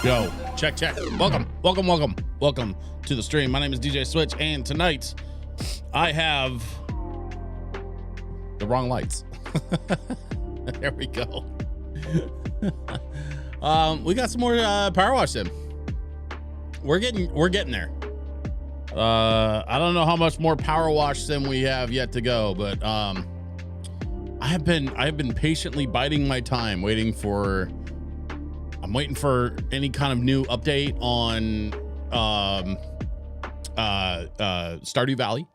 Yo, check. Welcome to the stream. My name is DJ Switch, and tonight I have the wrong lights. There we go. We got some more Powerwash sim. We're getting there. I don't know how much more Powerwash sim we have yet to go, but I have been patiently biding my time, I'm waiting for any kind of new update on Stardew Valley.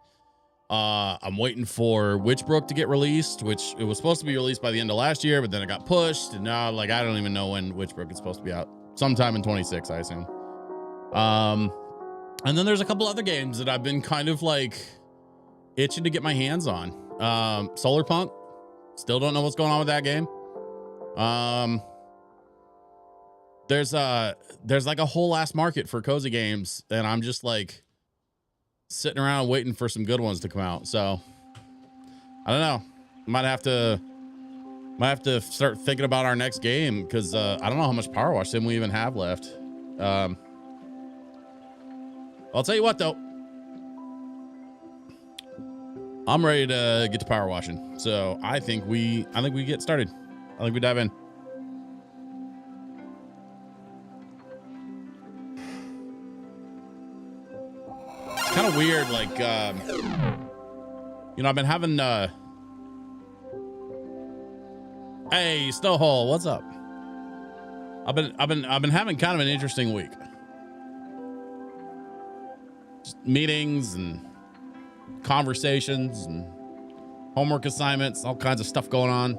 I'm waiting for Witchbrook to get released, which it was supposed to be released by the end of last year, but then it got pushed, and now I don't even know when Witchbrook is supposed to be out. Sometime in 26, I assume. And then there's a couple other games that I've been kind of like itching to get my hands on. Solar Punk, still don't know what's going on with that game. There's like a whole ass market for cozy games, and I'm just like sitting around waiting for some good ones to come out. So I don't know. Might have to start thinking about our next game, because I don't know how much Powerwash sim we even have left. I'll tell you what though, I'm ready to get to power washing. So I think we get started. I think we dive in. Kind of weird, like I've been having hey Snowhole, what's up? I've been having kind of an interesting week. Just meetings and conversations and homework assignments, all kinds of stuff going on.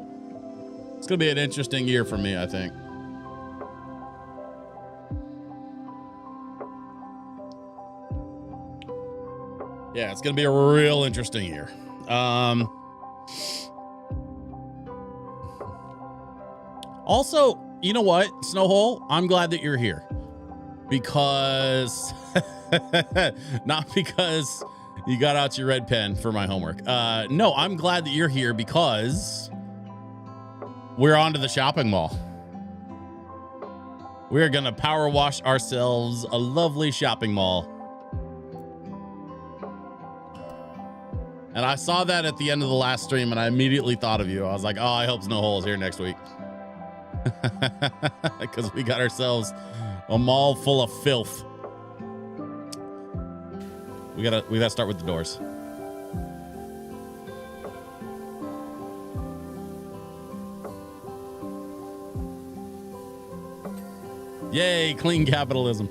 It's gonna be an interesting year for me, I think. Yeah, it's gonna be a real interesting year. Also, you know what, Snowhole, I'm glad that you're here, because not because you got out your red pen for my homework. No, I'm glad that you're here because we're on to the shopping mall. We're gonna power wash ourselves a lovely shopping mall. And I saw that at the end of the last stream, and I immediately thought of you. I was like, oh, I hope Snowhole is here next week. Because we got ourselves a mall full of filth. We gotta start with the doors. Yay, clean capitalism.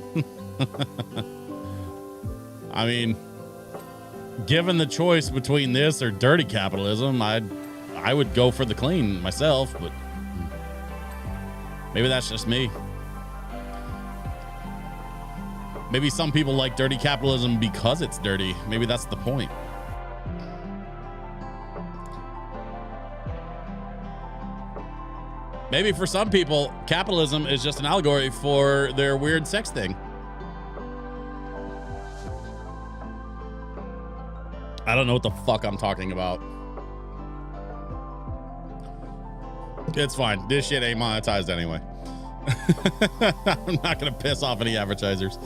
I mean, given the choice between this or dirty capitalism, I would go for the clean myself, but maybe that's just me. Maybe some people like dirty capitalism because it's dirty. Maybe that's the point. Maybe for some people, capitalism is just an allegory for their weird sex thing. I don't know what the fuck I'm talking about. It's fine. This shit ain't monetized anyway. I'm not gonna piss off any advertisers.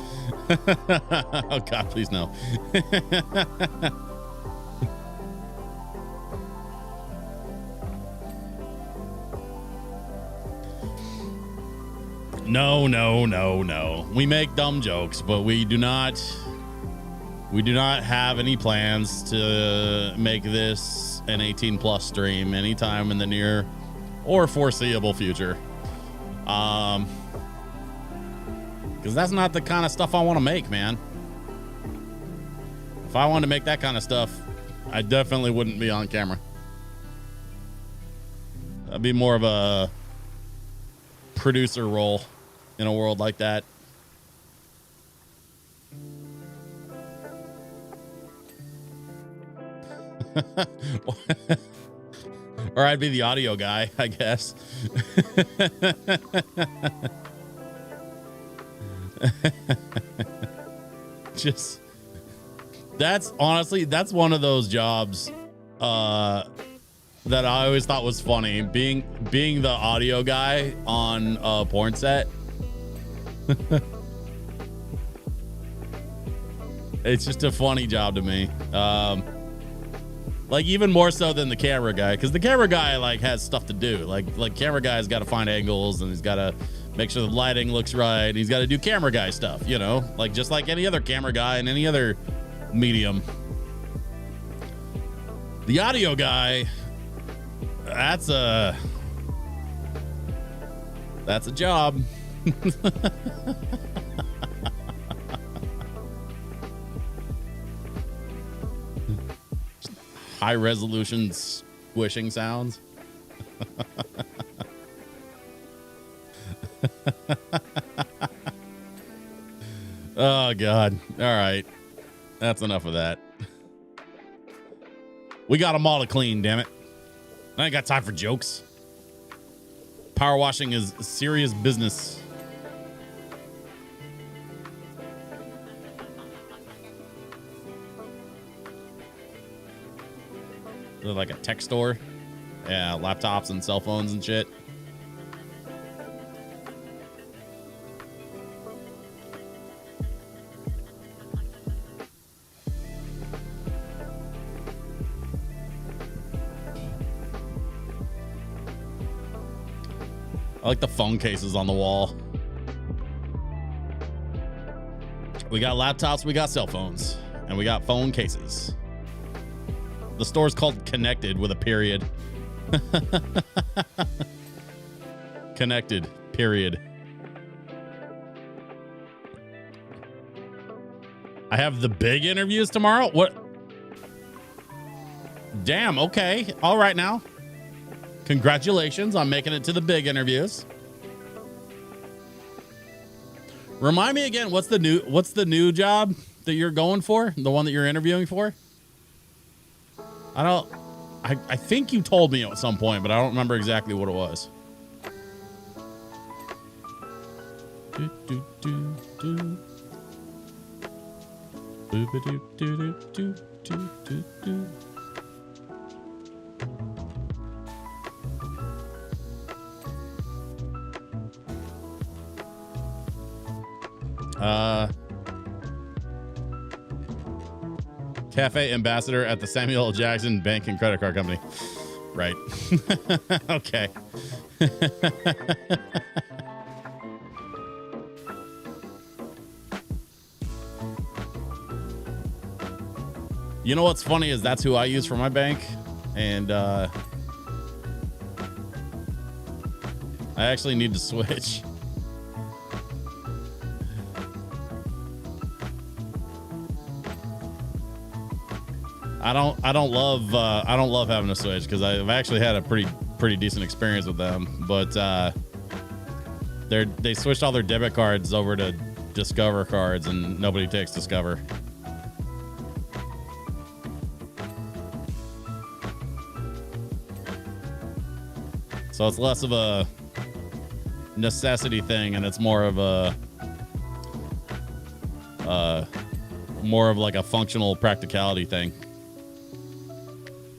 Oh God, please no. No. We make dumb jokes, but we do not have any plans to make this an 18+ stream anytime in the near or foreseeable future. Because that's not the kind of stuff I want to make, man. If I wanted to make that kind of stuff, I definitely wouldn't be on camera. That'd be more of a producer role in a world like that. Or I'd be the audio guy, I guess. Just, that's honestly, that's one of those jobs that I always thought was funny, being the audio guy on a porn set. It's just a funny job to me. Like even more so than the camera guy, because the camera guy like has stuff to do. Like camera guy's got to find angles and he's got to make sure the lighting looks right. He's got to do camera guy stuff, you know, like just like any other camera guy in any other medium. The audio guy, that's a job. High resolution squishing sounds. Oh God. All right. That's enough of that. We got them all to clean, damn it. I ain't got time for jokes. Power washing is serious business. Like a tech store. Yeah, laptops and cell phones and shit. I like the phone cases on the wall. We got laptops, we got cell phones, and we got phone cases. The store's called Connected with a period. Connected, period. I have the big interviews tomorrow? What? Damn, okay. All right now. Congratulations on making it to the big interviews. Remind me again, what's the new job that you're going for? The one that you're interviewing for? I think you told me at some point, but I don't remember exactly what it was. Do, do, do, do. Do, do, do, do, do, do, do. Cafe ambassador at the Samuel L. Jackson Bank and Credit Card Company. Right. Okay. You know what's funny is that's who I use for my bank. And I actually need to switch. I don't love having to switch because I've actually had a pretty decent experience with them, but they switched all their debit cards over to Discover cards and nobody takes Discover. So it's less of a necessity thing and it's more of like a functional practicality thing.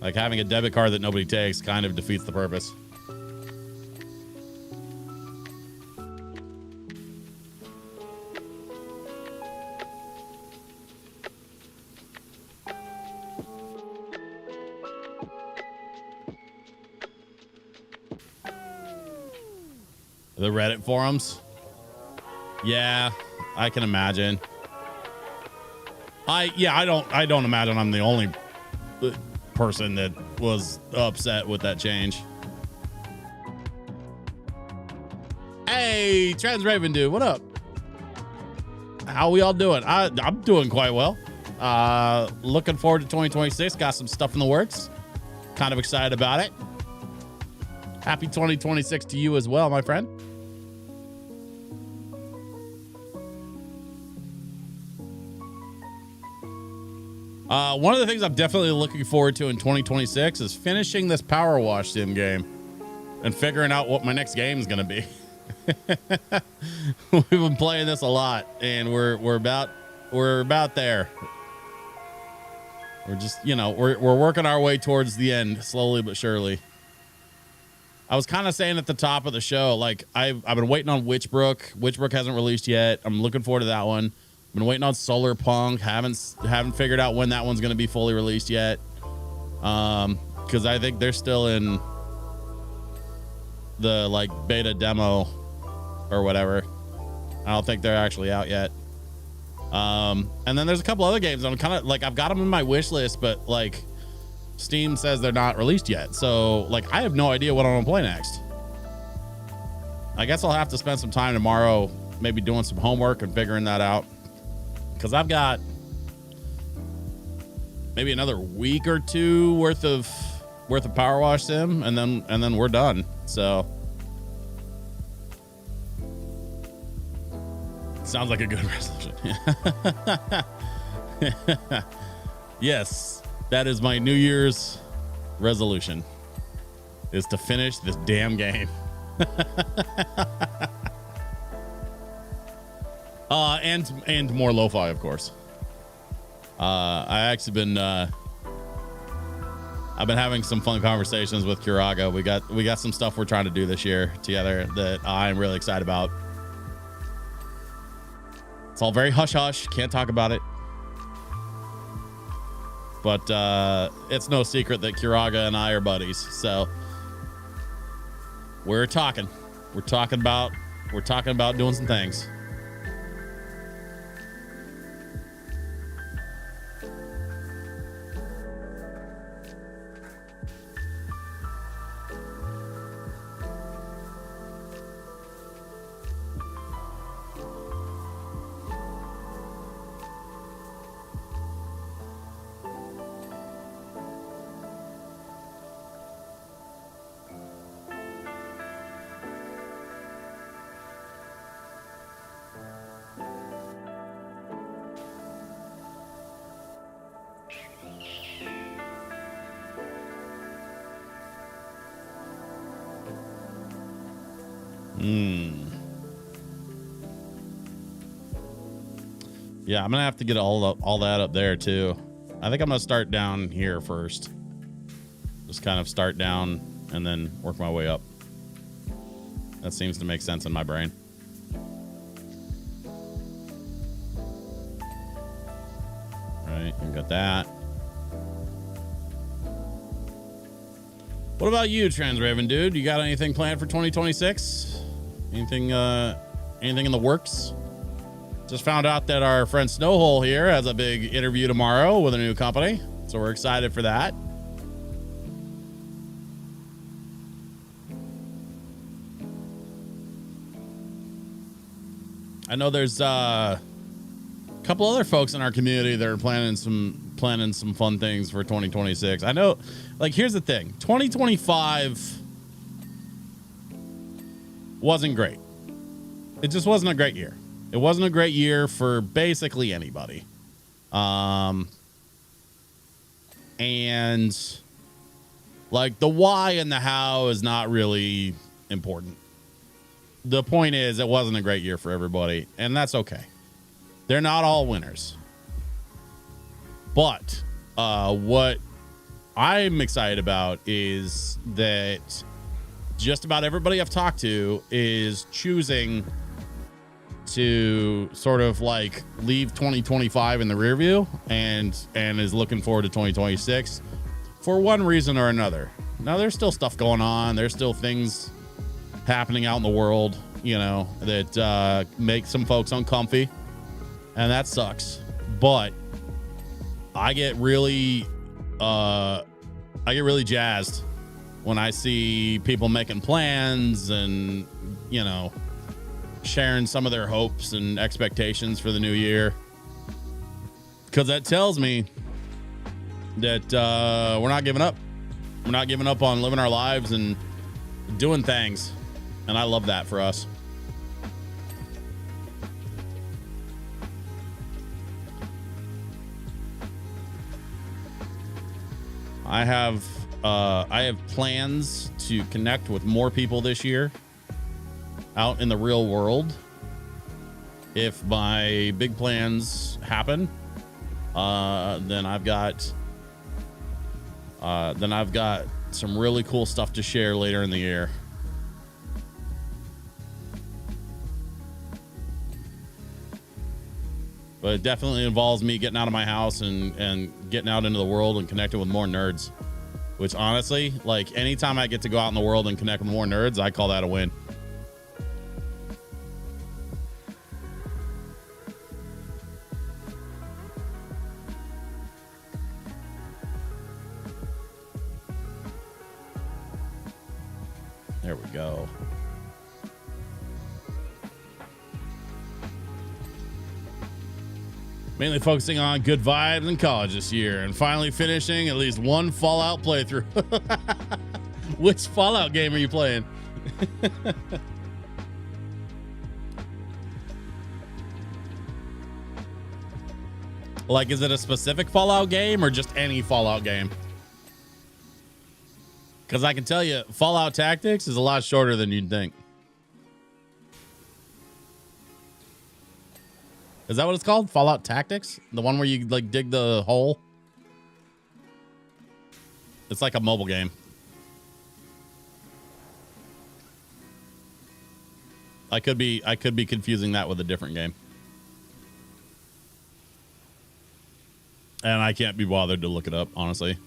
Like having a debit card that nobody takes kind of defeats the purpose. The Reddit forums. Yeah, I can imagine. I don't imagine I'm the only person that was upset with that change. Hey, Trans Raven dude, what up? How we all doing? I'm doing quite well. Looking forward to 2026. Got some stuff in the works. Kind of excited about it. Happy 2026 to you as well, my friend. One of the things I'm definitely looking forward to in 2026 is finishing this Powerwash sim game and figuring out what my next game is going to be. We've been playing this a lot and we're about there. We're just, we're working our way towards the end slowly but surely. I was kind of saying at the top of the show, like I've been waiting on Witchbrook. Witchbrook hasn't released yet. I'm looking forward to that one. I've been waiting on Solar Punk. Haven't figured out when that one's going to be fully released yet. Because I think they're still in the like beta demo or whatever. I don't think they're actually out yet. And then there's a couple other games I'm kind of like, I've got them in my wish list, but like Steam says they're not released yet. So like, I have no idea what I'm gonna play next. I guess I'll have to spend some time tomorrow, maybe doing some homework and figuring that out. Cause I've got maybe another week or two worth of Powerwash Sim, and then we're done. So sounds like a good resolution. Yes, that is my New Year's resolution, is to finish this damn game. And more lo-fi, of course. I've been having some fun conversations with Kiraga. We got some stuff we're trying to do this year together that I'm really excited about. It's all very hush hush. Can't talk about it. But it's no secret that Kiraga and I are buddies. So we're talking. We're talking about doing some things. Yeah, I'm gonna have to get all that up there too. I think I'm gonna start down here first. Just kind of start down and then work my way up. That seems to make sense in my brain. Right, you got that. What about you, Transraven dude? You got anything planned for 2026? Anything in the works? Just found out that our friend Snowhole here has a big interview tomorrow with a new company, so we're excited for that. I know there's a couple other folks in our community that are planning some fun things for 2026. I know, like, here's the thing: 2025 wasn't great. It just wasn't a great year. It wasn't a great year for basically anybody. And like the why and the how is not really important. The point is, it wasn't a great year for everybody, and that's okay. They're not all winners. But what I'm excited about is that just about everybody I've talked to is choosing to sort of like leave 2025 in the rear view and is looking forward to 2026 for one reason or another. Now, there's still stuff going on. There's still things happening out in the world, you know, that make some folks uncomfy, and that sucks. But I get really jazzed when I see people making plans and, you know, sharing some of their hopes and expectations for the new year, because that tells me that we're not giving up. We're not giving up on living our lives and doing things, and I love that for us. I have plans to connect with more people this year out in the real world. If my big plans happen, then I've got some really cool stuff to share later in the year. But it definitely involves me getting out of my house and getting out into the world and connecting with more nerds. Which honestly, like anytime I get to go out in the world and connect with more nerds, I call that a win. There we go. Mainly focusing on good vibes in college this year and finally finishing at least one Fallout playthrough. Which Fallout game are you playing? Like, is it a specific Fallout game or just any Fallout game? Because I can tell you, Fallout Tactics is a lot shorter than you'd think. Is that what it's called? Fallout Tactics? The one where you like dig the hole? It's like a mobile game. I could be confusing that with a different game. And I can't be bothered to look it up, honestly.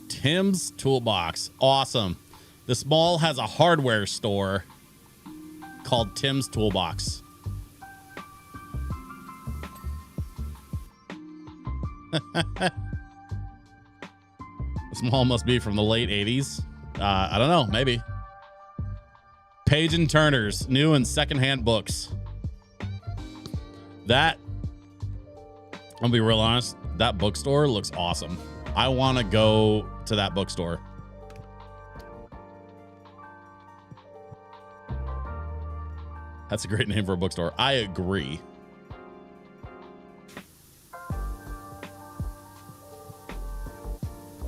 Tim's Toolbox. Awesome. This mall has a hardware store called Tim's Toolbox. This mall must be from the late 80s. I don't know, maybe. Page and Turner's new and secondhand books. That, I'll be real honest, that bookstore looks awesome. I want to go to that bookstore. That's a great name for a bookstore. I agree.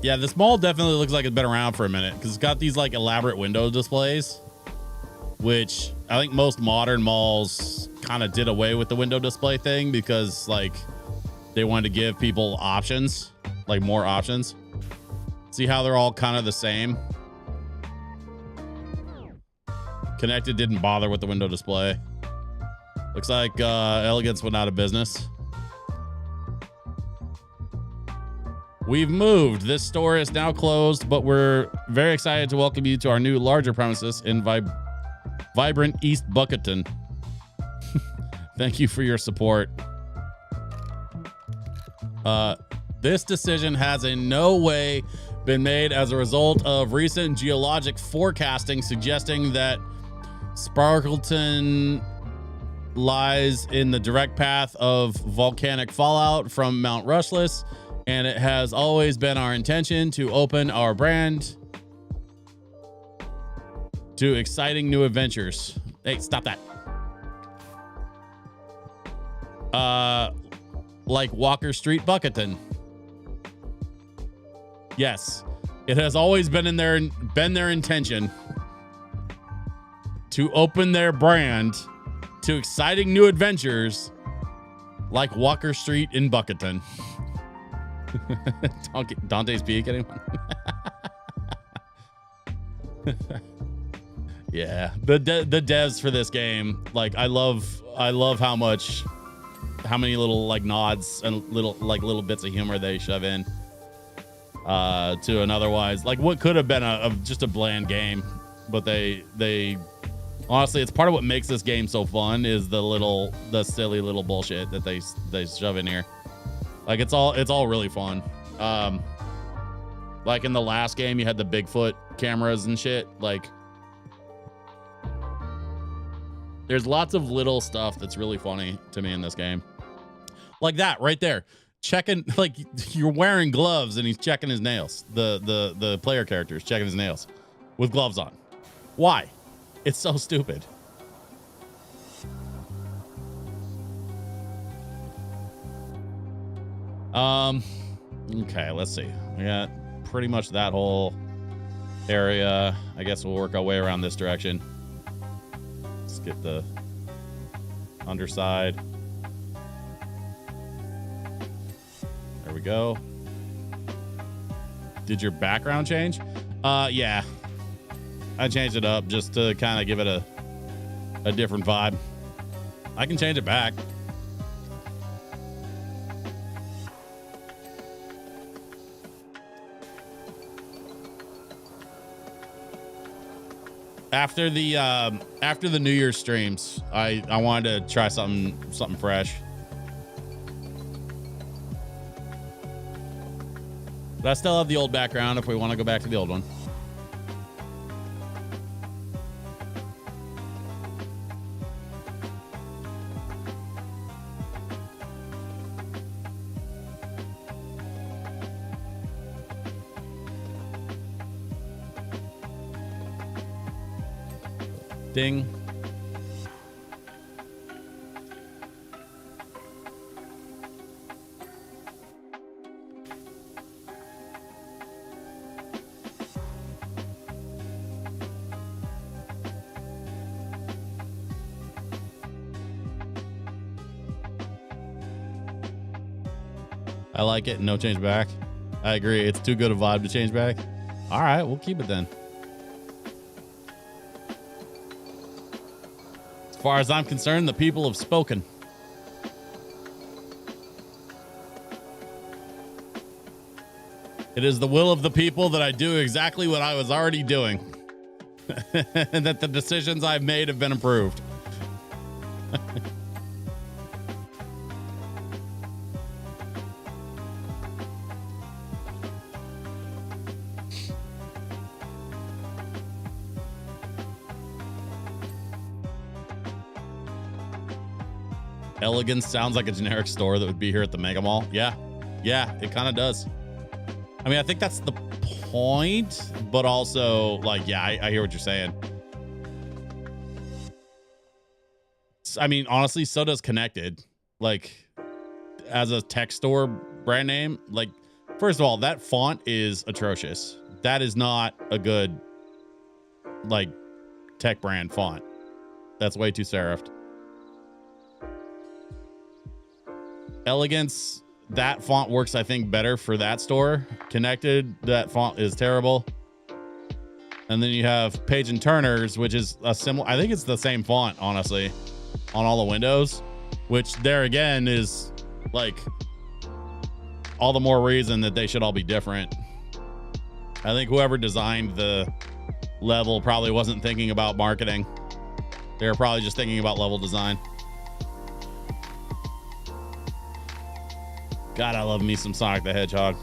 Yeah, this mall definitely looks like it's been around for a minute because it's got these like elaborate window displays, which I think most modern malls kind of did away with the window display thing because like they wanted to give people options, like more options. See how they're all kind of the same? Connected didn't bother with the window display. Looks like Elegance went out of business. We've moved. This store is now closed, but we're very excited to welcome you to our new larger premises in vibrant East Bucketon. Thank you for your support. This decision has in no way been made as a result of recent geologic forecasting suggesting that Sparkleton lies in the direct path of volcanic fallout from Mount Rushless, and it has always been our intention to open our brand to exciting new adventures. Hey, stop that. Like Walker Street, Bucketon. Yes, it has always been their intention to open their brand to exciting new adventures like Walker Street in Bucketon. Dante's Peak, anyone? Yeah, the devs for this game, like I love how many little like nods and little bits of humor they shove in to an otherwise like what could have been just a bland game, but they honestly, it's part of what makes this game so fun is the silly little bullshit that they shove in here. Like it's all really fun. Like in the last game, you had the Bigfoot cameras and shit. Like there's lots of little stuff that's really funny to me in this game. Like that right there. Checking, like you're wearing gloves and he's checking his nails. The player character is checking his nails with gloves on. Why? It's so stupid. Okay, let's see. We got pretty much that whole area. I guess we'll work our way around this direction. Let's get the underside. There we go. Did your background change? Yeah. I changed it up just to kind of give it a different vibe. I can change it back. After the New Year's streams, I wanted to try something fresh. But I still have the old background if we want to go back to the old one. Ding. I like it. No change back. I agree. It's too good a vibe to change back. All right, we'll keep it then. As far as I'm concerned, the people have spoken. It is the will of the people that I do exactly what I was already doing. And that the decisions I've made have been approved. Elegance sounds like a generic store that would be here at the Mega Mall. Yeah, it kind of does. I mean, I think that's the point, but also, like, yeah, I hear what you're saying. I mean, honestly, so does Connected. Like, as a tech store brand name, like, first of all, that font is atrocious. That is not a good, like, tech brand font. That's way too serifed. Elegance, that font works, I think, better for that store. Connected, that font is terrible. And then you have Page and Turner's, which is a similar, I think it's the same font, honestly, on all the windows, which there again is like all the more reason that they should all be different. I think whoever designed the level probably wasn't thinking about marketing. They were probably just thinking about level design. God, I love me some Sonic the Hedgehog.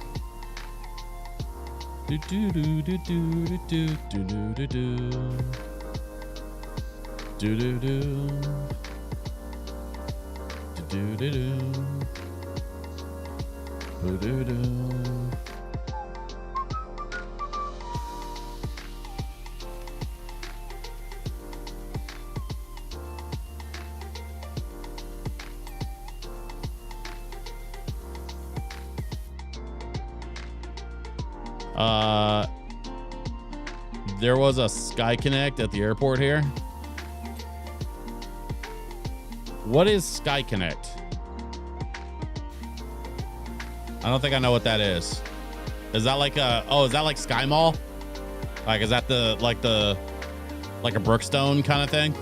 Do do do do do do do do do do do do do do do do do. There was a Sky Connect at the airport here. What is Sky Connect? I don't think I know what that is. Is that like is that like Sky Mall? Like, is that like a Brookstone kind of thing?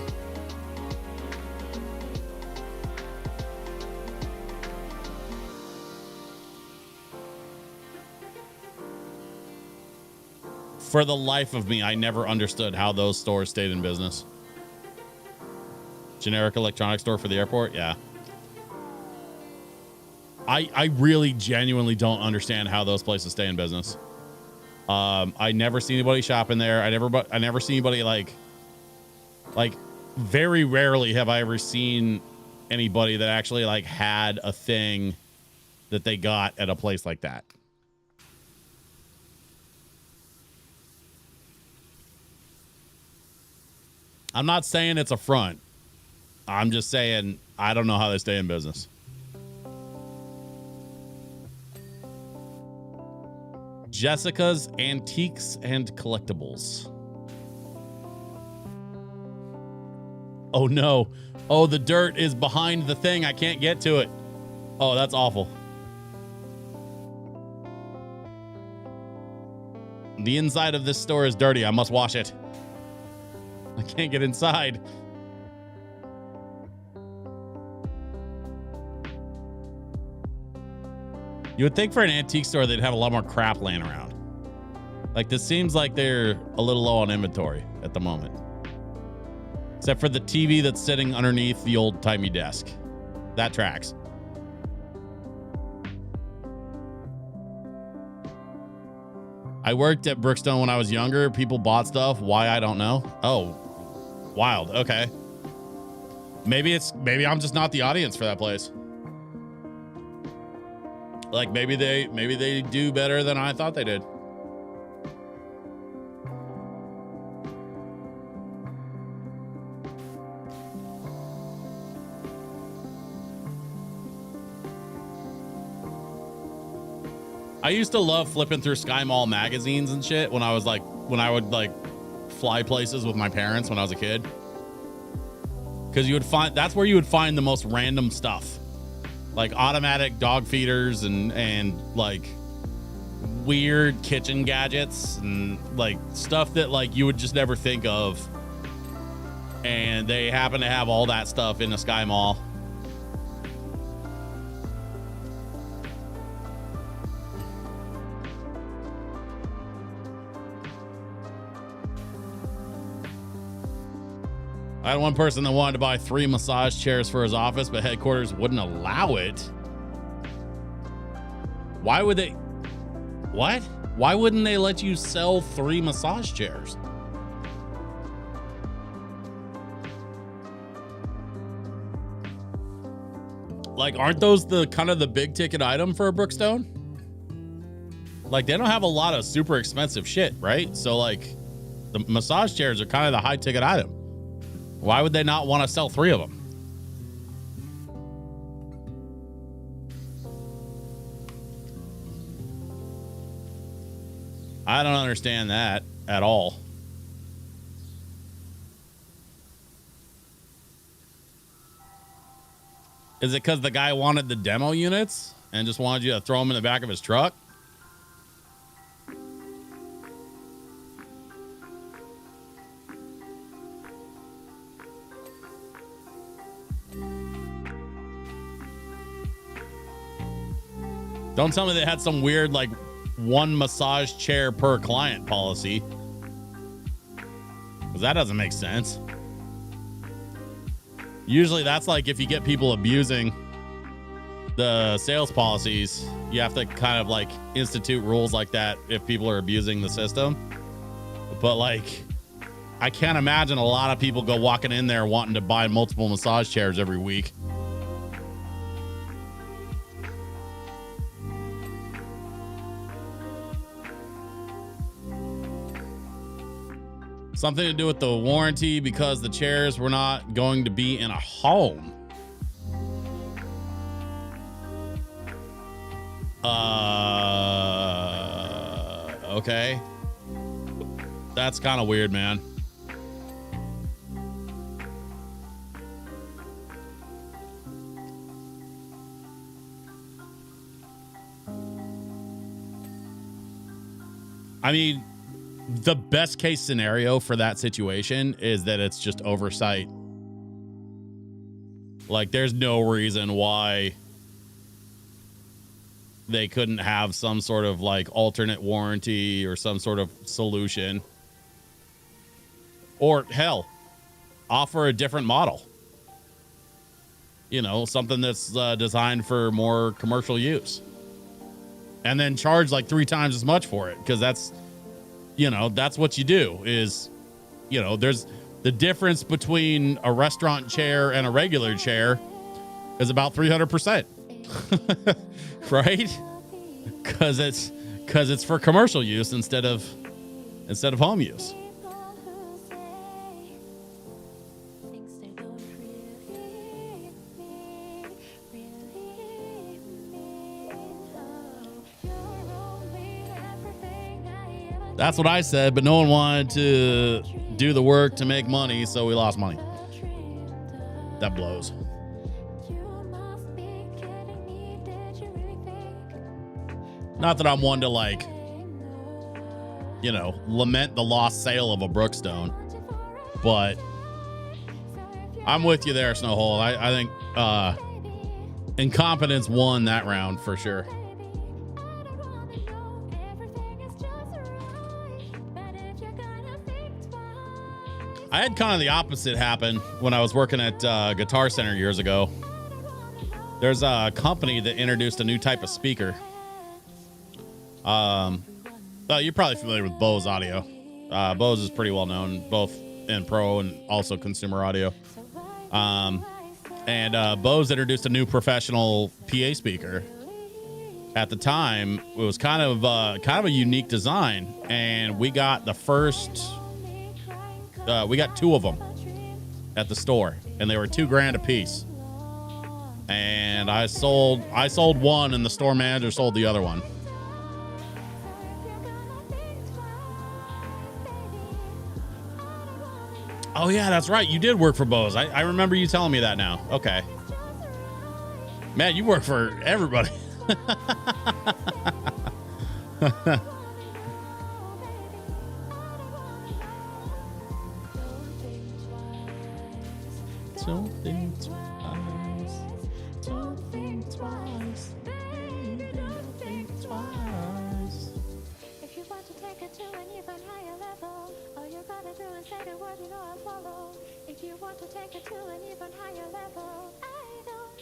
For the life of me, I never understood how those stores stayed in business. Generic electronics store for the airport? Yeah. I really genuinely don't understand how those places stay in business. I never see anybody shop in there. I never see anybody like very rarely have I ever seen anybody that actually like had a thing that they got at a place like that. I'm not saying it's a front. I'm just saying I don't know how they stay in business. Jessica's Antiques and Collectibles. Oh no. Oh, the dirt is behind the thing. I can't get to it. Oh, that's awful. The inside of this store is dirty. I must wash it. I can't get inside. You would think for an antique store they'd have a lot more crap laying around. Like, this seems like they're a little low on inventory at the moment. Except for the TV that's sitting underneath the old-timey desk. That tracks. I worked at Brookstone when I was younger. People bought stuff. Why, I don't know. Oh, wild. Okay. Maybe I'm just not the audience for that place. Like, maybe they do better than I thought they did. I used to love flipping through Sky Mall magazines and shit when I would fly places with my parents when I was a kid. Because that's where you would find the most random stuff. Like automatic dog feeders and like weird kitchen gadgets and like stuff that like you would just never think of. And they happen to have all that stuff in the Sky Mall. I had one person that wanted to buy 3 massage chairs for his office, but headquarters wouldn't allow it. Why would they? What? Why wouldn't they let you sell 3 massage chairs? Like, aren't those the kind of the big ticket item for a Brookstone? Like, they don't have a lot of super expensive shit, right? So like the massage chairs are kind of the high ticket item. Why would they not want to sell 3 of them? I don't understand that at all. Is it because the guy wanted the demo units and just wanted you to throw them in the back of his truck? Don't tell me they had some weird, like, 1 massage chair per client policy. Because that doesn't make sense. Usually that's like if you get people abusing the sales policies, you have to kind of like institute rules like that if people are abusing the system. But like, I can't imagine a lot of people go walking in there wanting to buy multiple massage chairs every week. Something to do with the warranty because the chairs were not going to be in a home. Okay. That's kind of weird, man. I mean, the best case scenario for that situation is that it's just oversight. Like, there's no reason why they couldn't have some sort of like alternate warranty or some sort of solution. Or hell, offer a different model. You know, something that's designed for more commercial use. And then charge like 3 times as much for it, because that's, you know, that's what you do is, you know, there's the difference between a restaurant chair and a regular chair is about 300%. Right? Because it's for commercial use instead of home use. That's what I said, but no one wanted to do the work to make money, so we lost money. That blows. Not that I'm one to, like, you know, lament the lost sale of a Brookstone, but I'm with you there, Snowhole. I think incompetence won that round for sure. I had kind of the opposite happen when I was working at Guitar Center years ago. There's a company that introduced a new type of speaker. Well, you're probably familiar with Bose audio. Bose is pretty well known, both in pro and also consumer audio. And Bose introduced a new professional PA speaker. At the time, it was kind of a unique design, and we got the first. We got 2 of them at the store, and they were $2,000 a piece. And I sold one, and the store manager sold the other one. Oh yeah, that's right. You did work for Bose. I remember you telling me that now. Okay. Man, you work for everybody. Don't think twice. Don't think twice. Don't think twice. If you want to take it to an even higher level, all you gotta do is say the word, you know I follow. If you want to take it to an even higher level, I don't.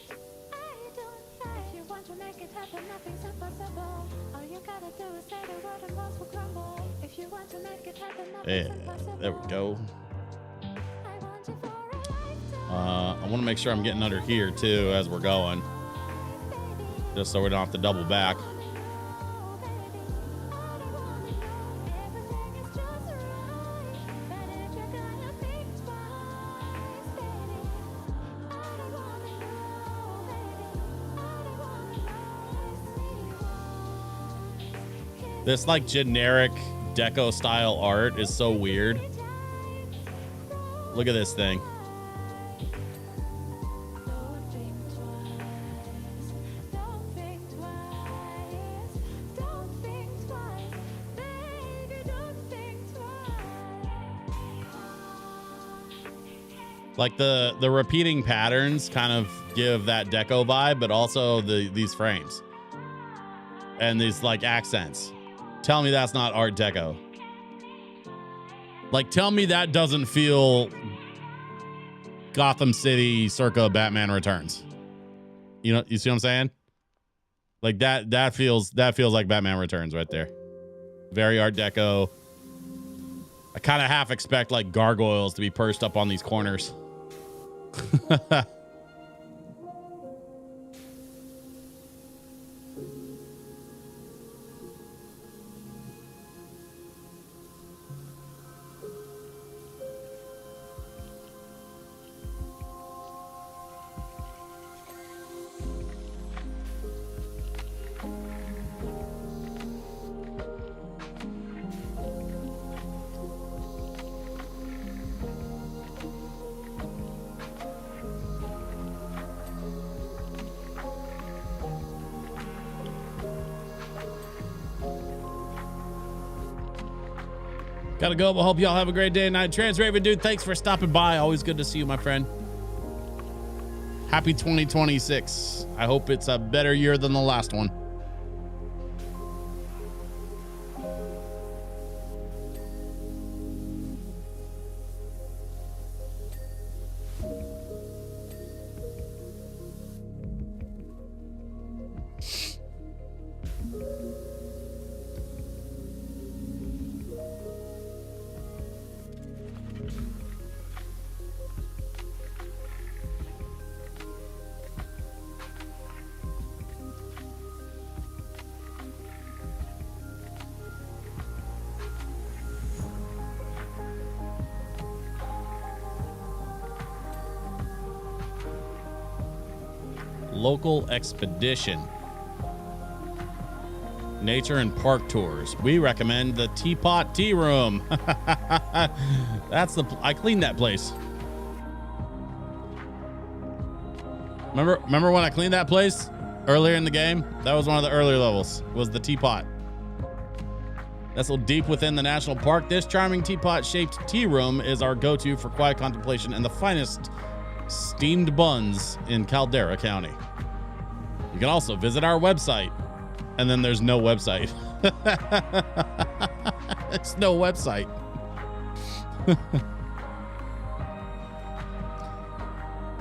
If you want to make it happen, nothing's impossible. All you gotta do is say the word and walls will crumble. If you want to make it happen, nothing's impossible. There we go. I want to make sure I'm getting under here too as we're going, just so we don't have to double back. This like generic deco style art is so weird. Look at this thing. Like the repeating patterns kind of give that deco vibe, but also these frames and these like accents. Tell me that's not Art Deco. Like, tell me that doesn't feel Gotham City circa Batman Returns. You know, you see what I'm saying? Like that feels like Batman Returns right there. Very Art Deco. I kind of half expect like gargoyles to be perched up on these corners. Gotta go, but hope y'all have a great day and night. Transraven dude, thanks for stopping by. Always good to see you, my friend. Happy 2026. I hope it's a better year than the last one. Local expedition. Nature and park tours. We recommend the Teapot Tea Room. I cleaned that place. Remember when I cleaned that place earlier in the game? That was one of the earlier levels. Was the Teapot. Nestled deep within the national park, this charming teapot-shaped tea room is our go-to for quiet contemplation and the finest steamed buns in Caldera County. You can also visit our website. And then there's no website. It's no website.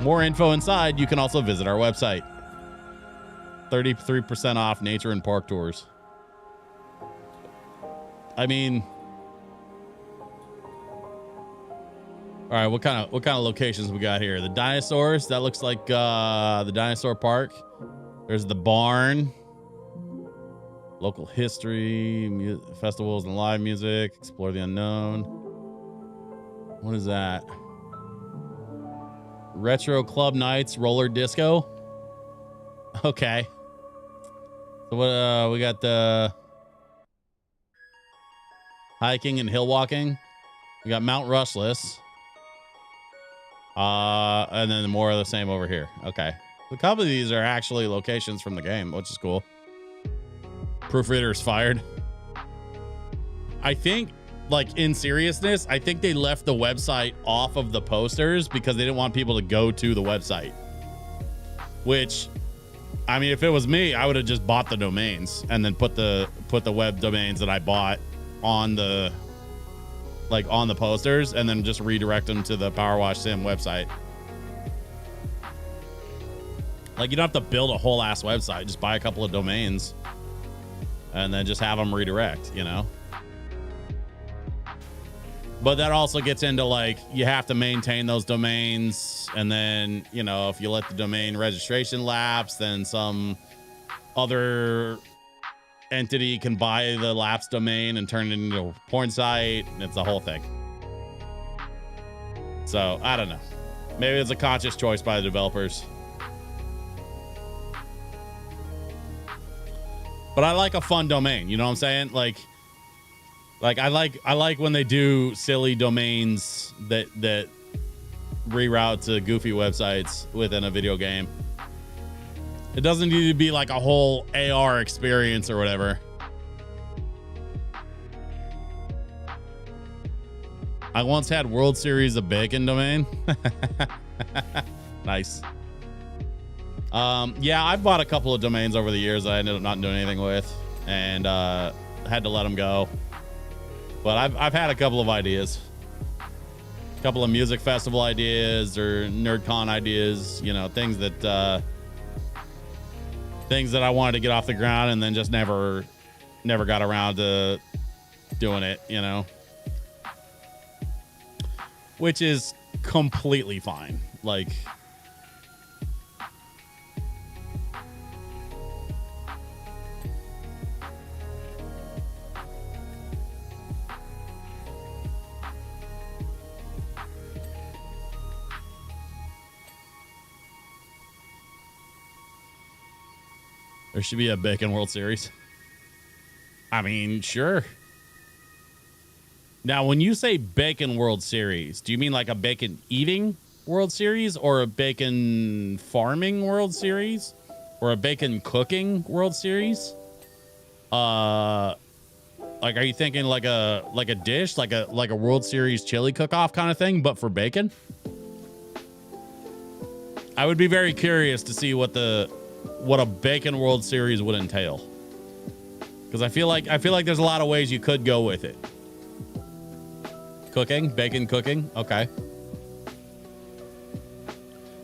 More info inside. You can also visit our website. 33% off nature and park tours. I mean, all right, what kind of locations we got here? The dinosaurs, that looks like the dinosaur park. There's the barn. Local history, festivals and live music, explore the unknown. What is that? Retro club nights, roller disco. Okay. So what we got the hiking and hill walking. We got Mount Rushless. And then more of the same over here. Okay. A couple of these are actually locations from the game, which is cool. Proofreader is fired. I think, like, in seriousness, I think they left the website off of the posters because they didn't want people to go to the website. Which, I mean, if it was me, I would have just bought the domains and then put the web domains that I bought on the posters and then just redirect them to the Powerwash Sim website. Like, you don't have to build a whole ass website. Just buy a couple of domains and then just have them redirect, you know? But that also gets into, like, you have to maintain those domains. And then, you know, if you let the domain registration lapse, then some other entity can buy the lapsed domain and turn it into a porn site. And it's a whole thing. So, I don't know. Maybe it's a conscious choice by the developers. But I like a fun domain. You know what I'm saying? Like I like when they do silly domains that reroute to goofy websites within a video game. It doesn't need to be like a whole AR experience or whatever. I once had World Series of Bacon domain. Nice. Yeah, I've bought a couple of domains over the years that I ended up not doing anything with, and had to let them go. But I've had a couple of ideas, a couple of music festival ideas or NerdCon ideas, you know, things that I wanted to get off the ground and then just never got around to doing it, you know, which is completely fine. Like, there should be a Bacon World Series. I mean, sure. Now, when you say Bacon World Series, do you mean like a bacon eating World Series or a bacon farming World Series or a bacon cooking World Series? Like, are you thinking like a dish, like a World Series chili cook-off kind of thing, but for bacon? I would be very curious to see what a Bacon World Series would entail, because I feel like there's a lot of ways you could go with it. Bacon cooking. Okay.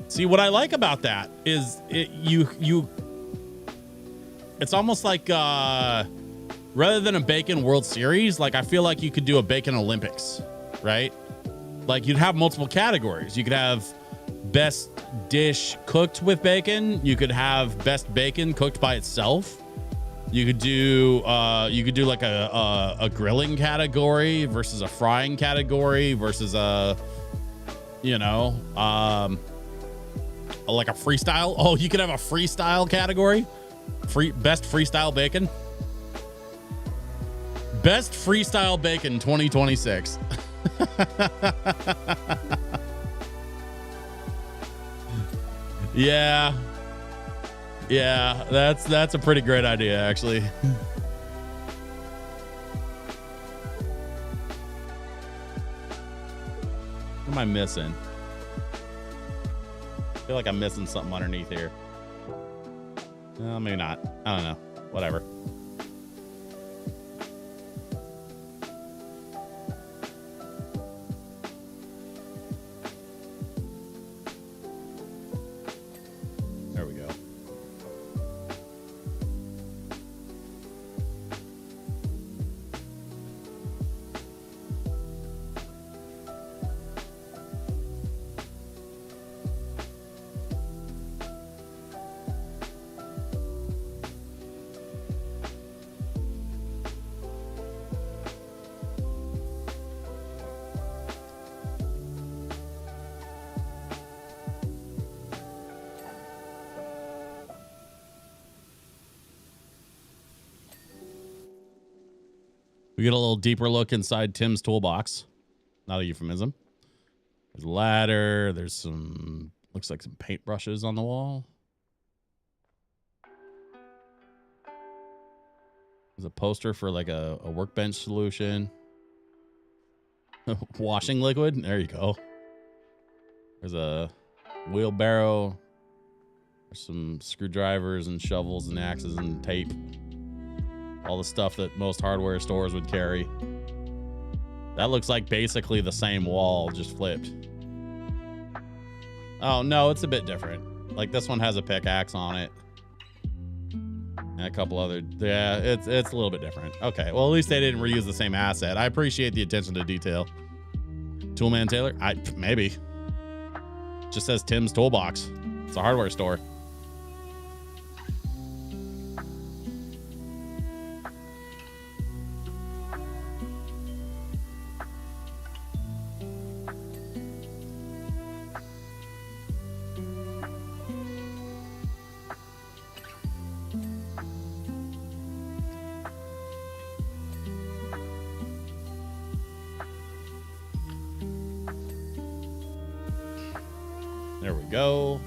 See, what I like about that is it's almost like rather than a Bacon World Series, like I feel like you could do a Bacon Olympics, right? Like you'd have multiple categories. You could have best dish cooked with bacon. You could have best bacon cooked by itself. You could do like a grilling category versus a frying category versus a, you know, like a freestyle. Oh, you could have a freestyle category. Best freestyle bacon. Best freestyle bacon 2026. Yeah, that's a pretty great idea, actually. What am I missing? I feel like I'm missing something underneath here. No, maybe not. I don't know. Whatever. We get a little deeper look inside Tim's toolbox. Not a euphemism. There's a ladder. There's some, looks like some paintbrushes on the wall. There's a poster for like a workbench solution. Washing liquid. There you go. There's a wheelbarrow. There's some screwdrivers and shovels and axes and tape. All the stuff that most hardware stores would carry. That looks like basically the same wall, just flipped. Oh, no, it's a bit different. Like this one has a pickaxe on it. And a couple other, yeah, it's a little bit different. Okay, well, at least they didn't reuse the same asset. I appreciate the attention to detail. Toolman Taylor? Maybe. Just says Tim's Toolbox. It's a hardware store. There we go.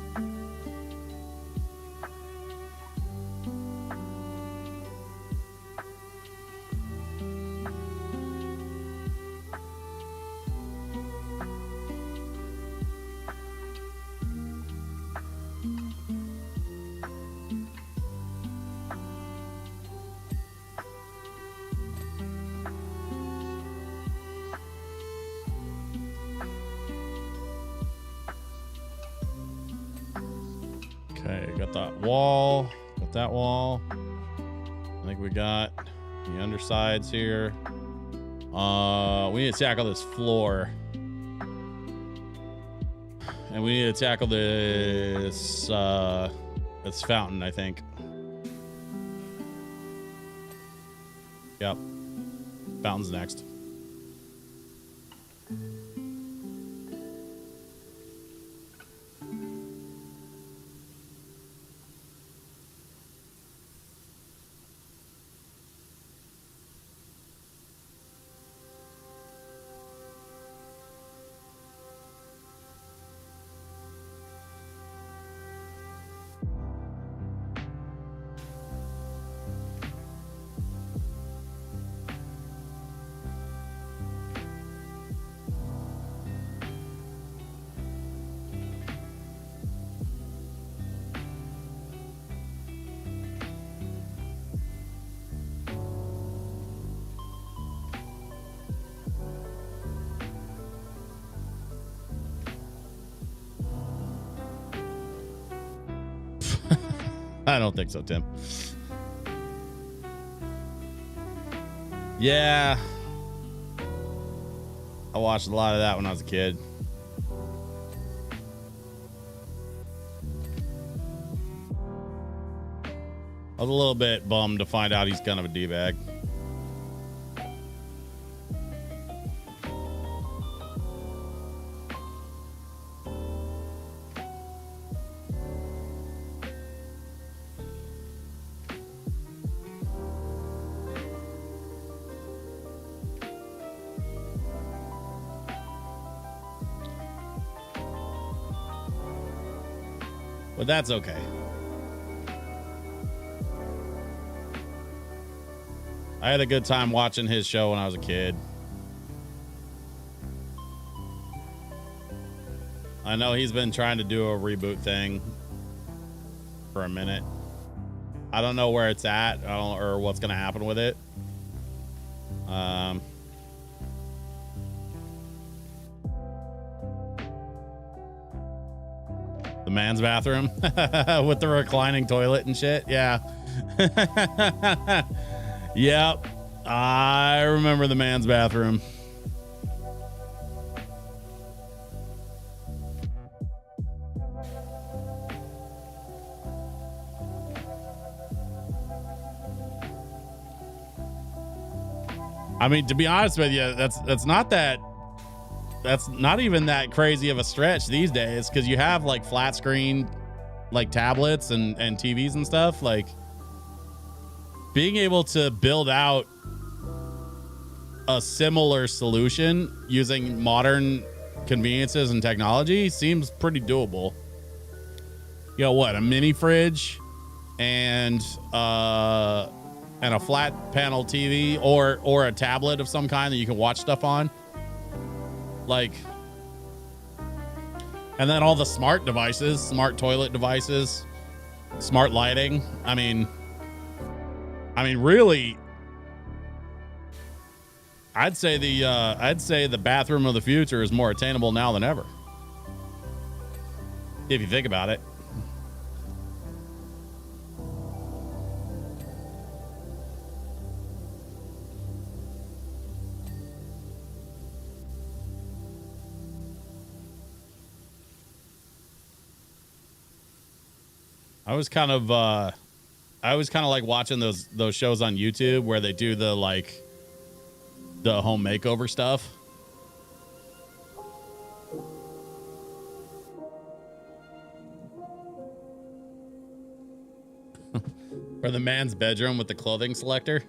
Okay, got that wall. Got that wall. I think we got the undersides here. We need to tackle this floor. And we need to tackle this fountain, I think. Yep. Fountain's next. I don't think so, Tim. Yeah. I watched a lot of that when I was a kid. I was a little bit bummed to find out he's kind of a D-bag. But that's okay. I had a good time watching his show when I was a kid. I know he's been trying to do a reboot thing for a minute. I don't know where it's at or what's going to happen with it. The man's bathroom with the reclining toilet and shit. Yeah. Yep. I remember the man's bathroom. I mean, to be honest with you, that's not even that crazy of a stretch these days, because you have like flat screen like tablets and TVs and stuff. Like being able to build out a similar solution using modern conveniences and technology seems pretty doable. You know what? A mini fridge and a flat panel TV or a tablet of some kind that you can watch stuff on. Like, and then all the smart devices, smart toilet devices, smart lighting. I mean, really, I'd say the bathroom of the future is more attainable now than ever. If you think about it. I was kind of like watching those shows on YouTube where they do the home makeover stuff. Or the man's bedroom with the clothing selector.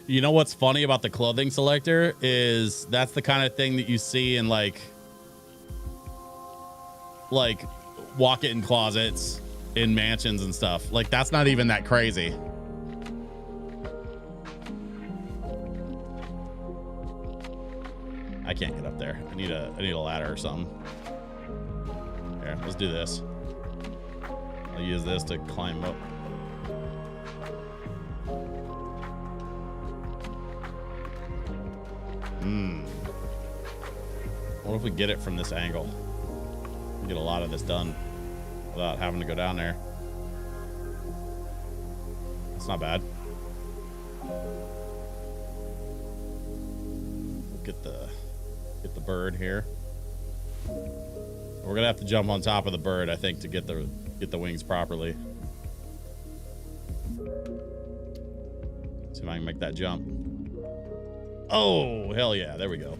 You know what's funny about the clothing selector is that's the kind of thing that you see in like walk-in closets in mansions and stuff. Like, that's not even that crazy. I can't get up there. I need a ladder or something. Here, let's do this. I'll use this to climb up. What if we get it from this angle? We get a lot of this done without having to go down there. That's not bad. Get the bird here. We're gonna have to jump on top of the bird, I think, to get the wings properly. See if I can make that jump. Oh, hell yeah, there we go.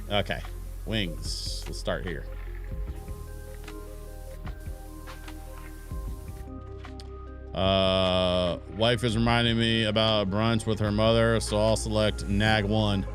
Okay, wings. Let's start here. Wife is reminding me about brunch with her mother, so I'll select nag 1.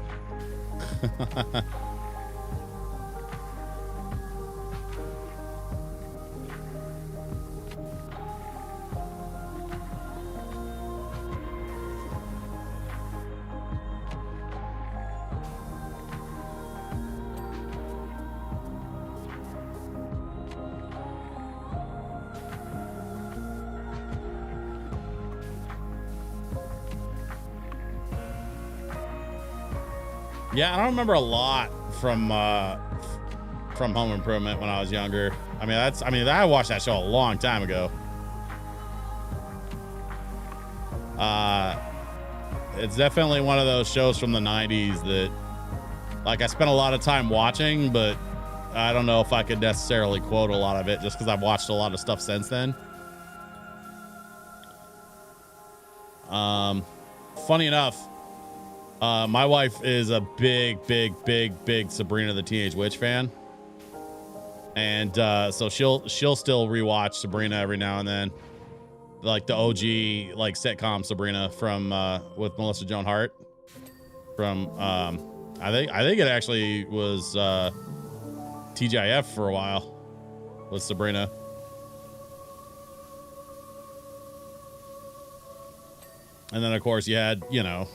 Yeah, I don't remember a lot from Home Improvement when I was younger. I watched that show a long time ago. It's definitely one of those shows from the 90s that, like, I spent a lot of time watching, but I don't know if I could necessarily quote a lot of it just because I've watched a lot of stuff since then. Funny enough, my wife is a big Sabrina the Teenage Witch fan, and so she'll still rewatch Sabrina every now and then, like the OG like sitcom Sabrina from with Melissa Joan Hart. From I think it actually was TGIF for a while with Sabrina. And then of course you had, you know,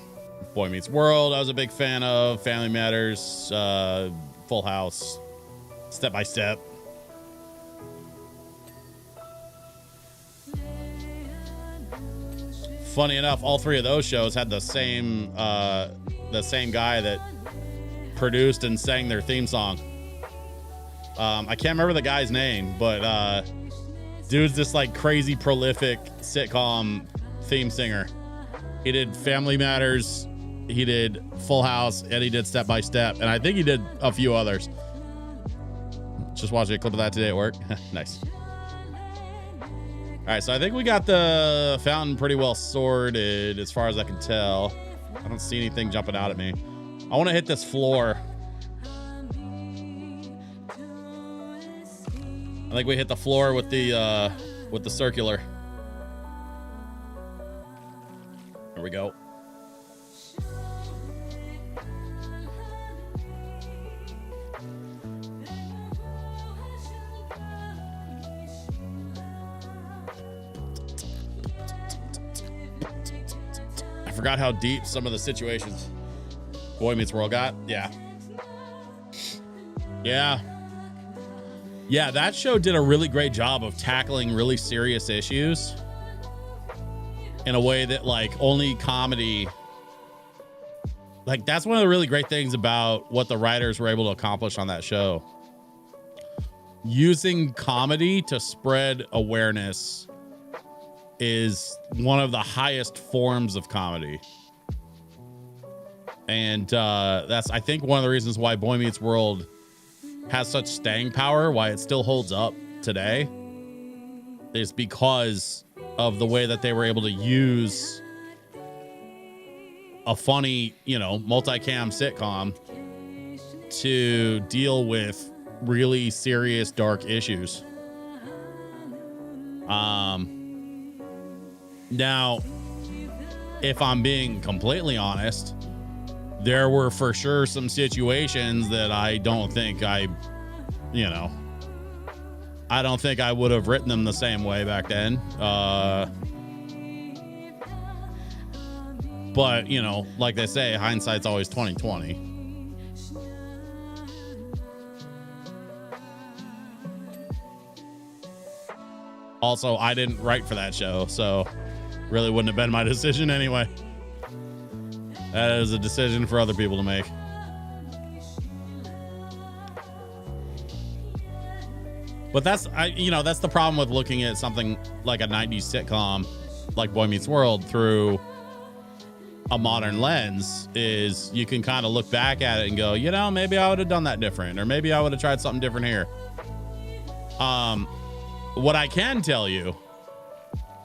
Boy Meets World, I was a big fan of. Family Matters, Full House, Step by Step. Funny enough, all three of those shows had the same guy that produced and sang their theme song. I can't remember the guy's name, but dude's this like crazy prolific sitcom theme singer. He did Family Matters, he did Full House, and he did Step by Step, and I think he did a few others. Just watching a clip of that today at work. Nice. All right, so I think we got the fountain pretty well sorted as far as I can tell. I don't see anything jumping out at me. I want to hit this floor. I think we hit the floor with the circular. There we go. forgot how deep some of the situations Boy Meets World got. Yeah. That show did a really great job of tackling really serious issues in a way that like only comedy, like that's one of the really great things about what the writers were able to accomplish on that show. Using comedy to spread awareness is one of the highest forms of comedy. And that's, I think, one of the reasons why Boy Meets World has such staying power, why it still holds up today, is because of the way that they were able to use a funny, multicam sitcom to deal with really serious, dark issues. Now, if I'm being completely honest, there were for sure some situations that I don't think I would have written them the same way back then. But, like they say, hindsight's always 20/20. Also, I didn't write for that show, so really wouldn't have been my decision anyway. That is a decision for other people to make. But that's the problem with looking at something like a 90s sitcom like Boy Meets World through a modern lens, is you can kind of look back at it and go, maybe I would have done that different, or maybe I would have tried something different here. What I can tell you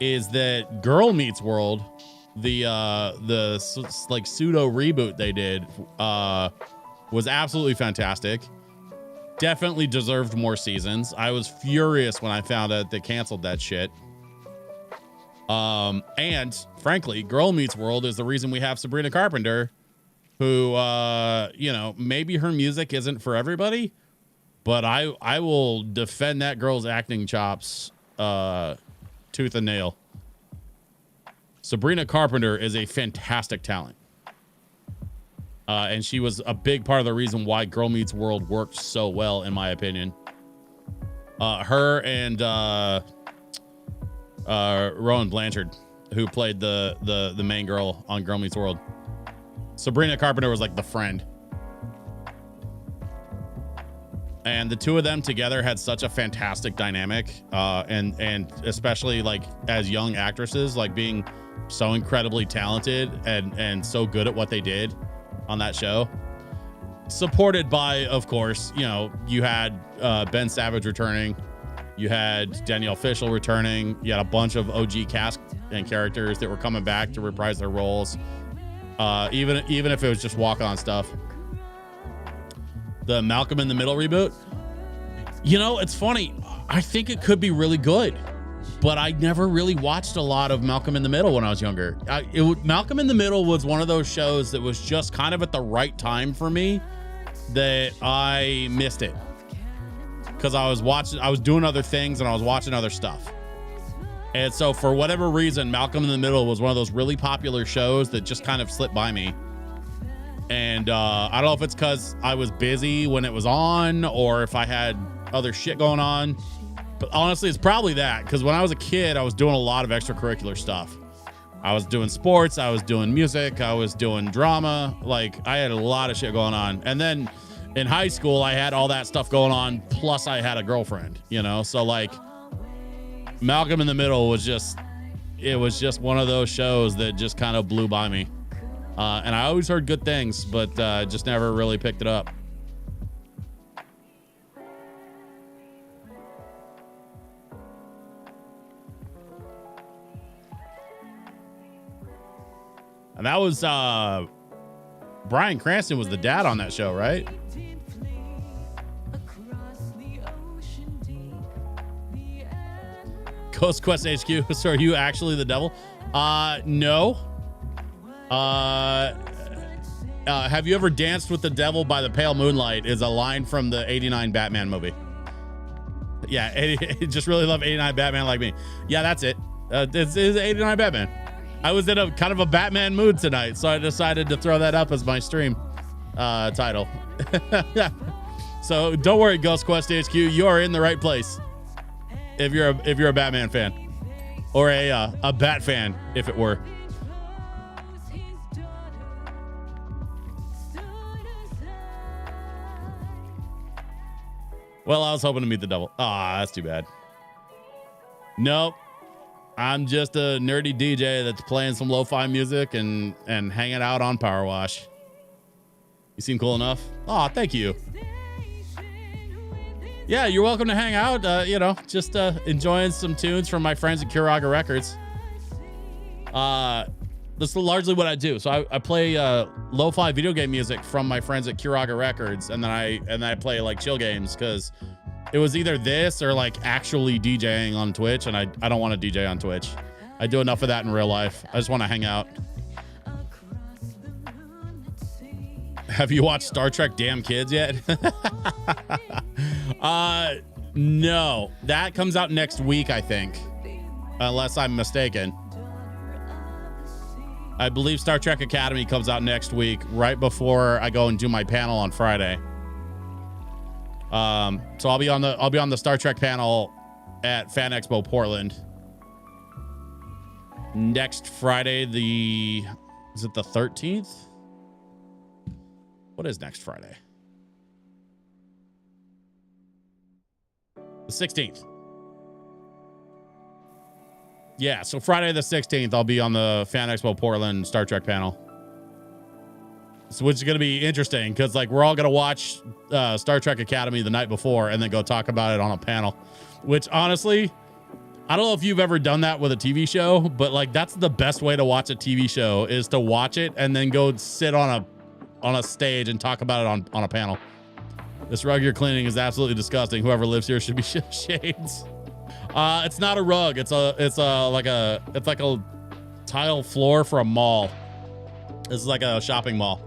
is that Girl Meets World, the like pseudo reboot they did, was absolutely fantastic. Definitely deserved more seasons. I was furious when I found out they canceled that shit. And frankly, Girl Meets World is the reason we have Sabrina Carpenter, who, maybe her music isn't for everybody, but I will defend that girl's acting chops, tooth and nail. Sabrina Carpenter is a fantastic talent. And she was a big part of the reason why Girl Meets World worked so well, in my opinion. Her and Rowan Blanchard, who played the main girl on Girl Meets World. Sabrina Carpenter was like the friend. And the two of them together had such a fantastic dynamic, and especially like as young actresses, like being so incredibly talented and so good at what they did on that show. Supported by, of course, you had Ben Savage returning, you had Danielle Fishel returning, you had a bunch of OG cast and characters that were coming back to reprise their roles, even if it was just walk-on stuff. The Malcolm in the Middle reboot, it's funny, I think it could be really good, but I never really watched a lot of Malcolm in the Middle when I was younger. Malcolm in the Middle was one of those shows that was just kind of at the right time for me, that I missed it because I was doing other things and I was watching other stuff. And so for whatever reason, Malcolm in the Middle was one of those really popular shows that just kind of slipped by me. And I don't know if it's because I was busy when it was on or if I had other shit going on. But honestly, it's probably that, because when I was a kid, I was doing a lot of extracurricular stuff. I was doing sports, I was doing music, I was doing drama. Like, I had a lot of shit going on. And then in high school, I had all that stuff going on, plus I had a girlfriend, So like, Malcolm in the Middle was just one of those shows that just kind of blew by me. And I always heard good things, but just never really picked it up. And that was Bryan Cranston was the dad on that show, right? Ghost Quest HQ. So are you actually the devil? No. Have you ever danced with the devil by the pale moonlight is a line from the 89 Batman movie. Yeah, just really love 89 Batman like me. Yeah, that's it. It's 89 Batman. I was in a kind of a Batman mood tonight, so I decided to throw that up as my stream title. So don't worry, Ghost Quest HQ, you are in the right place. If you're a Batman fan, or a Bat fan, if it were. Well, I was hoping to meet the devil. Ah, that's too bad. Nope. I'm just a nerdy DJ that's playing some lo-fi music and hanging out on Powerwash. You seem cool enough. Oh, thank you. Yeah, you're welcome to hang out. Just enjoying some tunes from my friends at Kuraga Records. This is largely what I do. So I play lo-fi video game music from my friends at Kuraga Records, and then I play like chill games because it was either this or like actually DJing on Twitch, and I don't want to DJ on Twitch. I do enough of that in real life. I just want to hang out. Have you watched Star Trek Damn Kids yet? No. That comes out next week, I think. Unless I'm mistaken. I believe Star Trek Academy comes out next week, right before I go and do my panel on Friday. So I'll be on the Star Trek panel at Fan Expo Portland next Friday. Is it the 13th? What is next Friday? The 16th. Yeah, so Friday the 16th, I'll be on the Fan Expo Portland Star Trek panel. So, which is going to be interesting because like we're all going to watch Star Trek Academy the night before and then go talk about it on a panel, which honestly, I don't know if you've ever done that with a TV show, but like that's the best way to watch a TV show is to watch it and then go sit on a stage and talk about it on a panel. This rug you're cleaning is absolutely disgusting. Whoever lives here should be shades. It's not a rug. It's like a tile floor for a mall. This is like a shopping mall.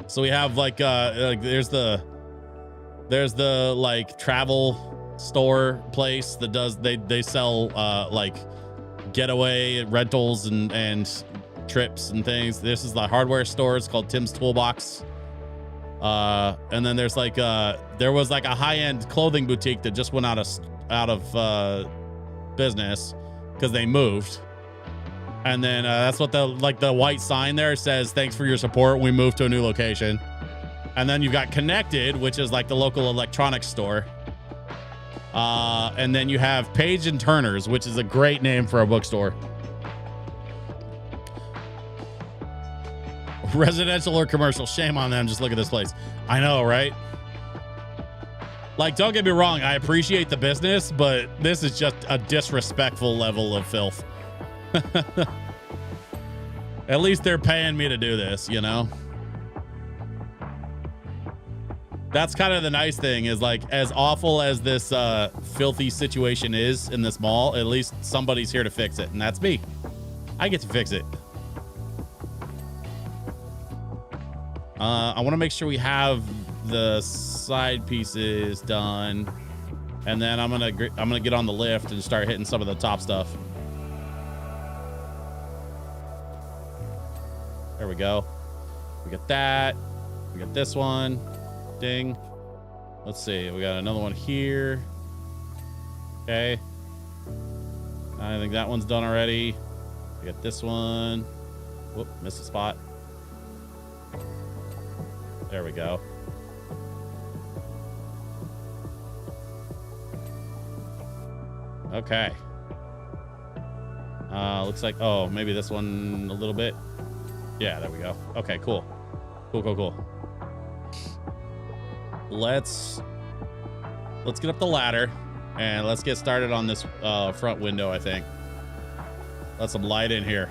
So we have like there's the like travel store place that does they sell like getaway rentals and trips and things. This is the hardware store. It's called Tim's Toolbox. And then there's like there was like a high-end clothing boutique that just went out of business because they moved. And then that's what the white sign there says, thanks for your support. We moved to a new location. And then you've got Connected, which is like the local electronics store. And then you have Page and Turner's, which is a great name for a bookstore. Residential or commercial, shame on them. Just look at this place. I know, right? Like, don't get me wrong. I appreciate the business, but this is just a disrespectful level of filth. At least they're paying me to do this, you know? That's kind of the nice thing is like, as awful as this filthy situation is in this mall, at least somebody's here to fix it. And that's me. I get to fix it. I want to make sure we have the side pieces done, and then I'm gonna get on the lift and start hitting some of the top stuff. There we go. We got that. We got this one. Ding. Let's see. We got another one here. Okay. I think that one's done already. We got this one. Whoop, missed a spot. There we go. Okay. Looks like, oh, maybe this one a little bit. Yeah, there we go. Okay, cool. Cool. Let's get up the ladder and let's get started on this front window, I think. Let some light in here.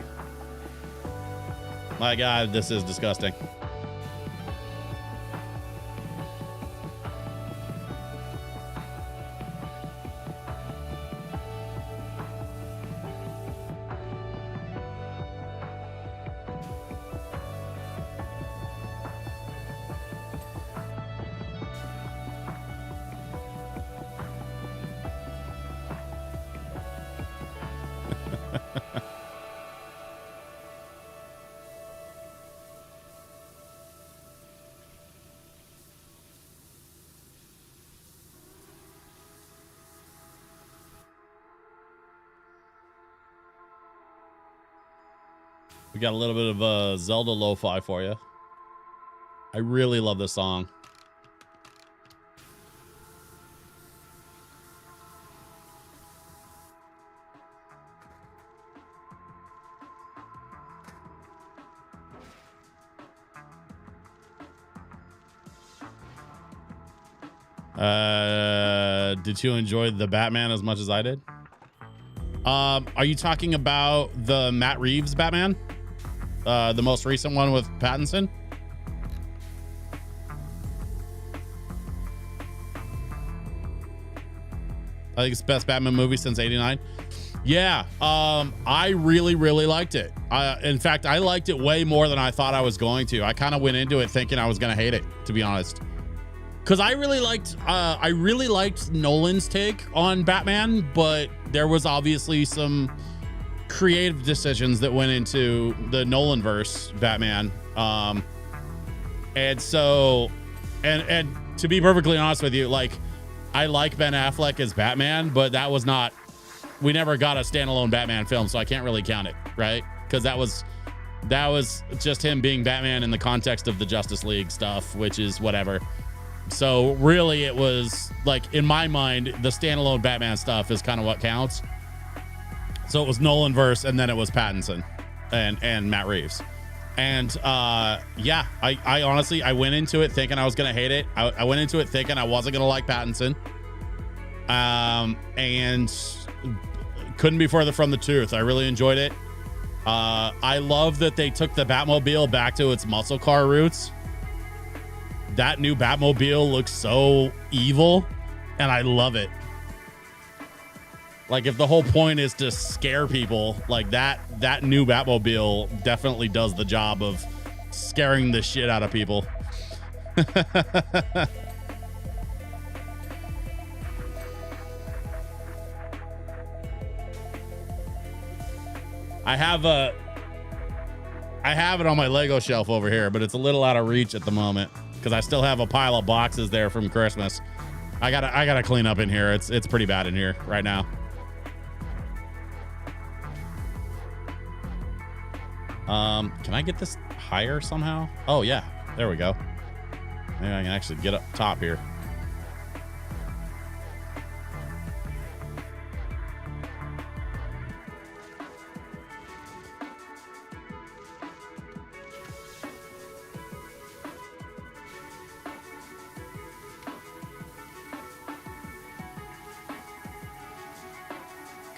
My God, this is disgusting. We got a little bit of Zelda lo-fi for you. I really love this song. Did you enjoy the Batman as much as I did? Are you talking about the Matt Reeves Batman? The most recent one with Pattinson? I think it's the best Batman movie since '89. Yeah, I really liked it. In fact, I liked it way more than I thought I was going to. I kind of went into it thinking I was going to hate it, to be honest. Because I really liked Nolan's take on Batman, but there was obviously some creative decisions that went into the Nolanverse Batman. And so, and to be perfectly honest with you, like, I like Ben Affleck as Batman, but that was not, we never got a standalone Batman film, so I can't really count it, right? Because that was just him being Batman in the context of the Justice League stuff, which is whatever. So really it was like, in my mind, the standalone Batman stuff is kind of what counts. So it was Nolanverse, and then it was Pattinson and Matt Reeves. And yeah, I honestly, I went into it thinking I was going to hate it. I went into it thinking I wasn't going to like Pattinson. And couldn't be further from the truth. I really enjoyed it. I love that they took the Batmobile back to its muscle car roots. That new Batmobile looks so evil, and I love it. Like, if the whole point is to scare people, like that new Batmobile definitely does the job of scaring the shit out of people. I have it on my Lego shelf over here, but it's a little out of reach at the moment because I still have a pile of boxes there from Christmas. I gotta clean up in here. It's pretty bad in here right now. Can I get this higher somehow? Oh yeah, there we go. Maybe I can actually get up top here.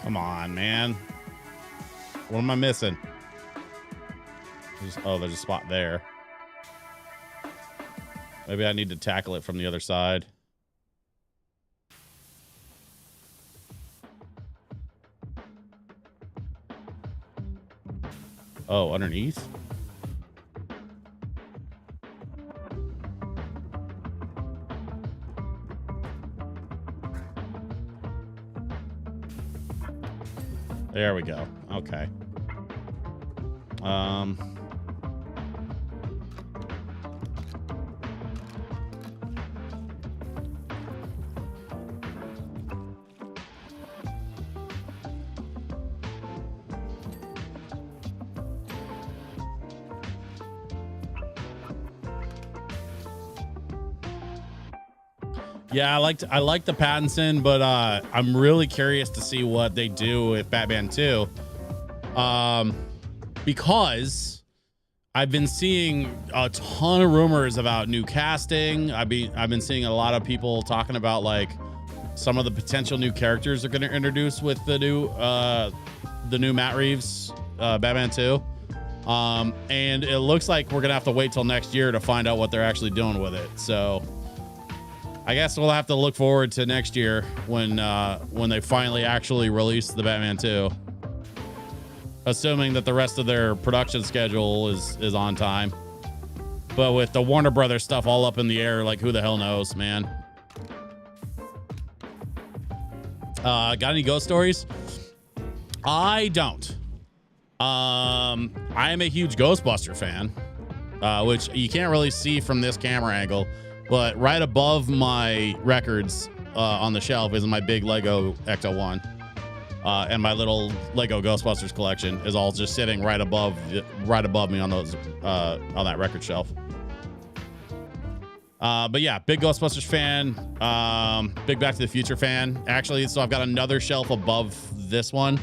Come on, man. What am I missing? Oh, there's a spot there. Maybe I need to tackle it from the other side. Oh, underneath? There we go. Okay. Yeah, I liked the Pattinson, but I'm really curious to see what they do with Batman 2. Because I've been seeing a ton of rumors about new casting. I've been seeing a lot of people talking about like some of the potential new characters they're going to introduce with the new Matt Reeves Batman 2. And it looks like we're going to have to wait till next year to find out what they're actually doing with it. So I guess we'll have to look forward to next year when they finally actually release the Batman 2. Assuming that the rest of their production schedule is on time. But with the Warner Brothers stuff all up in the air, like who the hell knows, man. Got any ghost stories? I don't. I am a huge Ghostbuster fan, which you can't really see from this camera angle. But right above my records on the shelf is my big Lego Ecto-1. And my little Lego Ghostbusters collection is all just sitting right above me on those on that record shelf. But yeah, big Ghostbusters fan, big Back to the Future fan. Actually, so I've got another shelf above this one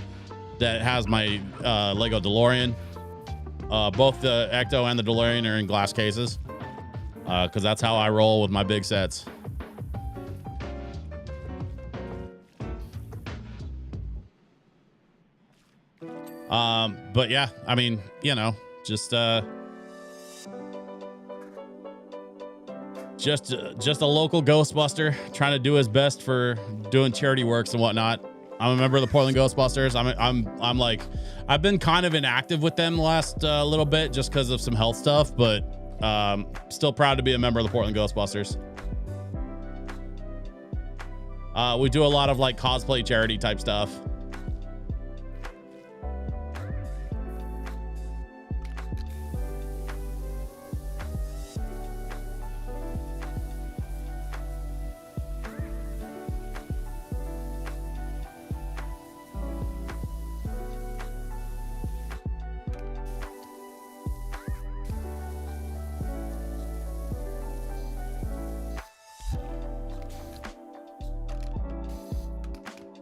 that has my Lego DeLorean. Both the Ecto and the DeLorean are in glass cases, because that's how I roll with my big sets. But yeah, I mean, you know, just a local Ghostbuster trying to do his best for doing charity works and whatnot. I'm a member of the Portland Ghostbusters. I'm like, I've been kind of inactive with them the last little bit just because of some health stuff, but still proud to be a member of the Portland Ghostbusters. We do a lot of like cosplay charity type stuff.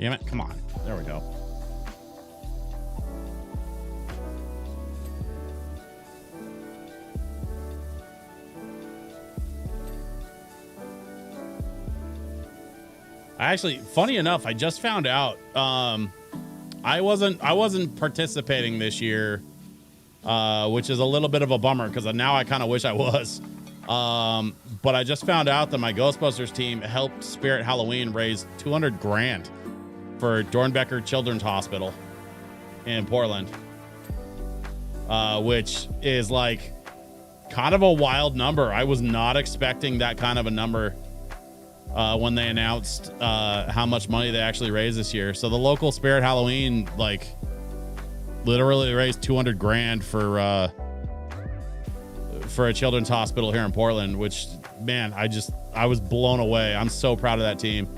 Damn it, come on. There we go. Actually, funny enough, I just found out I wasn't participating this year, which is a little bit of a bummer because now I kind of wish I was. But I just found out that my Ghostbusters team helped Spirit Halloween raise $200,000 for Dornbecker Children's Hospital in Portland, which is like kind of a wild number. I was not expecting that kind of a number when they announced how much money they actually raised this year. So the local Spirit Halloween like literally raised $200,000 for a children's hospital here in Portland, which, man, I was blown away. I'm so proud of that team.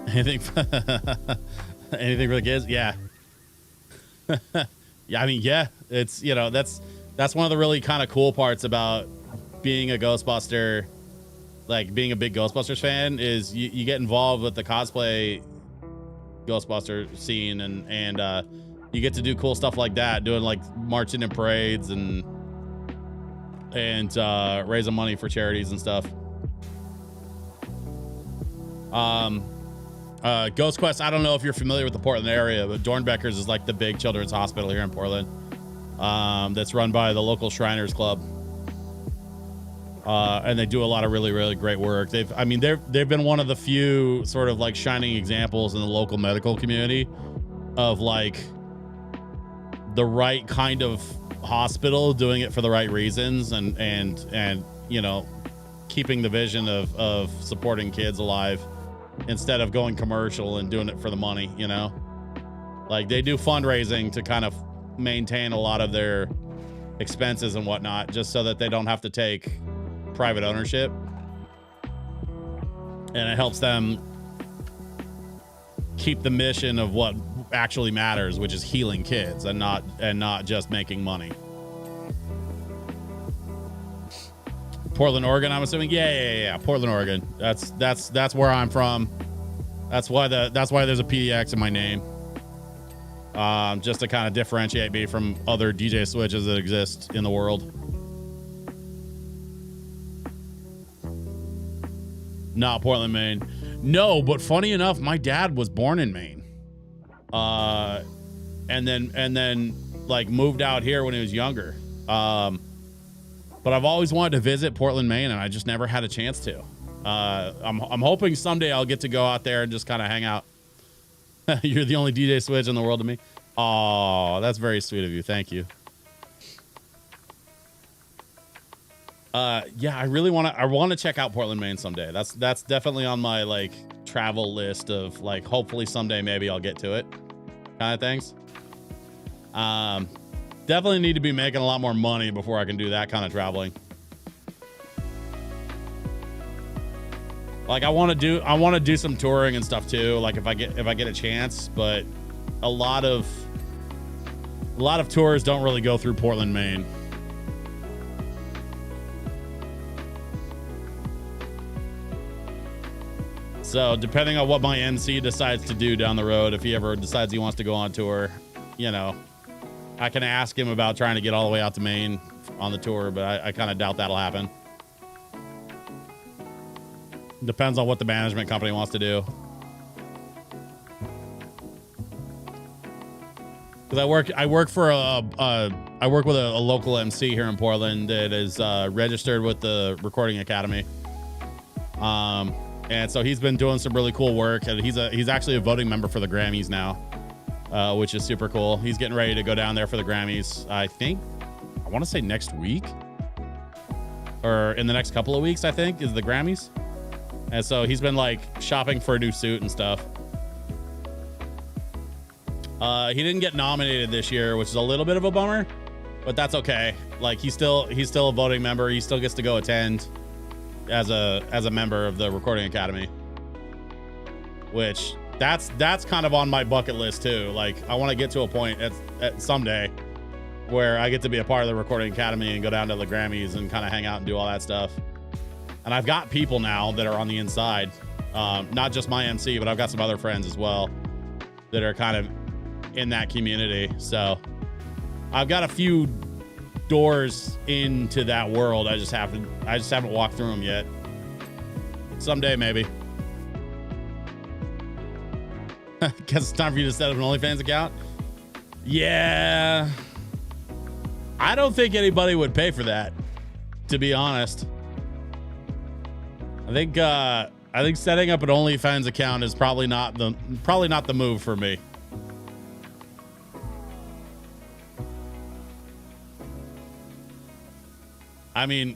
Anything for the kids? Yeah. Yeah, I mean, yeah, it's, you know, that's one of the really kind of cool parts about being a Ghostbuster, like being a big Ghostbusters fan, is you get involved with the cosplay Ghostbuster scene, and you get to do cool stuff like that, doing like marching in parades and raising money for charities and stuff. Ghost Quest, I don't know if you're familiar with the Portland area, but Dornbeckers is like the big children's hospital here in Portland, that's run by the local Shriners Club. And they do a lot of really, really great work. They've been one of the few sort of like shining examples in the local medical community of like the right kind of hospital doing it for the right reasons, and you know, keeping the vision of supporting kids alive instead of going commercial and doing it for the money, you know? Like they do fundraising to kind of maintain a lot of their expenses and whatnot, just so that they don't have to take private ownership. And it helps them keep the mission of what actually matters, which is healing kids and not just making money. Portland, Oregon, I'm assuming. Yeah. Portland, Oregon. That's where I'm from. That's why there's a PDX in my name. Just to kind of differentiate me from other DJ switches that exist in the world. Not Portland, Maine. No, but funny enough, my dad was born in Maine. And then like moved out here when he was younger. But I've always wanted to visit Portland, Maine, and I just never had a chance to. I'm hoping someday I'll get to go out there and just kind of hang out. You're the only DJ Switch in the world to me. Oh, that's very sweet of you. Thank you. Yeah, I want to check out Portland, Maine someday. That's definitely on my like travel list of like, hopefully someday maybe I'll get to it kind of things. Definitely need to be making a lot more money before I can do that kind of traveling. Like I want to do some touring and stuff too. Like if I get a chance, but a lot of tours don't really go through Portland, Maine. So depending on what my MC decides to do down the road, if he ever decides he wants to go on tour, you know, I can ask him about trying to get all the way out to Maine on the tour, but I kind of doubt that'll happen. Depends on what the management company wants to do. Because I work with a local MC here in Portland that is registered with the Recording Academy. And so he's been doing some really cool work, and he's actually a voting member for the Grammys now, which is super cool. He's getting ready to go down there for the Grammys. I want to say next week or in the next couple of weeks, I think, is the Grammys. And so he's been like shopping for a new suit and stuff. He didn't get nominated this year, which is a little bit of a bummer, but that's okay. Like he's still a voting member. He still gets to go attend as a member of the Recording Academy, which that's kind of on my bucket list too. Like I want to get to a point at someday where I get to be a part of the Recording Academy and go down to the Grammys and kind of hang out and do all that stuff. And I've got people now that are on the inside, not just my MC, but I've got some other friends as well that are kind of in that community. So I've got a few doors into that world. I just haven't walked through them yet. Someday, maybe. Guess it's time for you to set up an OnlyFans account. Yeah. I don't think anybody would pay for that, to be honest. I think setting up an OnlyFans account is probably not the move for me. I mean,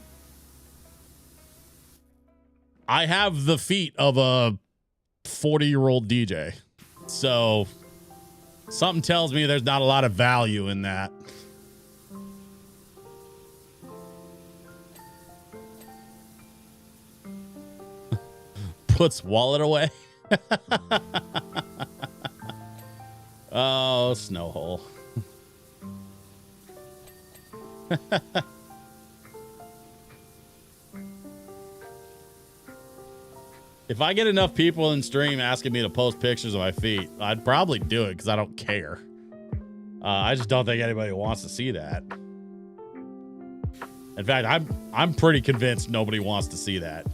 I have the feet of a 40-year-old DJ. So something tells me there's not a lot of value in that. Puts wallet away. Oh, Snowhole. If I get enough people in stream asking me to post pictures of my feet, I'd probably do it because I don't care. I just don't think anybody wants to see that. In fact, I'm pretty convinced nobody wants to see that.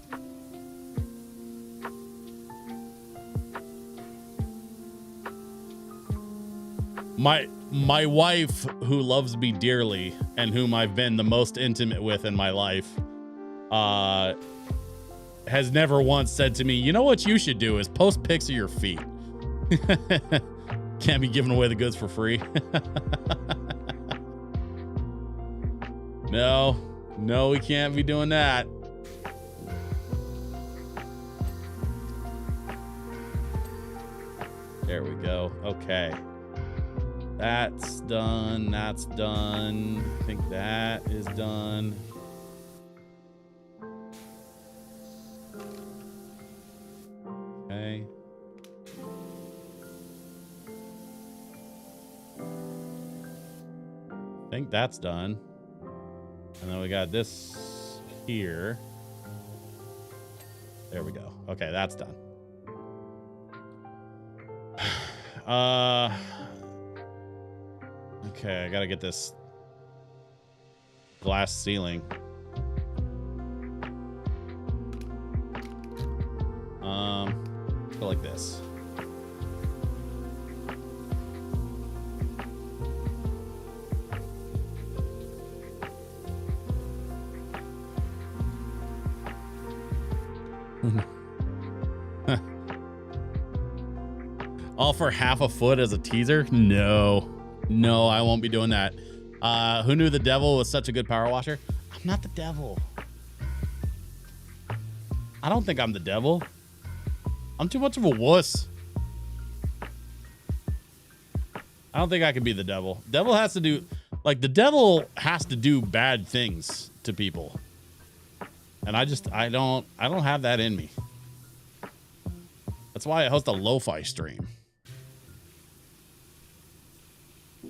My wife, who loves me dearly and whom I've been the most intimate with in my life, has never once said to me, you know what you should do is post pics of your feet. Can't be giving away the goods for free. No, we can't be doing that. There we go. Okay. That's done. That's done. I think that is done. Okay. I think that's done. And then we got this here. There we go. Okay, that's done. Okay, I gotta get this glass ceiling. Go like this. All for half a foot as a teaser? No, I won't be doing that. Who knew the devil was such a good power washer? I'm not the devil. I don't think I'm the devil. I'm too much of a wuss. I don't think I can be the devil. The devil has to do bad things to people. And I don't have that in me. That's why I host a lo-fi stream.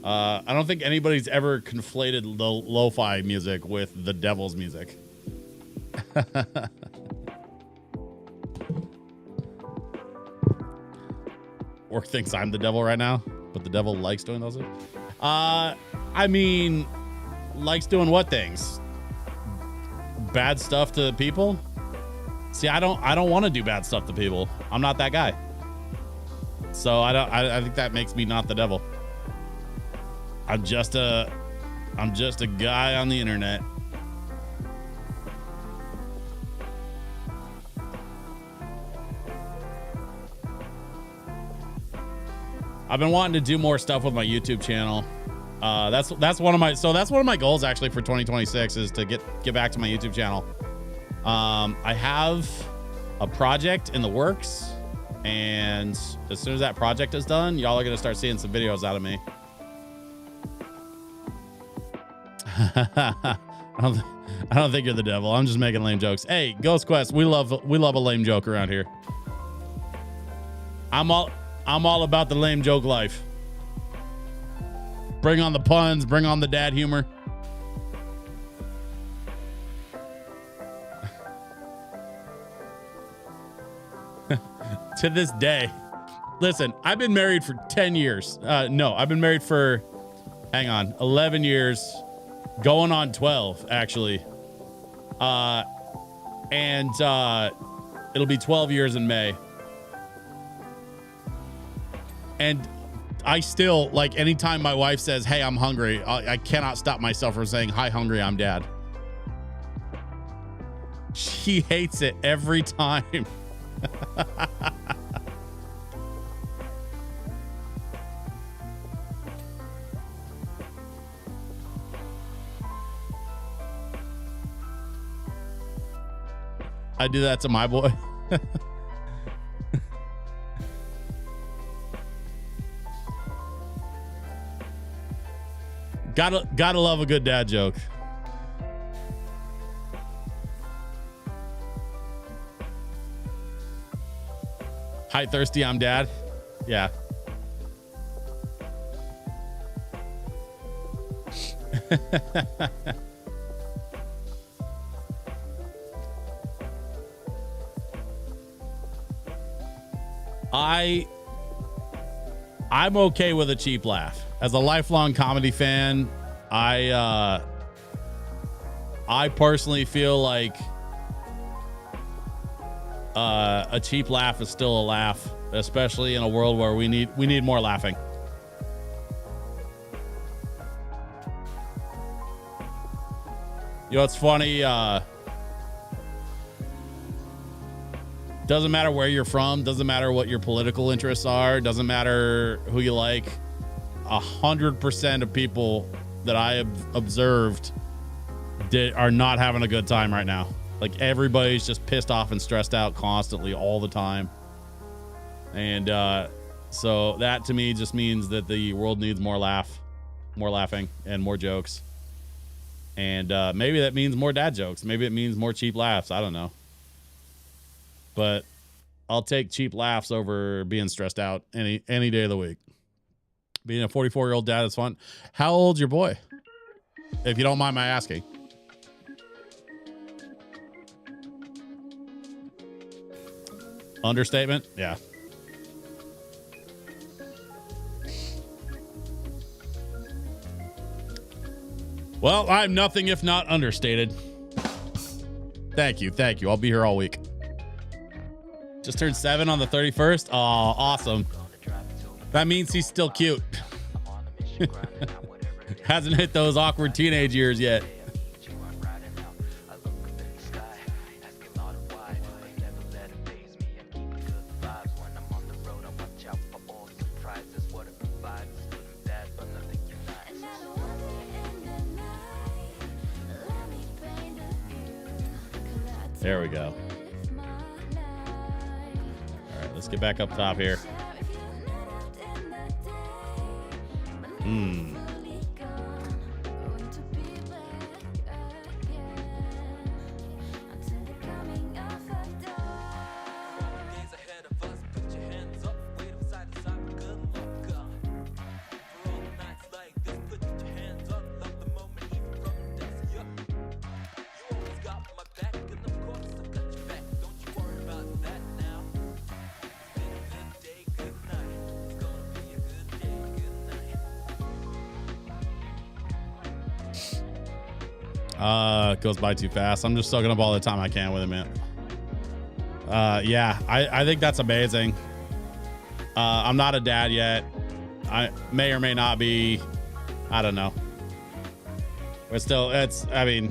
I don't think anybody's ever conflated the lo-fi music with the devil's music. Orc thinks I'm the devil right now, but the devil likes doing those things. I mean, likes doing what things? Bad stuff to people? See, I don't want to do bad stuff to people. I'm not that guy. So I think that makes me not the devil. I'm just a guy on the internet. I've been wanting to do more stuff with my YouTube channel. That's one of my goals actually for 2026 is to get back to my YouTube channel. I have a project in the works, and as soon as that project is done, y'all are gonna start seeing some videos out of me. I don't think you're the devil. I'm just making lame jokes. Hey, Ghost Quest, we love a lame joke around here. I'm all about the lame joke life. Bring on the puns, bring on the dad humor. To this day. Listen, I've been married for 10 years. No, I've been married for, 11 years. Going on 12, actually. And it'll be 12 years in May. And I still, like, anytime my wife says, hey, I'm hungry, I cannot stop myself from saying, hi, hungry, I'm dad. She hates it every time. I do that to my boy. Gotta love a good dad joke. Hi, thirsty, I'm dad. Yeah. I'm okay with a cheap laugh. As a lifelong comedy fan, I personally feel like a cheap laugh is still a laugh, especially in a world where we need more laughing. You know, it's funny. Doesn't matter where you're from. Doesn't matter what your political interests are. Doesn't matter who you like. 100% of people that I have observed are not having a good time right now. Like, everybody's just pissed off and stressed out constantly all the time. And so that to me just means that the world needs more laughing and more jokes. And maybe that means more dad jokes. Maybe it means more cheap laughs. I don't know. But I'll take cheap laughs over being stressed out any day of the week. Being a 44-year-old dad is fun. How old's your boy? If you don't mind my asking. Understatement? Yeah. Well, I'm nothing if not understated. Thank you. I'll be here all week. Just turned 7 on the 31st. Oh, awesome. That means he's still cute. Hasn't hit those awkward teenage years yet. There we go. All right, let's get back up top here. It goes by too fast. I'm just soaking up all the time I can with it, man. Yeah, I think that's amazing. I'm not a dad yet. I may or may not be. I don't know. But still, that's one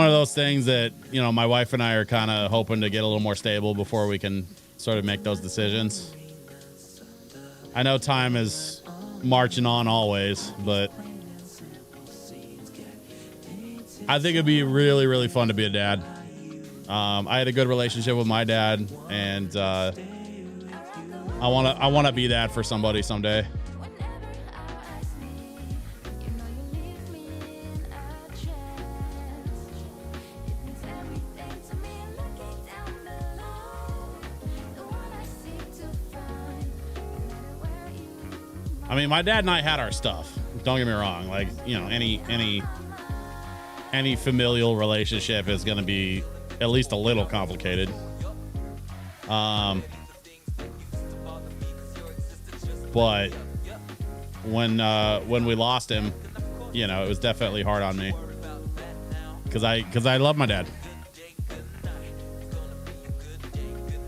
of those things that, you know, my wife and I are kind of hoping to get a little more stable before we can sort of make those decisions. I know time is marching on always, but I think it'd be really, really fun to be a dad. I had a good relationship with my dad, and I want to be that for somebody someday. I mean, my dad and I had our stuff. Don't get me wrong. Like, you know, any familial relationship is going to be at least a little complicated. But when we lost him, you know, it was definitely hard on me because I love my dad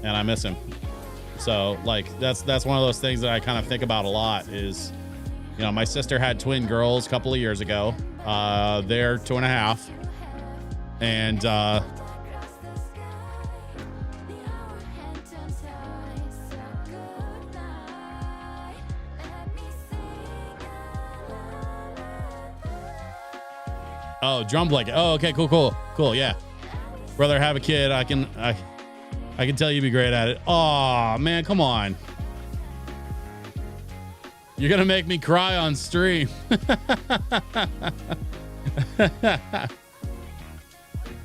and I miss him. So like that's one of those things that I kind of think about a lot is, you know, my sister had twin girls a couple of years ago. They're 2.5, and oh, drum blanket. Oh, okay, cool. Yeah, brother, have a kid. I can tell you'd be great at it. Oh man, come on. You're gonna make me cry on stream.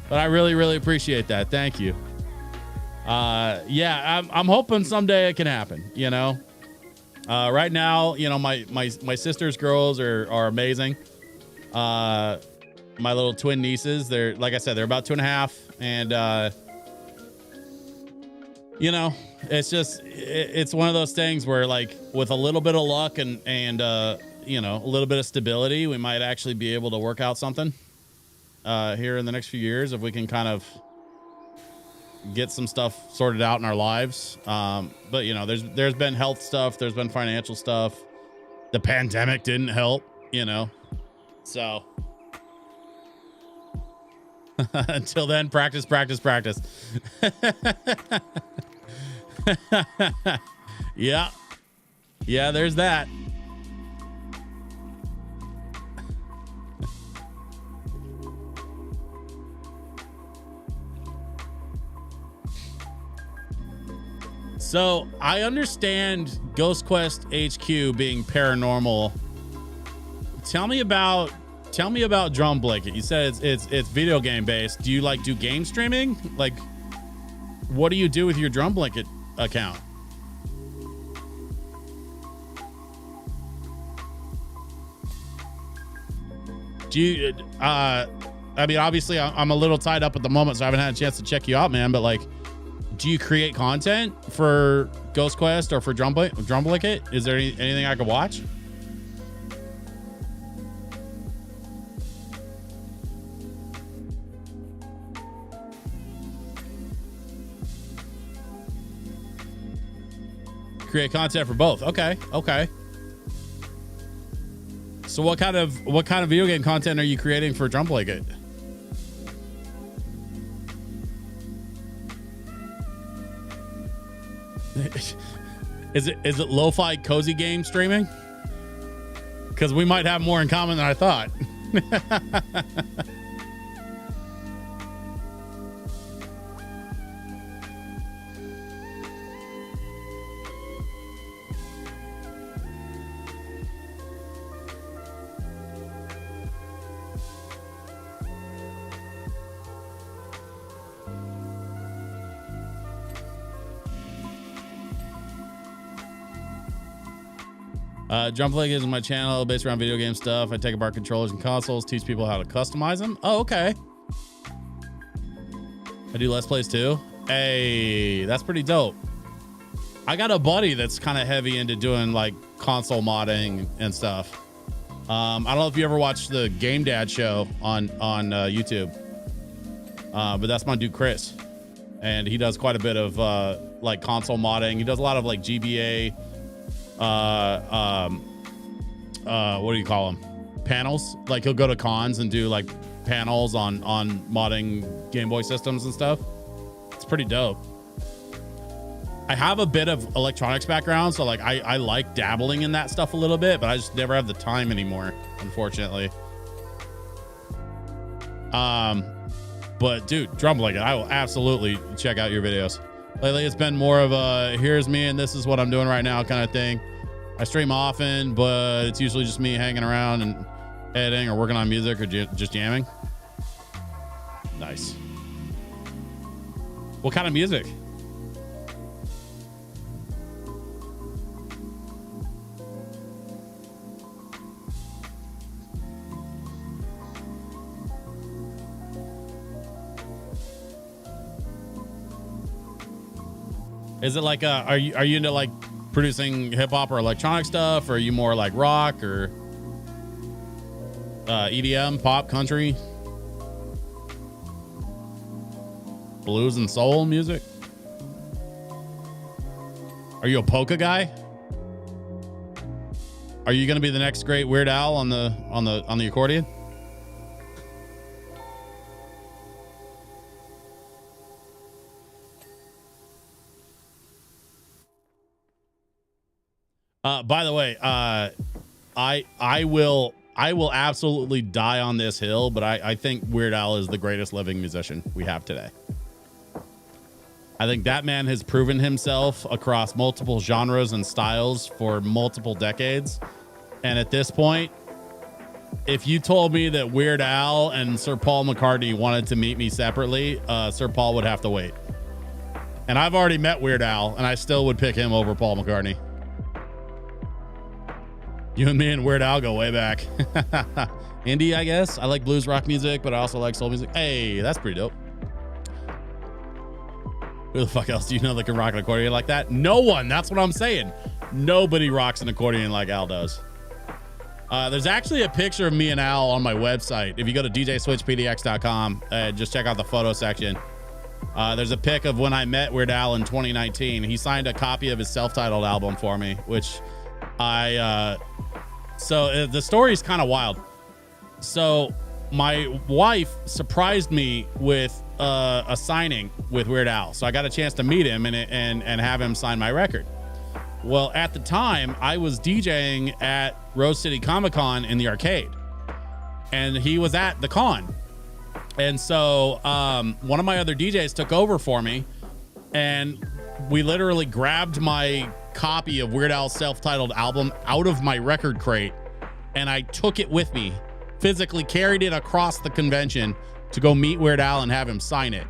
But I really, really appreciate that. Thank you. Yeah, I'm hoping someday it can happen, you know. Right now, you know, my sister's girls are amazing. My little twin nieces, they're, like I said, they're about 2.5, and you know, it's just it's one of those things where, like, with a little bit of luck and you know, a little bit of stability, we might actually be able to work out something here in the next few years if we can kind of get some stuff sorted out in our lives. But you know, there's been health stuff, there's been financial stuff. The pandemic didn't help, you know. So until then, practice. Yeah, there's that. So I understand Ghost Quest HQ being paranormal. Tell me about Drum Blanket. You said it's video game based. Do you like do game streaming? Like, what do you do with your Drum Blanket account? Do you I mean, obviously I'm a little tied up at the moment, so I haven't had a chance to check you out, man, but like, do you create content for Ghost Quest or for Drum Blanket? Is there anything I could watch? Create content for both. Okay. So what kind of video game content are you creating for Drum Blanket? Is it lo-fi cozy game streaming? Because we might have more in common than I thought. Drum Blanket is my channel based around video game stuff. I take apart controllers and consoles, teach people how to customize them. Oh, okay. I do Let's Plays too. Hey, that's pretty dope. I got a buddy that's kind of heavy into doing like console modding and stuff. I don't know if you ever watched the Game Dad show on YouTube, but that's my dude Chris, and he does quite a bit of like console modding. He does a lot of like GBA, what do you call them? Panels. Like he'll go to cons and do like panels on modding Game Boy systems and stuff. It's pretty dope. I have a bit of electronics background, so like I like dabbling in that stuff a little bit, but I just never have the time anymore, unfortunately. But dude, Drumbling, I will absolutely check out your videos. Lately, it's been more of a here's me and this is what I'm doing right now kind of thing. I stream often, but it's usually just me hanging around and editing or working on music or just jamming. Nice. What kind of music? Is it like are you into like producing hip hop or electronic stuff, or are you more like rock or EDM, pop, country, blues and soul music? Are you a polka guy? Are you going to be the next great Weird Al on the accordion? By the way, I will absolutely die on this hill, but I think Weird Al is the greatest living musician we have today. I think that man has proven himself across multiple genres and styles for multiple decades. And at this point, if you told me that Weird Al and Sir Paul McCartney wanted to meet me separately, Sir Paul would have to wait. And I've already met Weird Al, and I still would pick him over Paul McCartney. You and me and Weird Al go way back. Indie, I guess. I like blues rock music, but I also like soul music. Hey, that's pretty dope. Who the fuck else do you know that can rock an accordion like that? No one. That's what I'm saying. Nobody rocks an accordion like Al does. There's actually a picture of me and Al on my website. If you go to djswitchpdx.com, just check out the photo section. There's a pic of when I met Weird Al in 2019. He signed a copy of his self-titled album for me, which so the story is kind of wild. So my wife surprised me with a signing with Weird Al. So I got a chance to meet him and have him sign my record. Well, at the time I was DJing at Rose City Comic Con in the arcade, and he was at the con. And so one of my other DJs took over for me, and we literally grabbed my copy of Weird Al's self-titled album out of my record crate, and I took it with me, physically carried it across the convention to go meet Weird Al and have him sign it.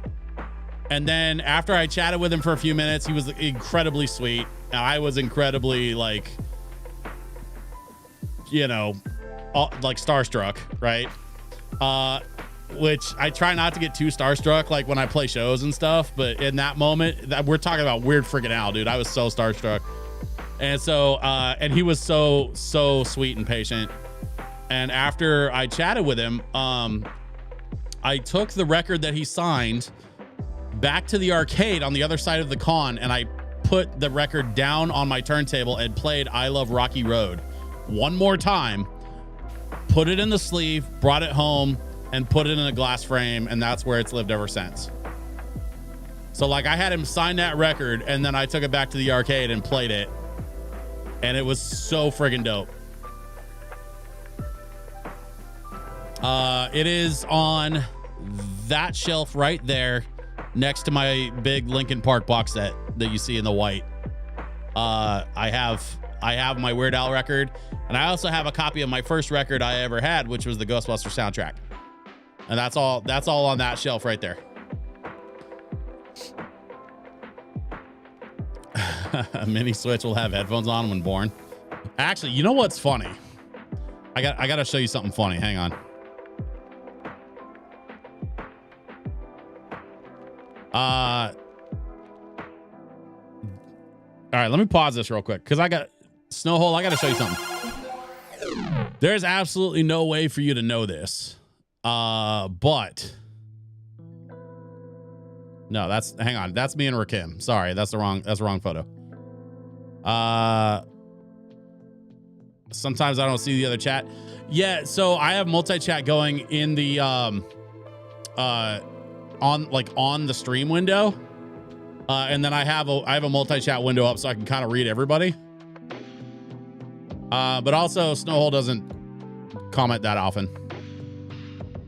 And then after I chatted with him for a few minutes, he was incredibly sweet. And I was incredibly like starstruck, right? Which I try not to get too starstruck, like when I play shows and stuff. But in that moment, we're talking about weird freaking Al, dude. I was so starstruck. And so, and he was so sweet and patient. And after I chatted with him, I took the record that he signed back to the arcade on the other side of the con, and I put the record down on my turntable and played I Love Rocky Road one more time, put it in the sleeve, brought it home, and put it in a glass frame, and that's where it's lived ever since. So like I had him sign that record, and then I took it back to the arcade and played it, and it was so friggin' dope. It is on that shelf right there next to my big Linkin Park box set that you see in the white. I have my Weird Al record, and I also have a copy of my first record I ever had, which was the Ghostbusters soundtrack. And that's all on that shelf right there. A mini Switch will have headphones on when born. Actually, you know what's funny? I got to show you something funny. Hang on. All right, let me pause this real quick because I got Snowhole. I got to show you something. There's absolutely no way for you to know this. But no, hang on. That's me and Rakim. Sorry, that's the wrong photo. Sometimes I don't see the other chat. Yeah, so I have multi-chat going in the on the stream window. And then I have a multi-chat window up so I can kind of read everybody. But also Snowhole doesn't comment that often.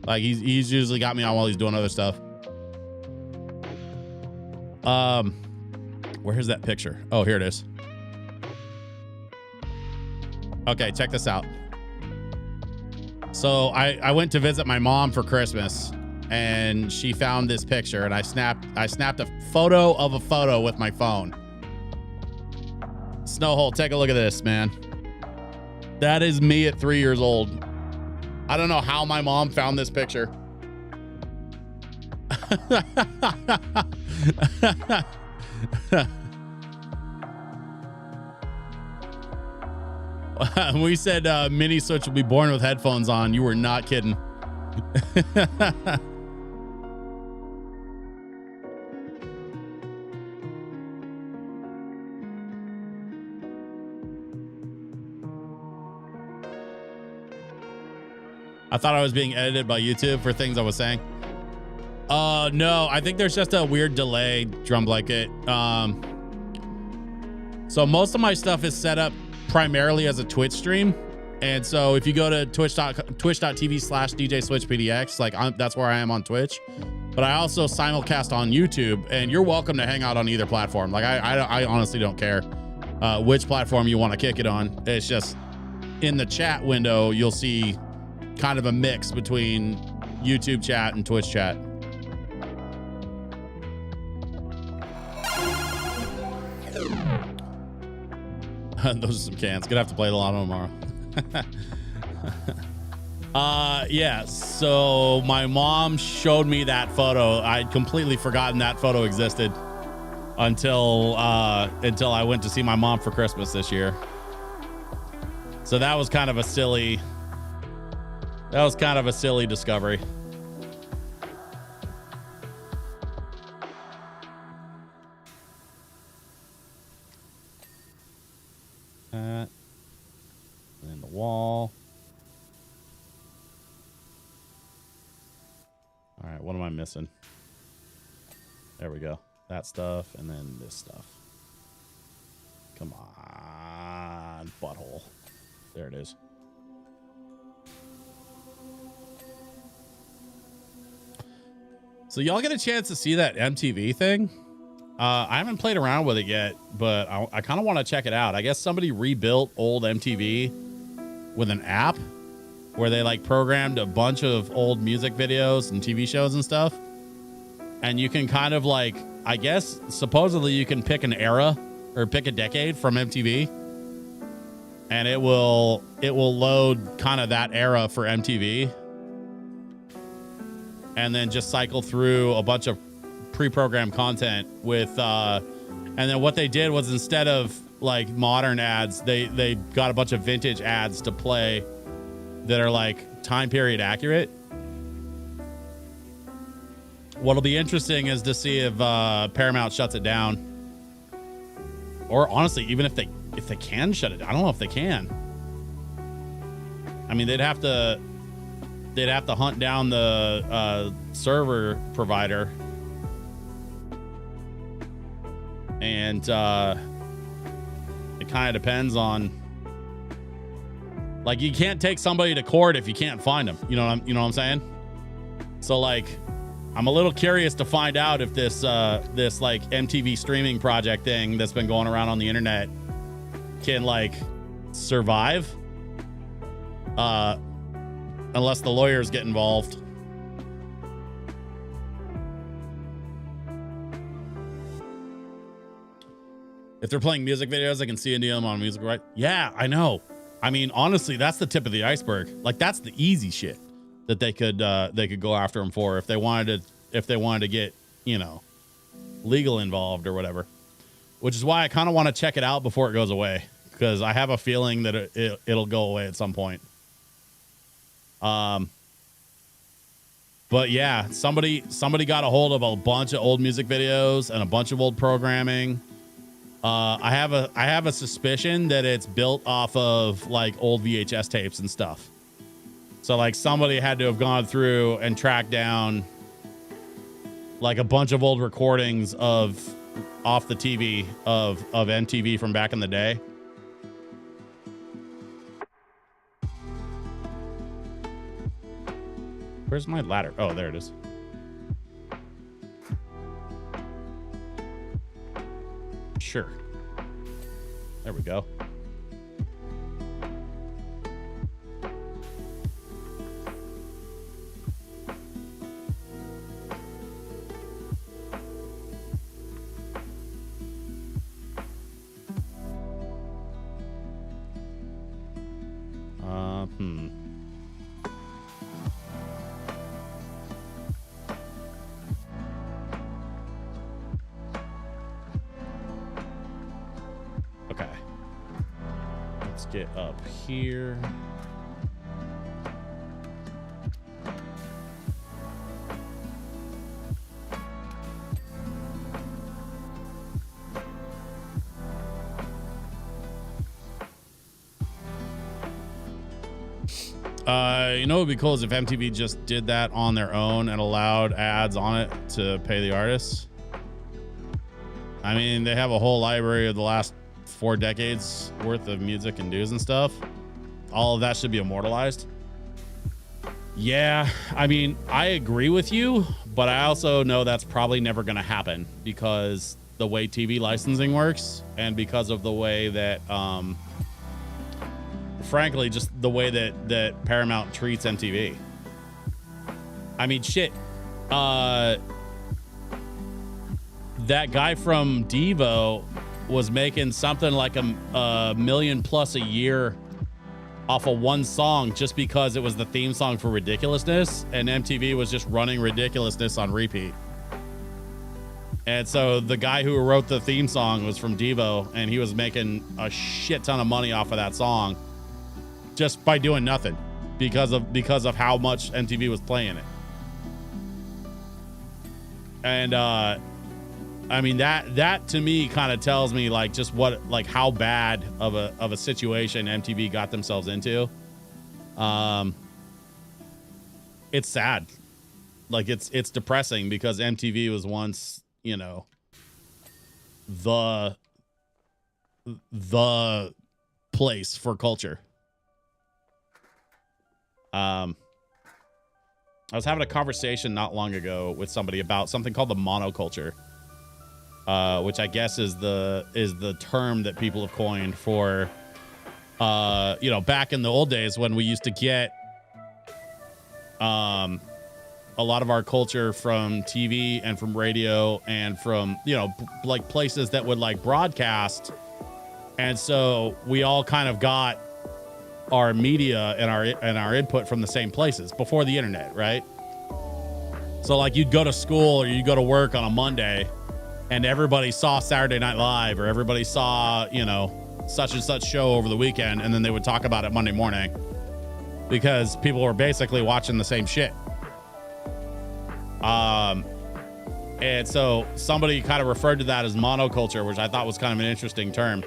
Like he's usually got me on while he's doing other stuff. Where's that picture? Oh, here it is. Okay, check this out. So I went to visit my mom for Christmas and she found this picture and I snapped a photo of a photo with my phone. Snowhole, take a look at this, man. That is me at 3 years old. I don't know how my mom found this picture. We said Mini Switch will be born with headphones on. You were not kidding. I thought I was being edited by YouTube for things I was saying. No, I think there's just a weird delay, Drum Blanket. So most of my stuff is set up primarily as a Twitch stream. And so if you go to twitch.tv/DJ SwitchPDX, that's where I am on Twitch. But I also simulcast on YouTube, and you're welcome to hang out on either platform. Like I honestly don't care which platform you want to kick it on. It's just in the chat window, you'll see kind of a mix between YouTube chat and Twitch chat. Those are some cans. Gonna have to play the lotto tomorrow. Yeah, so my mom showed me that photo. I'd completely forgotten that photo existed until I went to see my mom for Christmas this year. So that was kind of a silly discovery. And the wall. All right, what am I missing? There we go. That stuff and then this stuff. Come on, butthole. There it is. So y'all get a chance to see that MTV thing? I haven't played around with it yet, but I kind of want to check it out. I guess somebody rebuilt old MTV with an app where they like programmed a bunch of old music videos and TV shows and stuff. And you can kind of like, I guess, supposedly you can pick an era or pick a decade from MTV. And it will load kind of that era for MTV. And then just cycle through a bunch of pre-programmed content with and then what they did was instead of like modern ads, they got a bunch of vintage ads to play that are like time period accurate. What'll be interesting is to see if Paramount shuts it down, or honestly, even if they can shut it down. I don't know if they can. I mean, they'd have to hunt down the server provider, and it kind of depends on, like, you can't take somebody to court if you can't find them. You know what I'm saying? So like, I'm a little curious to find out if this like MTV streaming project thing that's been going around on the internet can like survive, unless the lawyers get involved. If they're playing music videos, I can see them on music, right? Yeah, I know. I mean, honestly, that's the tip of the iceberg. Like, that's the easy shit that they could go after them for if they wanted to get, you know, legal involved or whatever. Which is why I kind of want to check it out before it goes away, because I have a feeling that it'll go away at some point. But yeah, somebody got a hold of a bunch of old music videos and a bunch of old programming. I have a suspicion that it's built off of like old VHS tapes and stuff. So like somebody had to have gone through and tracked down like a bunch of old recordings of off the TV of MTV from back in the day. Where's my ladder? Oh, there it is. Sure. There we go. Okay. Let's get up here. You know what would be cool is if MTV just did that on their own and allowed ads on it to pay the artists. I mean, they have a whole library of the last 4 decades worth of music and dues and stuff. All of that should be immortalized. Yeah, I mean, I agree with you, but I also know that's probably never going to happen because the way TV licensing works and because of the way that, frankly, just the way that Paramount treats MTV. I mean, shit. That guy from Devo was making something like a million plus a year off of one song just because it was the theme song for Ridiculousness, and MTV was just running Ridiculousness on repeat. And so the guy who wrote the theme song was from Devo, and he was making a shit ton of money off of that song just by doing nothing because of how much MTV was playing it. And I mean, that to me kind of tells me like just what, like how bad of a situation MTV got themselves into. It's sad. Like it's depressing because MTV was once, you know, the place for culture. I was having a conversation not long ago with somebody about something called the monoculture, which I guess is the term that people have coined for, you know, back in the old days when we used to get a lot of our culture from TV and from radio and from, you know, like places that would like broadcast. And so we all kind of got our media and our input from the same places before the internet, right? So like you'd go to school or you'd go to work on a Monday and everybody saw Saturday Night Live or everybody saw, you know, such and such show over the weekend, and then they would talk about it Monday morning because people were basically watching the same shit. And so somebody kind of referred to that as monoculture, which I thought was kind of an interesting term.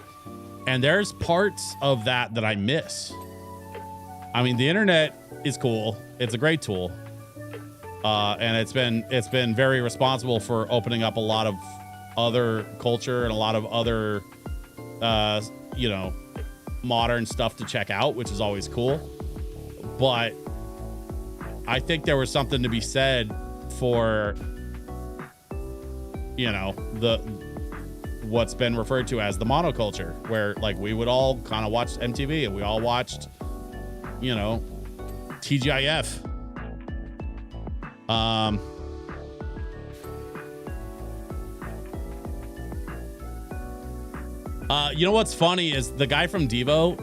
And there's parts of that I miss. I mean, the internet is cool. It's a great tool. And it's been very responsible for opening up a lot of other culture and a lot of other, you know, modern stuff to check out, which is always cool. But I think there was something to be said for, you know, what's been referred to as the monoculture, where like we would all kind of watch MTV and we all watched, you know, TGIF. You know what's funny is the guy from Devo,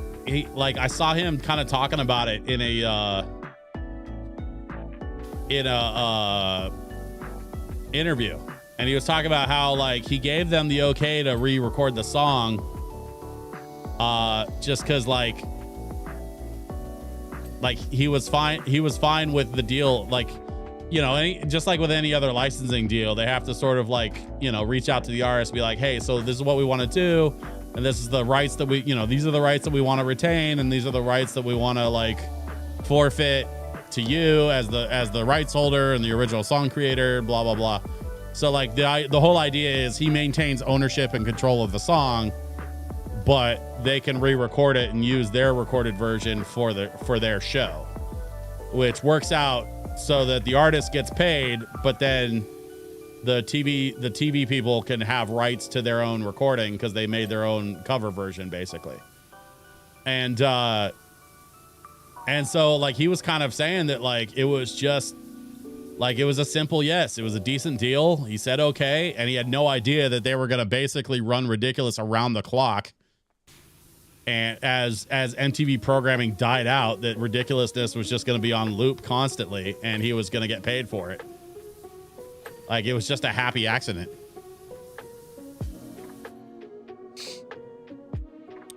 I saw him kind of talking about it in a interview, and he was talking about how like he gave them the okay to re-record the song just because like like he was fine with the deal. Like, you know, just like with any other licensing deal, they have to sort of like, you know, reach out to the artist, be like, hey, so this is what we want to do, and this is the rights that we, you know, these are the rights that we want to retain, and these are the rights that we want to like forfeit to you as the rights holder and the original song creator, blah blah blah. So like the whole idea is he maintains ownership and control of the song, but they can re-record it and use their recorded version for their show, which works out so that the artist gets paid, but then the TV people can have rights to their own recording because they made their own cover version basically. And so like he was kind of saying that like it was just like it was a simple yes, it was a decent deal. He said okay, and he had no idea that they were going to basically run Ridiculous around the clock. And as MTV programming died out, that Ridiculousness was just going to be on loop constantly, and he was going to get paid for it. Like it was just a happy accident.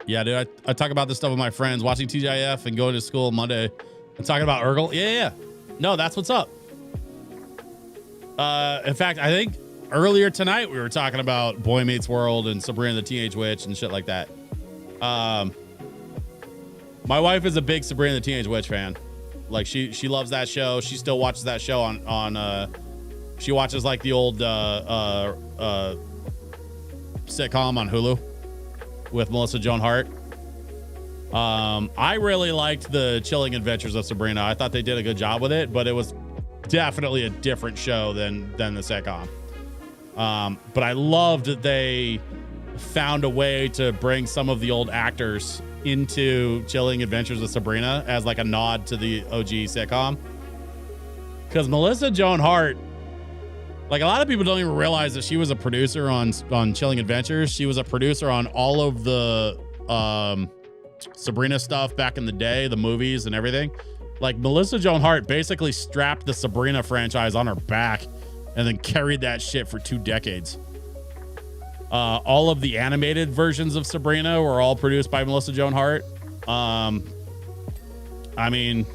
Yeah, dude, I talk about this stuff with my friends, watching TGIF and going to school Monday and talking about Urkel. Yeah. No, that's what's up. In fact, I think earlier tonight we were talking about Boy Meets World and Sabrina the Teenage Witch and shit like that. My wife is a big Sabrina the Teenage Witch fan. Like she loves that show. She still watches that show on she watches like the old sitcom on Hulu with Melissa Joan Hart. I really liked the Chilling Adventures of Sabrina. I thought they did a good job with it, but it was definitely a different show than the sitcom. But I loved that they found a way to bring some of the old actors into Chilling Adventures of Sabrina as like a nod to the OG sitcom. Because Melissa Joan Hart, like a lot of people don't even realize that she was a producer on Chilling Adventures. She was a producer on all of the Sabrina stuff back in the day, the movies and everything. Like Melissa Joan Hart basically strapped the Sabrina franchise on her back and then carried that shit for 2 decades. All of the animated versions of Sabrina were all produced by Melissa Joan Hart. I mean,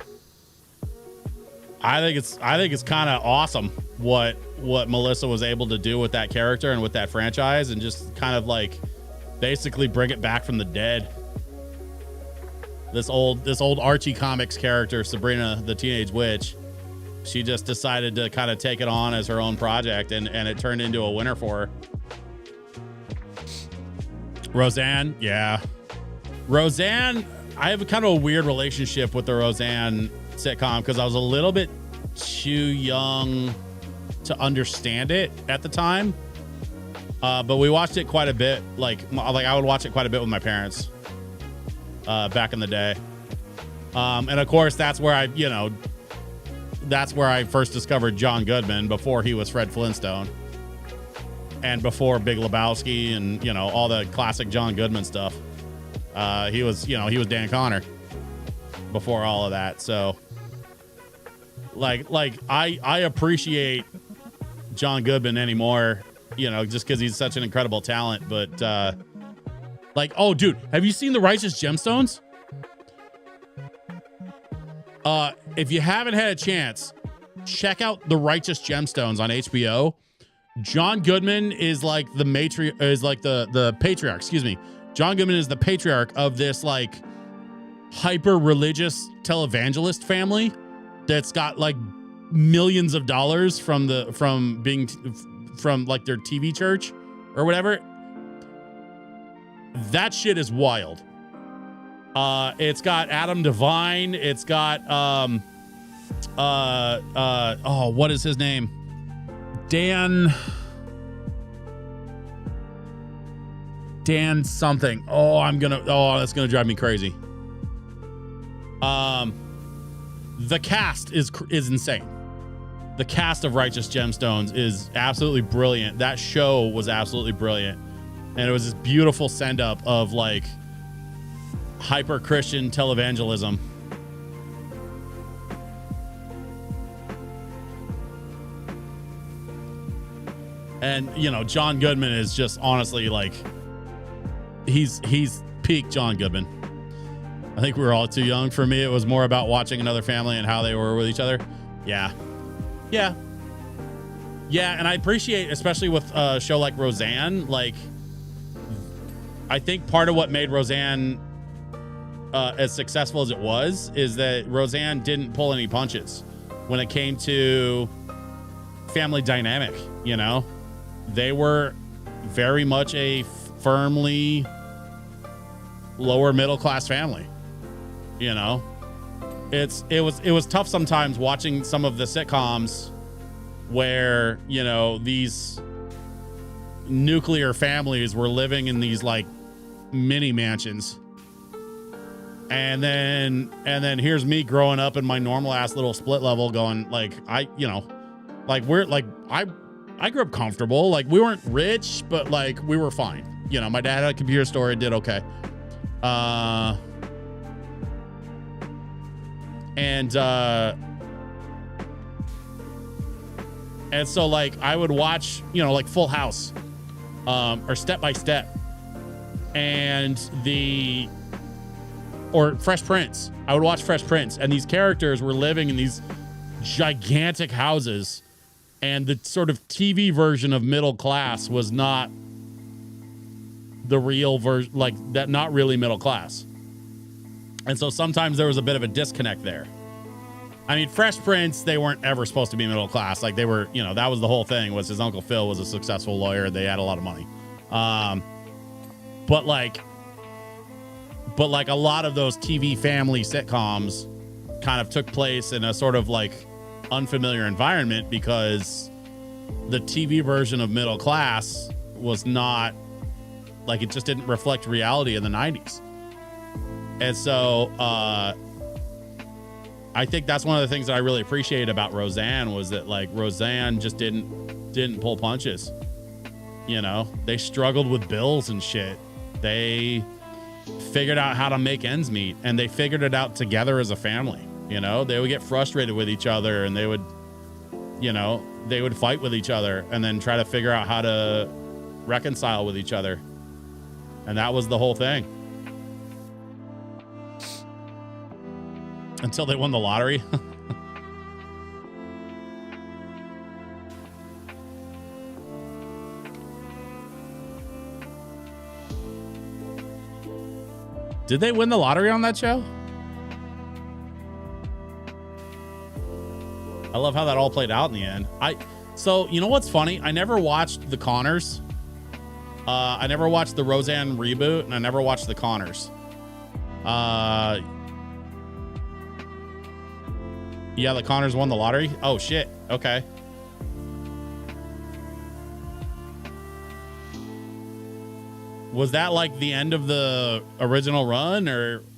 I think it's kind of awesome what Melissa was able to do with that character and with that franchise, and just kind of like basically bring it back from the dead. This old Archie Comics character, Sabrina the Teenage Witch, she just decided to kind of take it on as her own project, and it turned into a winner for her. Roseanne, yeah. Roseanne, I have kind of a weird relationship with the Roseanne sitcom because I was a little bit too young to understand it at the time. But we watched it quite a bit. Like I would watch it quite a bit with my parents back in the day. And of course, that's where I first discovered John Goodman before he was Fred Flintstone. And before Big Lebowski and, you know, all the classic John Goodman stuff. He was Dan Connor before all of that. So like I appreciate John Goodman anymore, you know, just because he's such an incredible talent. But like, oh dude, have you seen The Righteous Gemstones? If you haven't had a chance, check out The Righteous Gemstones on HBO. John Goodman is like the patriarch, excuse me. John Goodman is the patriarch of this like hyper religious televangelist family that's got like millions of dollars from like their TV church or whatever. That shit is wild. It's got Adam Devine. It's got what is his name? Dan something. That's gonna drive me crazy. The cast is insane. The cast of Righteous Gemstones is absolutely brilliant. That show was absolutely brilliant, and it was this beautiful send up of like hyper Christian televangelism. And, you know, John Goodman is just honestly like, he's peak John Goodman. I think we were all too young. For me, it was more about watching another family and how they were with each other. Yeah. And I appreciate, especially with a show like Roseanne, like, I think part of what made Roseanne as successful as it was is that Roseanne didn't pull any punches when it came to family dynamic. You know, they were very much a firmly lower middle class family. You know, it was tough sometimes watching some of the sitcoms where, you know, these nuclear families were living in these like mini mansions, and then here's me growing up in my normal ass little split level going like, I grew up comfortable. Like, we weren't rich, but like we were fine. You know, my dad had a computer store and did okay. And so like I would watch, you know, like Full House, or Step by Step, or Fresh Prince. I would watch Fresh Prince, and these characters were living in these gigantic houses, and the sort of TV version of middle class was not the real version, like that, not really middle class. And so sometimes there was a bit of a disconnect there. I mean, Fresh Prince, they weren't ever supposed to be middle class. Like, they were, you know, that was the whole thing, was his Uncle Phil was a successful lawyer. They had a lot of money. But like a lot of those TV family sitcoms kind of took place in a sort of like unfamiliar environment, because the TV version of middle class was not, like, it just didn't reflect reality in the 90s. And so, I think that's one of the things that I really appreciated about Roseanne, was that like Roseanne just didn't pull punches. You know, they struggled with bills and shit. They figured out how to make ends meet, and they figured it out together as a family. You know, they would get frustrated with each other, and they would fight with each other, and then try to figure out how to reconcile with each other. And that was the whole thing. Until they won the lottery. Did they win the lottery on that show? I love how that all played out in the end. So you know what's funny? I never watched The Connors. I never watched the Roseanne reboot, and I never watched The Connors. Yeah, the Connors won the lottery. Oh shit. Okay. Was that like the end of the original run,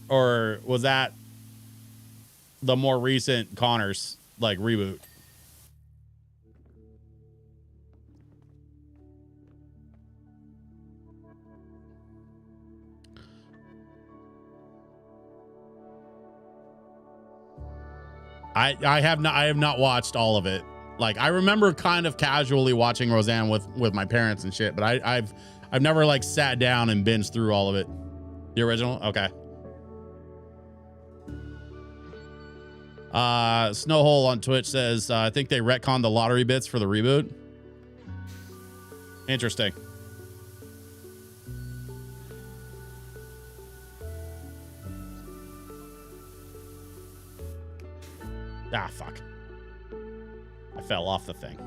or was that the more recent Connors like reboot? I have not watched all of it. Like, I remember kind of casually watching Roseanne with my parents and shit, but I've never like sat down and binged through all of it. The original? Okay. Snowhole on Twitch says, I think they retconned the lottery bits for the reboot. Interesting. Ah, fuck. I fell off the thing.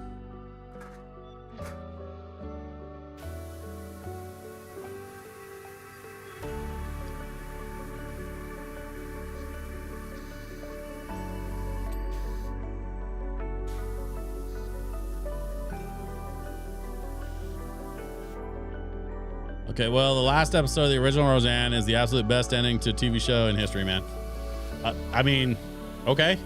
Okay, well, the last episode of the original Roseanne is the absolute best ending to a TV show in history, man. I mean, okay.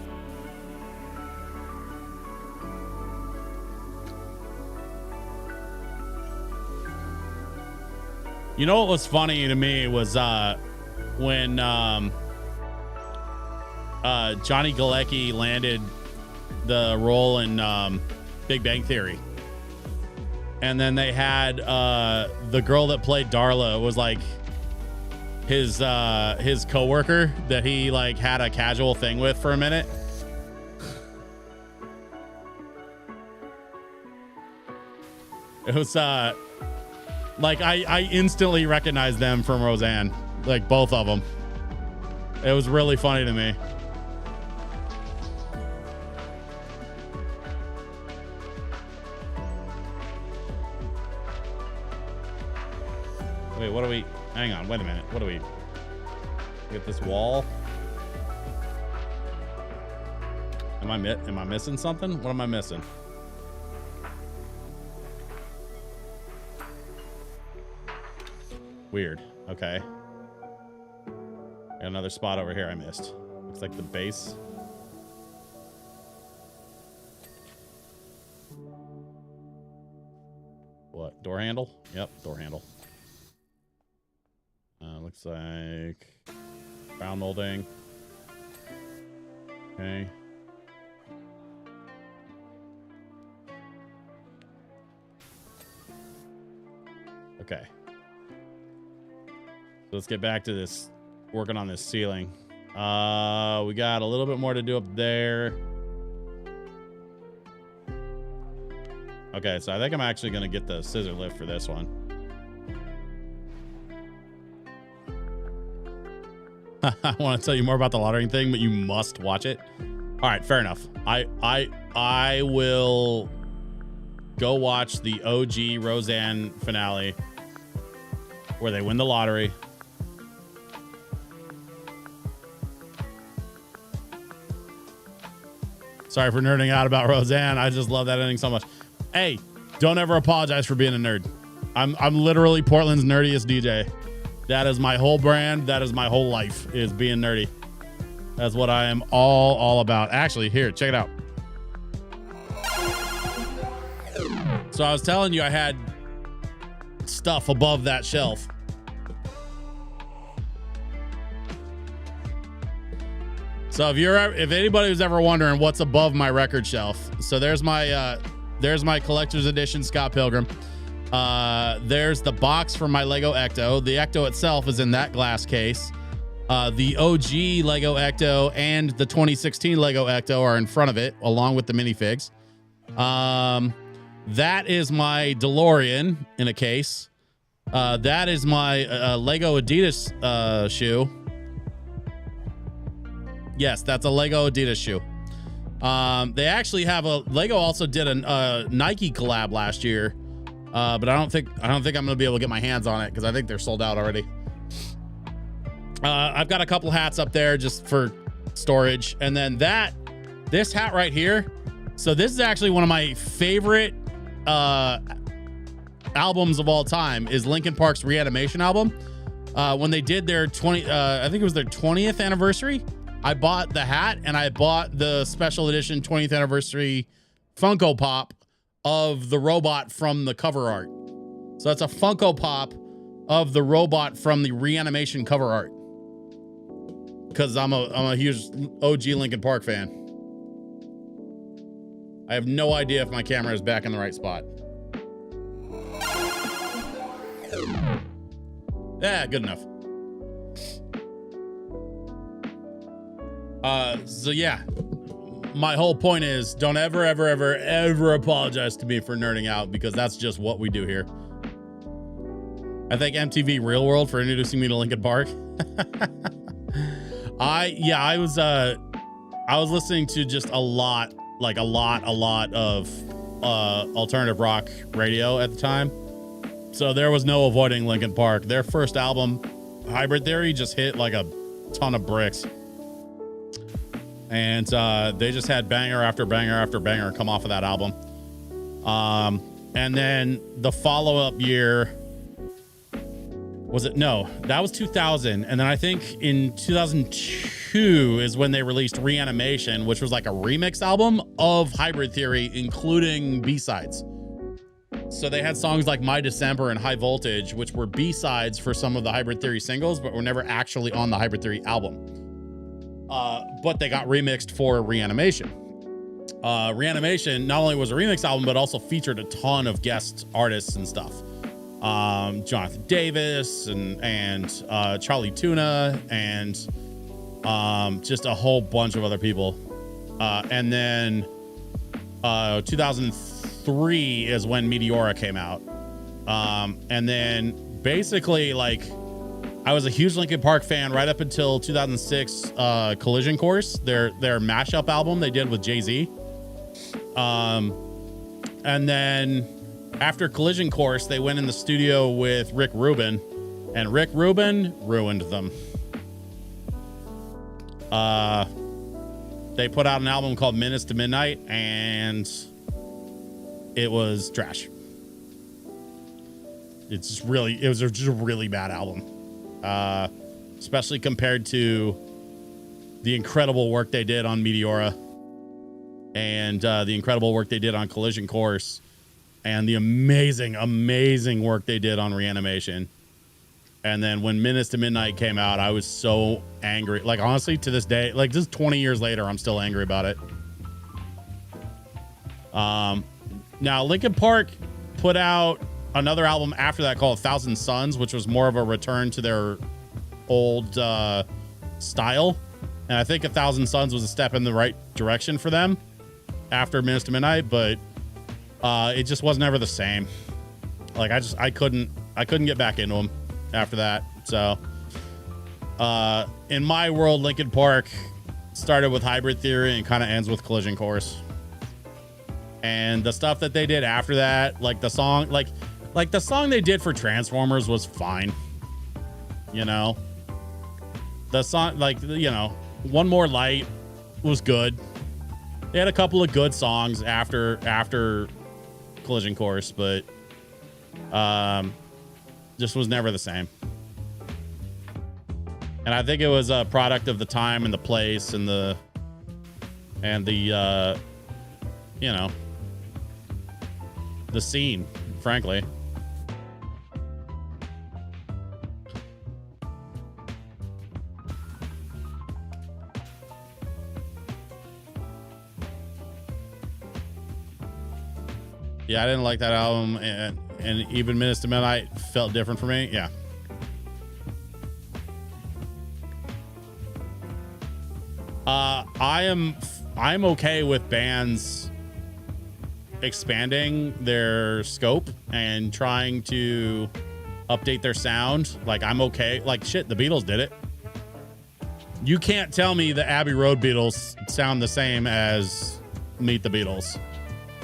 You know what was funny to me was when Johnny Galecki landed the role in Big Bang Theory. And then they had the girl that played Darla was like his coworker that he like had a casual thing with for a minute. It was like I instantly recognized them from Roseanne, like both of them. It was really funny to me. Wait, what do we? Hang on, wait a minute. What do we get? This wall? Am I missing something? What am I missing? Weird. Okay. Got another spot over here I missed. Looks like the base. What? Door handle? Yep, door handle. Looks like brown molding. Okay. Okay. So let's get back to this, working on this ceiling. We got a little bit more to do up there. Okay, so I think I'm actually going to get the scissor lift for this one. I want to tell you more about the lottery thing, but you must watch it. All right, fair enough. I will go watch the OG Roseanne finale where they win the lottery. Sorry for nerding out about Roseanne. I just love that ending so much. Hey, don't ever apologize for being a nerd. I'm literally Portland's nerdiest DJ. That is my whole brand. That is my whole life, is being nerdy. That's what I am all about. Actually, here, check it out. So I was telling you I had stuff above that shelf. So if anybody was ever wondering what's above my record shelf, so there's my collector's edition Scott Pilgrim. There's the box from my Lego Ecto. The Ecto itself is in that glass case. The OG Lego Ecto and the 2016 Lego Ecto are in front of it, along with the minifigs. That is my DeLorean in a case. That is my Lego Adidas shoe. Yes, that's a Lego Adidas shoe. They actually have Lego also did a Nike collab last year. But I don't think I'm gonna be able to get my hands on it because I think they're sold out already. I've got a couple hats up there just for storage, and then this hat right here. So this is actually one of my favorite albums of all time. Is Linkin Park's Reanimation album. When they did their I think it was their 20th anniversary. I bought the hat and I bought the special edition 20th anniversary Funko Pop of the robot from the cover art. So that's a Funko Pop of the robot from the Reanimation cover art. Because I'm a huge OG Linkin Park fan. I have no idea if my camera is back in the right spot. Yeah, good enough. So yeah. My whole point is don't ever apologize to me for nerding out, because that's just what we do here. I thank MTV Real World for introducing me to Linkin Park. I was listening to just a lot of alternative rock radio at the time. So there was no avoiding Linkin Park. Their first album, Hybrid Theory, just hit like a ton of bricks. And they just had banger after banger after banger come off of that album. And then the follow-up year, that was 2000. And then I think in 2002 is when they released Reanimation, which was like a remix album of Hybrid Theory, including B-sides. So they had songs like My December and High Voltage, which were B-sides for some of the Hybrid Theory singles, but were never actually on the Hybrid Theory album. But they got remixed for Reanimation. Reanimation not only was a remix album, but also featured a ton of guest artists and stuff. Jonathan Davis and Charlie Tuna and just a whole bunch of other people. And then 2003 is when Meteora came out. And then basically, like, I was a huge Linkin Park fan right up until 2006 Collision Course, their mashup album they did with Jay-Z. And then after Collision Course, they went in the studio with Rick Rubin, and Rick Rubin ruined them. They put out an album called Minutes to Midnight, and it was trash. It was just a really bad album. Especially compared to the incredible work they did on Meteora and the incredible work they did on Collision Course and the amazing work they did on Reanimation. And then when Minutes to Midnight came out, I was so angry. Like, honestly, to this day, like, just 20 years later, I'm still angry about it. Now, Linkin Park put out another album after that called Thousand Suns, which was more of a return to their old style. And I think A Thousand Suns was a step in the right direction for them after Minutes to Midnight, but it just was never the same. Like, I couldn't get back into them after that. So in my world, Linkin Park started with Hybrid Theory and kind of ends with Collision Course. And the stuff that they did after that, like the song, like the song they did for Transformers was fine. You know, the song, like, you know, One More Light was good. They had a couple of good songs after Collision Course, but just was never the same. And I think it was a product of the time and the place and the you know, the scene, frankly. Yeah, I didn't like that album, and even Minutes to Midnight felt different for me. Yeah. I'm okay with bands expanding their scope and trying to update their sound. Like, I'm okay. Like, shit, the Beatles did it. You can't tell me the Abbey Road Beatles sound the same as Meet the Beatles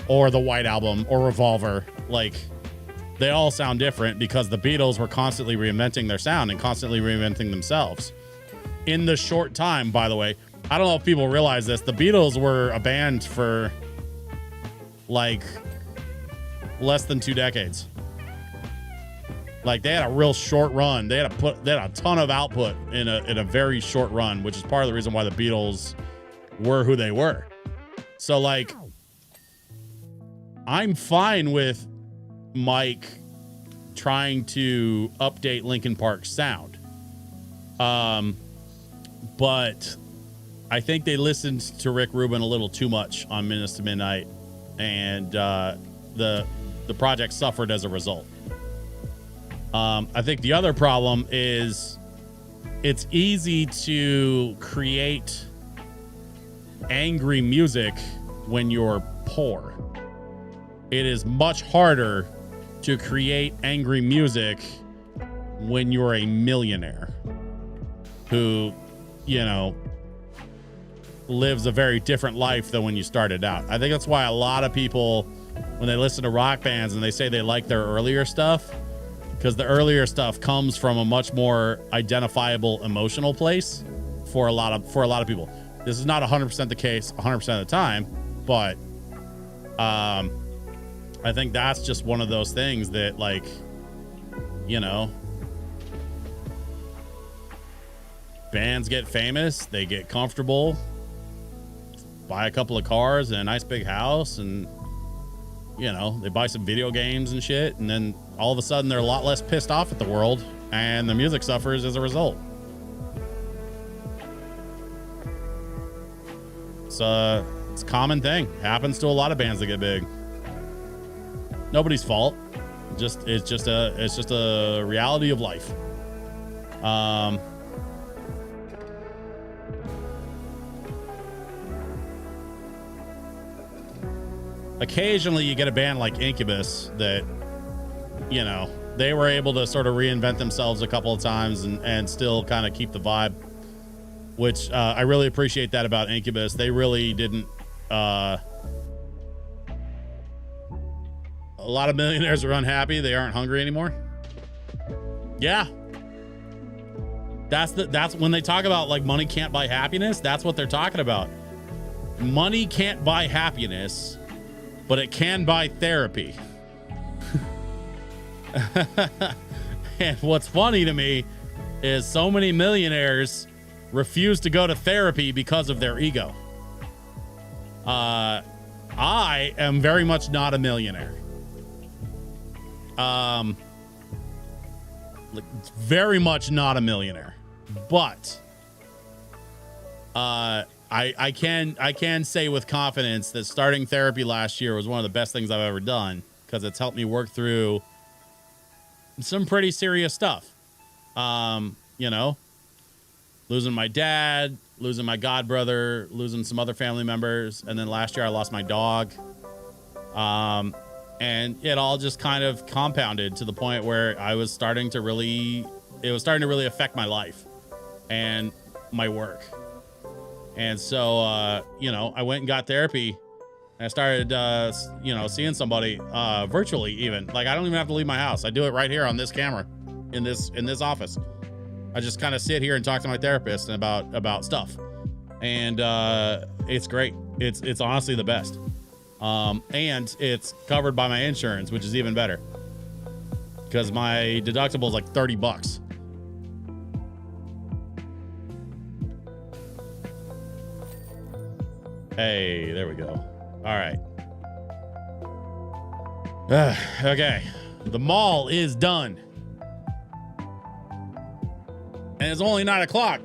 or the White Album or Revolver. Like, they all sound different because the Beatles were constantly reinventing their sound and constantly reinventing themselves. In the short time, by the way, I don't know if people realize this, the Beatles were a band for like less than 2 decades. Like, they had a real short run. They had a ton of output in a very short run, which is part of the reason why the Beatles were who they were. So, like, I'm fine with Mike trying to update Linkin Park's sound. But I think they listened to Rick Rubin a little too much on Minutes to Midnight, and the project suffered as a result. I think the other problem is it's easy to create angry music when you're poor. It is much harder to create angry music when you're a millionaire who, you know, lives a very different life than when you started out. I think that's why a lot of people, when they listen to rock bands and they say they like their earlier stuff, because the earlier stuff comes from a much more identifiable emotional place for a lot of people. This is not 100% the case 100% of the time, but I think that's just one of those things that, like, you know, bands get famous, they get comfortable, buy a couple of cars and a nice big house, and, you know, they buy some video games and shit, and then all of a sudden they're a lot less pissed off at the world, and the music suffers as a result. It's a common thing. Happens to a lot of bands that get big. Nobody's fault. It's just a reality of life. Occasionally you get a band like Incubus that, you know, they were able to sort of reinvent themselves a couple of times and still kind of keep the vibe, which I really appreciate that about Incubus. They really didn't. A lot of millionaires are unhappy. They aren't hungry anymore. Yeah. That's when they talk about like money can't buy happiness. That's what they're talking about. Money can't buy happiness, but it can buy therapy. And what's funny to me is so many millionaires refuse to go to therapy because of their ego. I am very much not a millionaire. Very much not a millionaire, but I can say with confidence that starting therapy last year was one of the best things I've ever done, because it's helped me work through some pretty serious stuff. You know, losing my dad, losing my godbrother, losing some other family members, and then last year I lost my dog. And it all just kind of compounded to the point where it was starting to really affect my life and my work. And so, you know, I went and got therapy, and I started, you know, seeing somebody, virtually even. Like, I don't even have to leave my house. I do it right here on this camera in this office. I just kind of sit here and talk to my therapist about stuff. And, it's great. It's honestly the best. And it's covered by my insurance, which is even better, because my deductible is like $30. Hey, there we go. All right. Okay. The mall is done. And it's only 9 o'clock.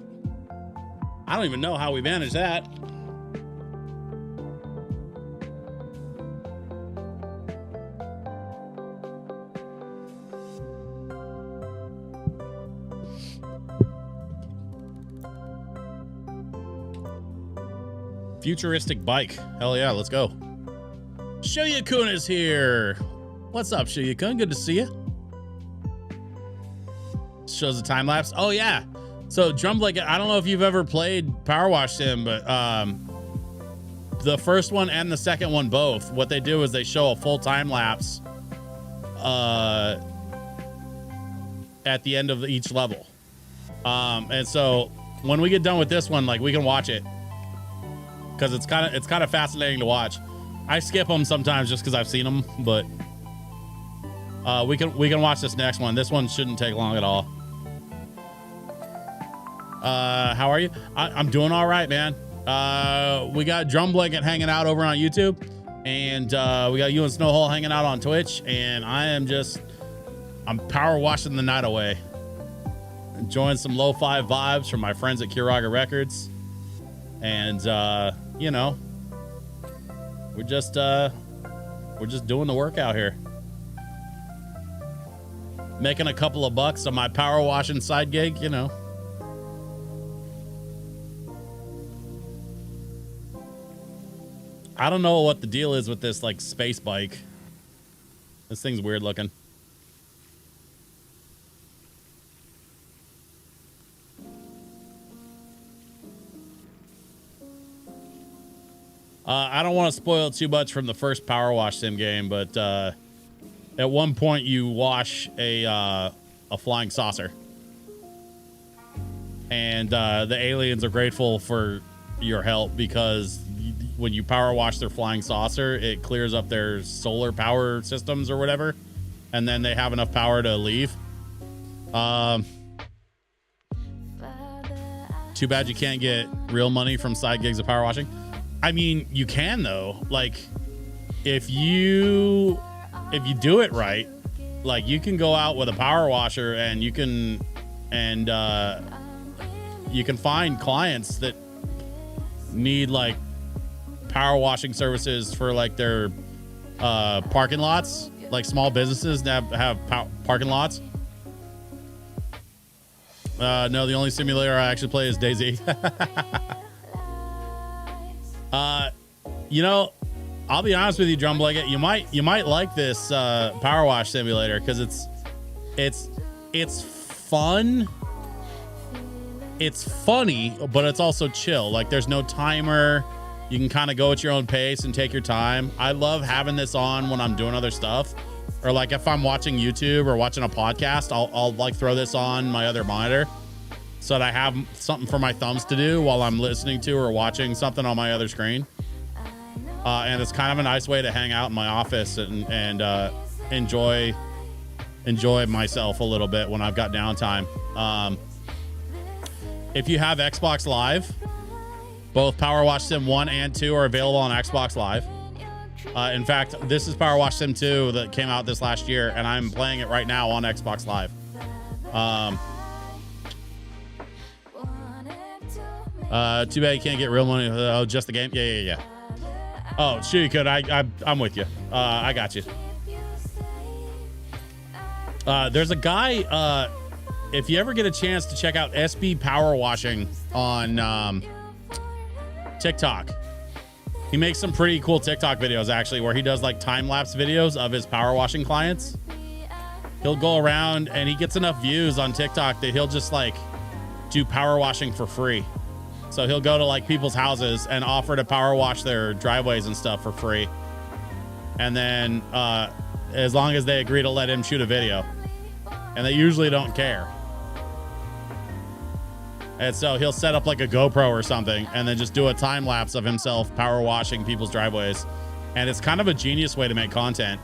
I don't even know how we managed that. Futuristic bike. Hell yeah, let's go. Shuyakun is here. What's up, Shuyakun? Good to see you. Shows a time lapse. Oh yeah. So Drum Blanket, I don't know if you've ever played Powerwash Sim, but the first one and the second one both, what they do is they show a full time lapse at the end of each level. And so when we get done with this one, like, we can watch it, because it's kind of fascinating to watch. I skip them sometimes just because I've seen them, but we can watch this next one. This one shouldn't take long at all. How are you? I'm doing all right, man. We got Drum Blanket hanging out over on YouTube, and we got you and Snowhole hanging out on Twitch, and I'm power washing the night away, enjoying some lo-fi vibes from my friends at Kiraga Records. And you know, we're just doing the work out here, making a couple of bucks on my power washing side gig, you know. I don't know what the deal is with this, like, space bike. This thing's weird looking. I don't want to spoil too much from the first Power Wash Sim game, but at one point you wash a flying saucer, and the aliens are grateful for your help, because when you power wash their flying saucer, it clears up their solar power systems or whatever, and then they have enough power to leave. Too bad you can't get real money from side gigs of power washing. I mean, you can, though. Like, if you do it right, like, you can go out with a power washer, and you can find clients that need, like, power washing services for, like, their parking lots like small businesses that have parking lots. No, the only simulator I actually play is DayZ. You know, I'll be honest with you, Drum Blanket. You might like this Powerwash simulator because it's fun. It's funny, but it's also chill. Like there's no timer. You can kind of go at your own pace and take your time. I love having this on when I'm doing other stuff, or like if I'm watching YouTube or watching a podcast, I'll like throw this on my other monitor so that I have something for my thumbs to do while I'm listening to or watching something on my other screen. And it's kind of a nice way to hang out in my office and enjoy myself a little bit when I've got downtime. If you have Xbox Live, both Powerwash Sim 1 and 2 are available on Xbox Live. In fact, this is Powerwash Sim 2 that came out this last year, and I'm playing it right now on Xbox Live. Too bad you can't get real money. Oh, just the game? Yeah. Oh, sure you could. I'm with you. I got you. There's a guy, if you ever get a chance to check out SB Power Washing on TikTok, he makes some pretty cool TikTok videos actually, where he does like time-lapse videos of his power washing clients. He'll go around and he gets enough views on TikTok that he'll just like do power washing for free. So he'll go to like people's houses and offer to power wash their driveways and stuff for free. And then as long as they agree to let him shoot a video, and they usually don't care. And so he'll set up like a GoPro or something and then just do a time lapse of himself power washing people's driveways. And it's kind of a genius way to make content.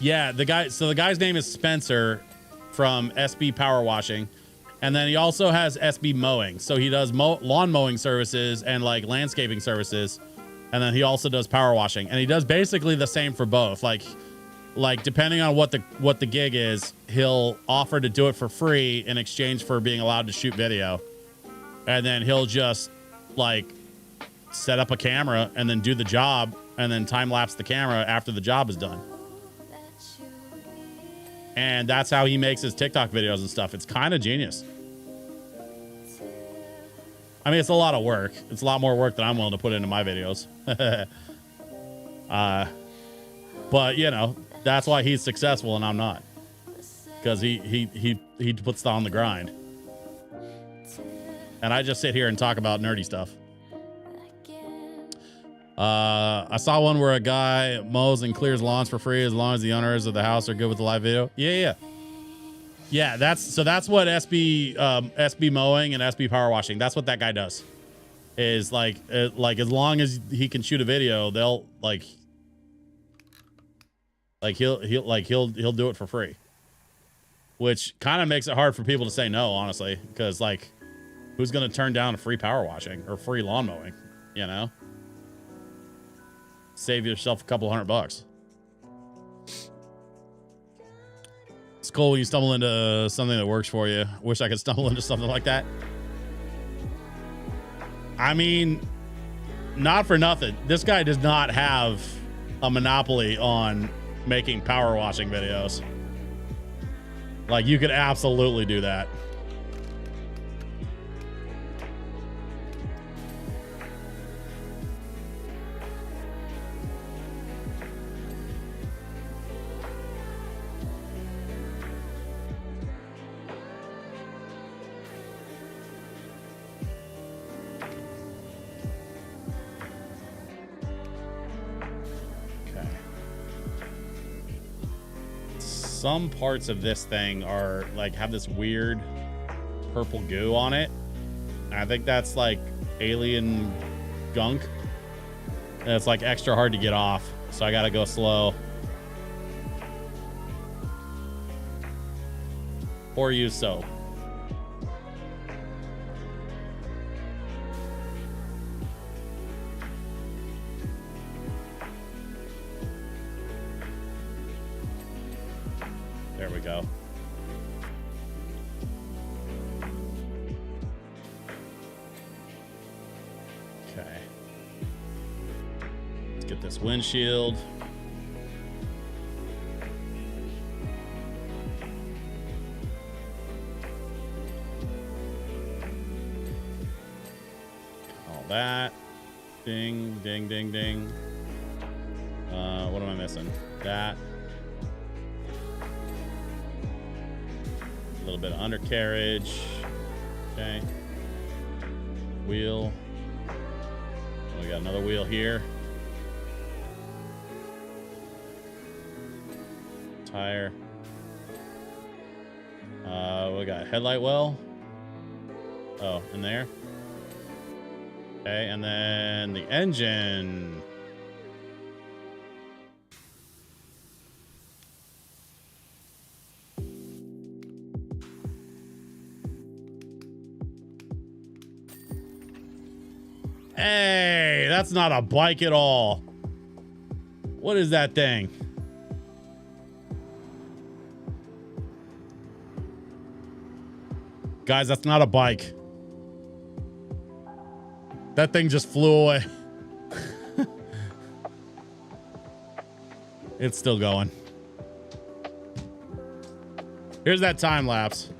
Yeah, the guy's name is Spencer from SB Power Washing. And then he also has SB Mowing. So he does lawn mowing services and like landscaping services. And then he also does power washing. And he does basically the same for both. Like depending on what the gig is, he'll offer to do it for free in exchange for being allowed to shoot video. And then he'll just like set up a camera and then do the job and then time lapse the camera after the job is done. And that's how he makes his TikTok videos and stuff. It's kind of genius. I mean, it's a lot of work. It's a lot more work than I'm willing to put into my videos. But you know, that's why he's successful and I'm not, because he puts on the grind, and I just sit here and talk about nerdy stuff. I saw one where a guy mows and clears lawns for free as long as the owners of the house are good with the live video. Yeah. That's what SB Mowing and SB Power Washing. That's what that guy does. Is like as long as he can shoot a video, they'll he'll do it for free, which kind of makes it hard for people to say no, honestly, because like who's going to turn down a free power washing or free lawn mowing, you know? Save yourself a couple $100. It's cool when you stumble into something that works for you. Wish I could stumble into something like that. I mean, not for nothing, this guy does not have a monopoly on making power washing videos. Like, you could absolutely do that. Some parts of this thing are like have this weird purple goo on it. I think that's like alien gunk. And it's like extra hard to get off. So I gotta go slow. Or use soap. There we go. Okay. this windshield. All that. Ding, ding, ding, ding. What am I missing? That. A little bit of undercarriage. Okay. Wheel. Oh, we got another wheel here. Tire. We got headlight well. Oh, in there. Okay, and then the engine. Hey, that's not a bike at all. What is that thing? Guys, that's not a bike. That thing just flew away. It's still going. Here's that time lapse.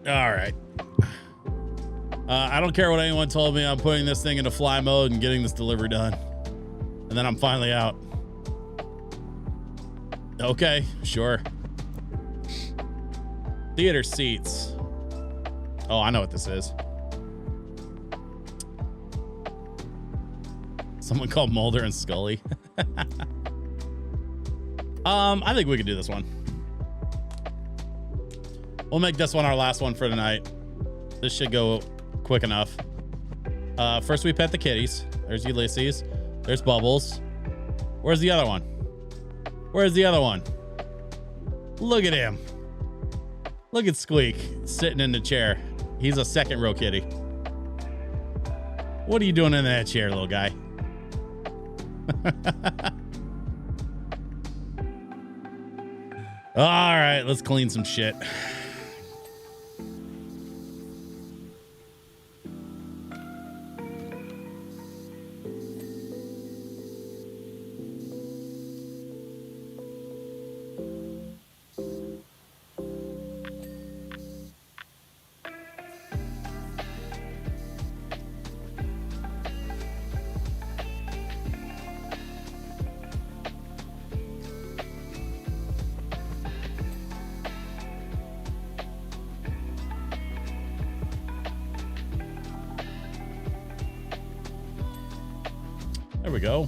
All right. I don't care what anyone told me. I'm putting this thing into fly mode and getting this delivery done. And then I'm finally out. Okay, sure. Theater seats. Oh, I know what this is. Someone called Mulder and Scully. I think we could do this one. We'll make this one our last one for tonight. This should go quick enough. First we pet the kitties. There's Ulysses. There's Bubbles. Where's the other one? Where's the other one? Look at him. Look at Squeak sitting in the chair. He's a second row kitty. What are you doing in that chair, little guy? All right, let's clean some shit. There we go.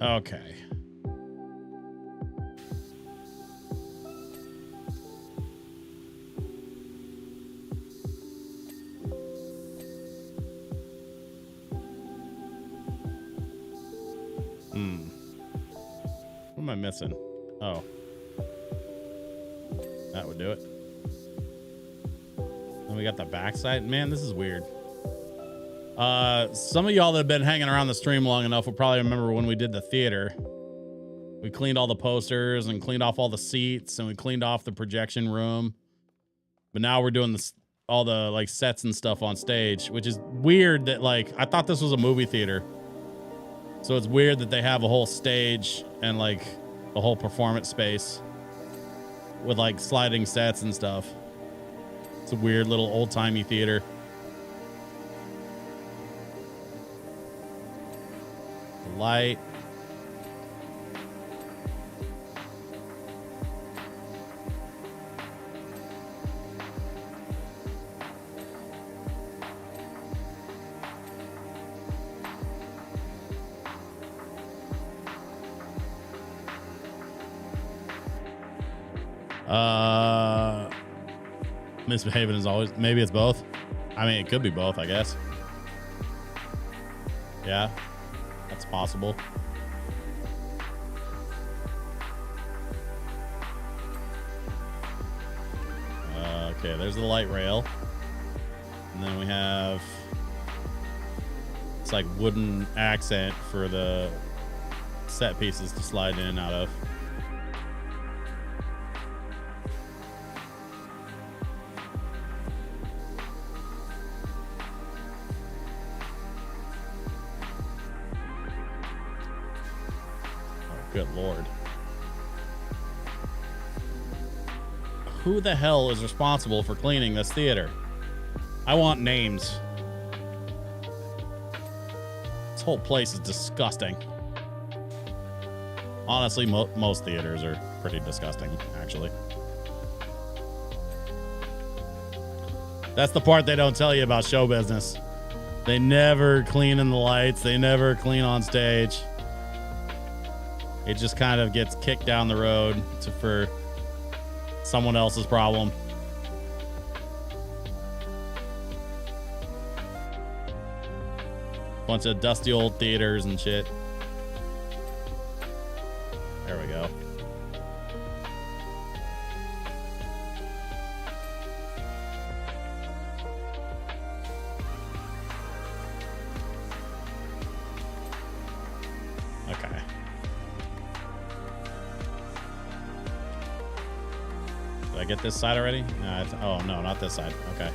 Okay. What am I missing? Oh. That would do it. And we got the backside. Man, this is weird. Some of y'all that have been hanging around the stream long enough will probably remember when we did the theater. We cleaned all the posters and cleaned off all the seats and we cleaned off the projection room. But now we're doing this, all the like sets and stuff on stage, which is weird that like, I thought this was a movie theater. So it's weird that they have a whole stage and like a whole performance space with like sliding sets and stuff. It's a weird little old timey theater. Light. Misbehaving is always, maybe it's both. I mean, it could be both, I guess. Yeah, that's possible. Okay, there's the light rail. And then we have, it's like wooden accent for the set pieces to slide in and out of. Oh, good Lord. Who the hell is responsible for cleaning this theater? I want names. This whole place is disgusting. Honestly, most theaters are pretty disgusting, actually. That's the part they don't tell you about show business. They never clean in the lights. They never clean on stage. It just kind of gets kicked down the road for someone else's problem. Bunch of dusty old theaters and shit. There we go. Okay. Did I get this side already? Oh, no, not this side. Okay.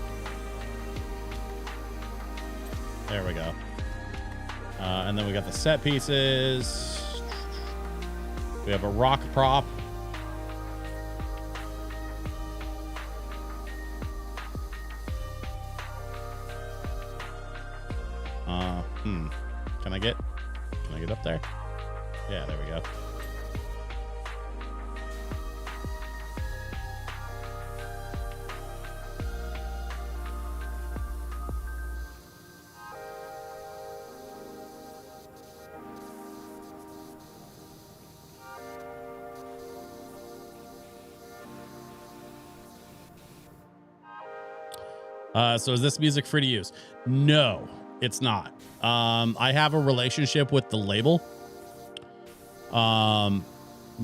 There we go. And then we got the set pieces. We have a rock prop. Can I get up there? Yeah, there we go. So is this music free to use? No, it's not. I have a relationship with the label.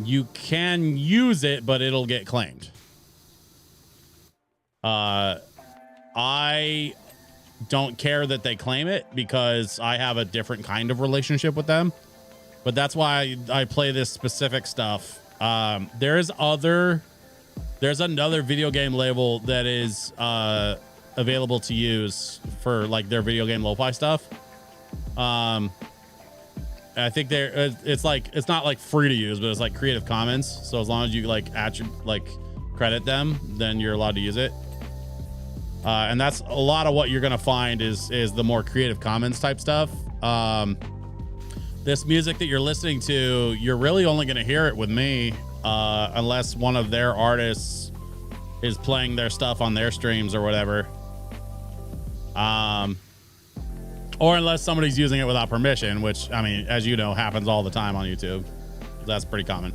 You can use it, but it'll get claimed. I don't care that they claim it because I have a different kind of relationship with them. But that's why I play this specific stuff. There's another video game label that is available to use for like their video game lo-fi stuff. I think it's not like free to use, but it's like Creative Commons. So as long as you credit them, then you're allowed to use it. And that's a lot of what you're gonna find is the more Creative Commons type stuff. This music that you're listening to, you're really only gonna hear it with me, unless one of their artists is playing their stuff on their streams or whatever. Or unless somebody's using it without permission, which, I mean, as you know, happens all the time on YouTube. That's pretty common.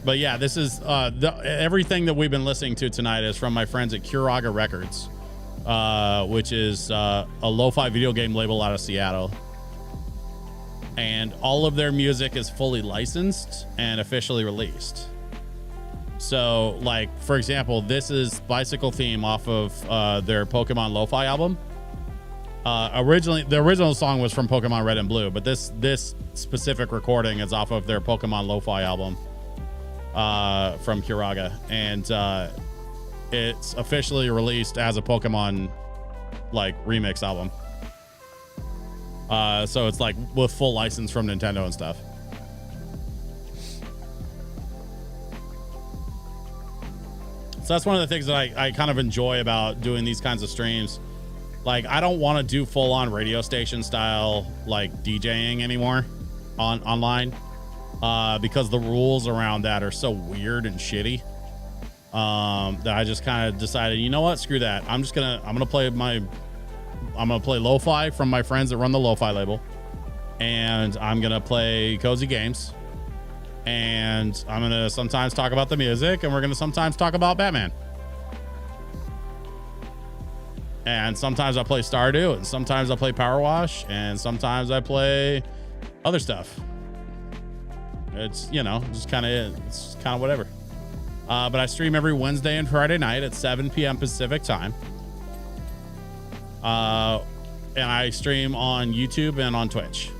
But yeah, this is everything that we've been listening to tonight is from my friends at Curaga Records, which is a lo-fi video game label out of Seattle. And all of their music is fully licensed and officially released. So, like, for example, this is Bicycle Theme off of their Pokemon Lo-Fi album. Originally, the original song was from Pokemon Red and Blue, but this specific recording is off of their Pokemon Lo-Fi album from Curaga. And it's officially released as a Pokemon, like, remix album. So it's, like, with full license from Nintendo and stuff. So that's one of the things that I kind of enjoy about doing these kinds of streams. Like, I don't want to do full on radio station style, like, DJing anymore online, because the rules around that are so weird and shitty, that I just kind of decided, you know what, screw that. I'm gonna play lo-fi from my friends that run the lo-fi label, and I'm gonna play cozy games. And I'm going to sometimes talk about the music, and we're going to sometimes talk about Batman. And sometimes I play Stardew, and sometimes I play Powerwash, and sometimes I play other stuff. It's, you know, just kind of whatever. But I stream every Wednesday and Friday night at 7 p.m. Pacific time. And I stream on YouTube and on Twitch.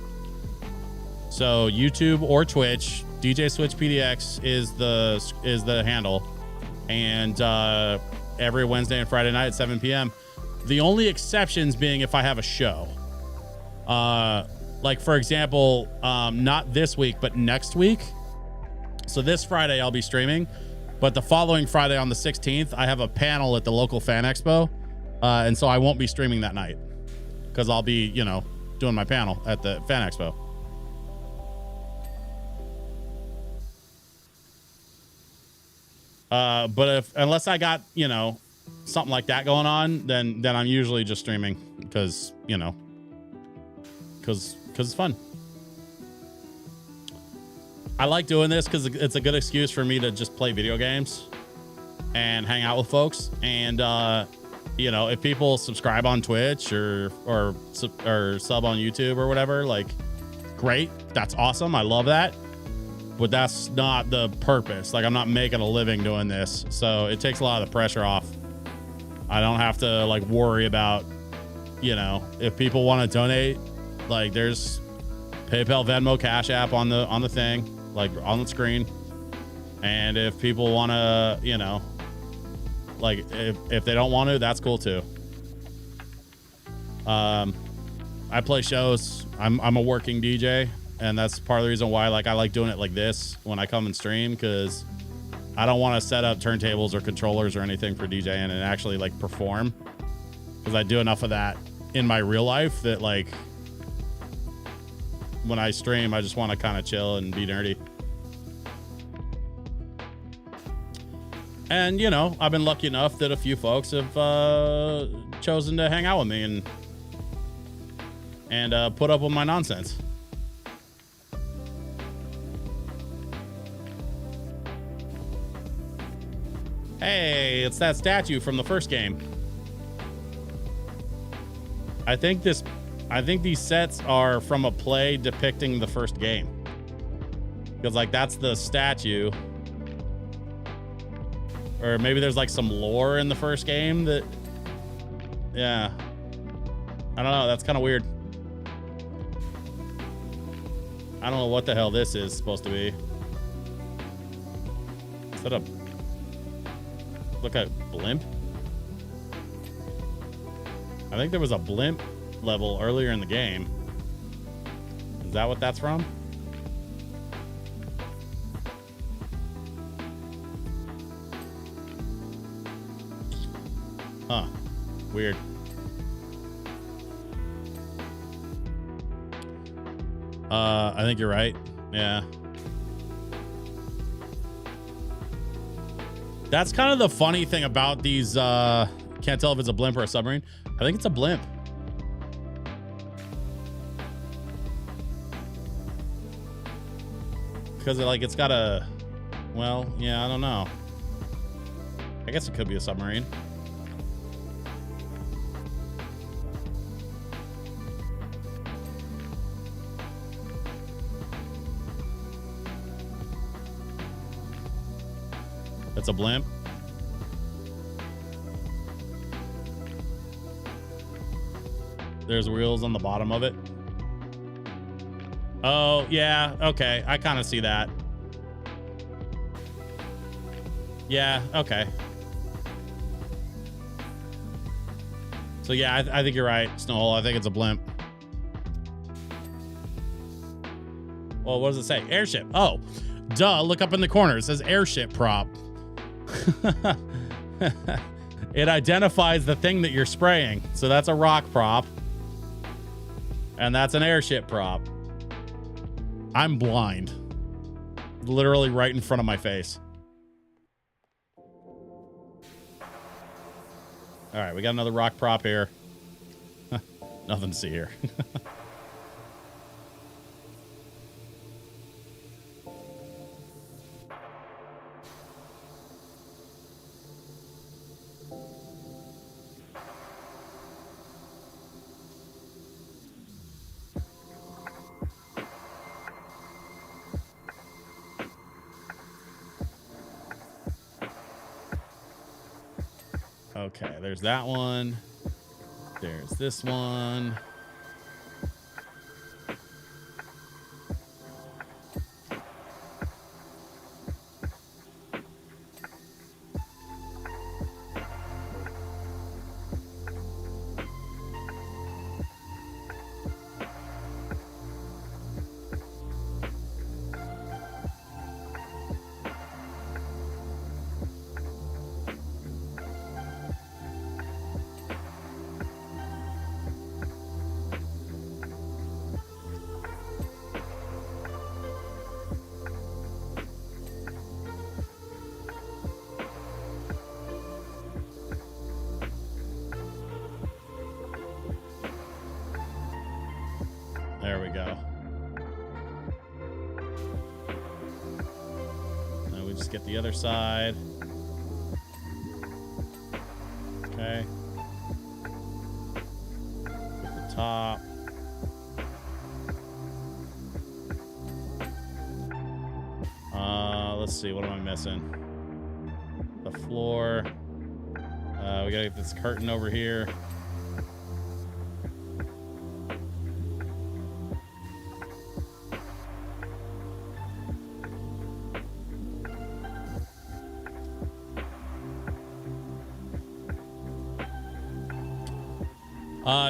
So YouTube or Twitch, DJ Switch PDX is the handle. And every Wednesday and Friday night at 7 p.m. The only exceptions being if I have a show. Like, for example, not this week, but next week. So this Friday I'll be streaming. But the following Friday on the 16th, I have a panel at the local fan expo. And so I won't be streaming that night because I'll be, you know, doing my panel at the fan expo. But unless I got, you know, something like that going on, then I'm usually just streaming because, you know, because it's fun. I like doing this because it's a good excuse for me to just play video games and hang out with folks. And, you know, if people subscribe on Twitch or sub on YouTube or whatever, like, great. That's awesome. I love that. But that's not the purpose. Like, I'm not making a living doing this. So it takes a lot of the pressure off. I don't have to, like, worry about, you know, if people want to donate, like, there's PayPal, Venmo, Cash App on the thing, like, on the screen. And if people want to, you know, like, if they don't want to, that's cool too. I play shows. I'm a working DJ, and that's part of the reason why, like, I like doing it like this when I come and stream, because I don't want to set up turntables or controllers or anything for DJing and actually, like, perform, because I do enough of that in my real life that, like, when I stream, I just want to kind of chill and be nerdy. And, you know, I've been lucky enough that a few folks have chosen to hang out with me and put up with my nonsense. Hey, it's that statue from the first game. I think these sets are from a play depicting the first game. Because, like, that's the statue. Or maybe there's, like, some lore in the first game that... Yeah. I don't know. That's kind of weird. I don't know what the hell this is supposed to be. Is that a... Look at blimp? I think there was a blimp level earlier in the game. Is that what that's from? Huh. Weird. I think you're right. Yeah. That's kind of the funny thing about these. Can't tell if it's a blimp or a submarine. I think it's a blimp. Because it's got a, well, yeah, I don't know. I guess it could be a submarine. It's a blimp. There's wheels on the bottom of it. Oh, yeah. Okay. I kind of see that. Yeah. Okay. So, yeah, I think you're right, Snowhole. I think it's a blimp. Well, what does it say? Airship. Oh, duh. Look up in the corner. It says airship prop. It identifies the thing that you're spraying. So that's a rock prop. And that's an airship prop. I'm blind. Literally right in front of my face. All right, we got another rock prop here. Nothing to see here. Okay, there's that one. There's this one. There we go. Now we just get the other side. Okay. With the top. Let's see. What am I missing? The floor. We gotta get this curtain over here.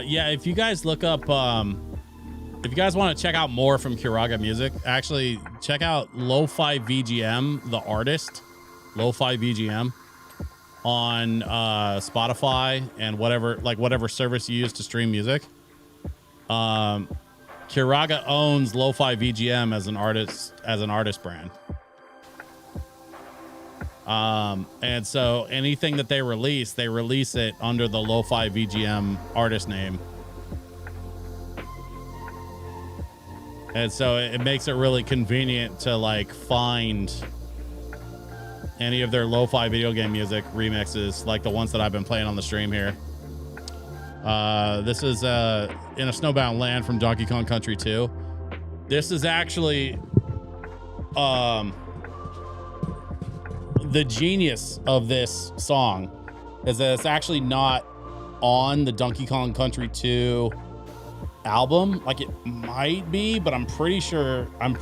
Yeah, if you guys look up, if you guys want to check out more from Kiraga Music, actually check out Lo-Fi VGM, the artist, Lo-Fi VGM, on Spotify and whatever service you use to stream music. Kiraga owns Lo-Fi VGM as an artist brand. And so anything that they release it under the Lo-Fi VGM artist name. And so it makes it really convenient to like find any of their lo-fi video game music remixes, like the ones that I've been playing on the stream here. This is In a Snowbound Land from Donkey Kong Country 2. This is actually the genius of this song is that it's actually not on the Donkey Kong Country 2 album. Like, it might be, but I'm pretty sure when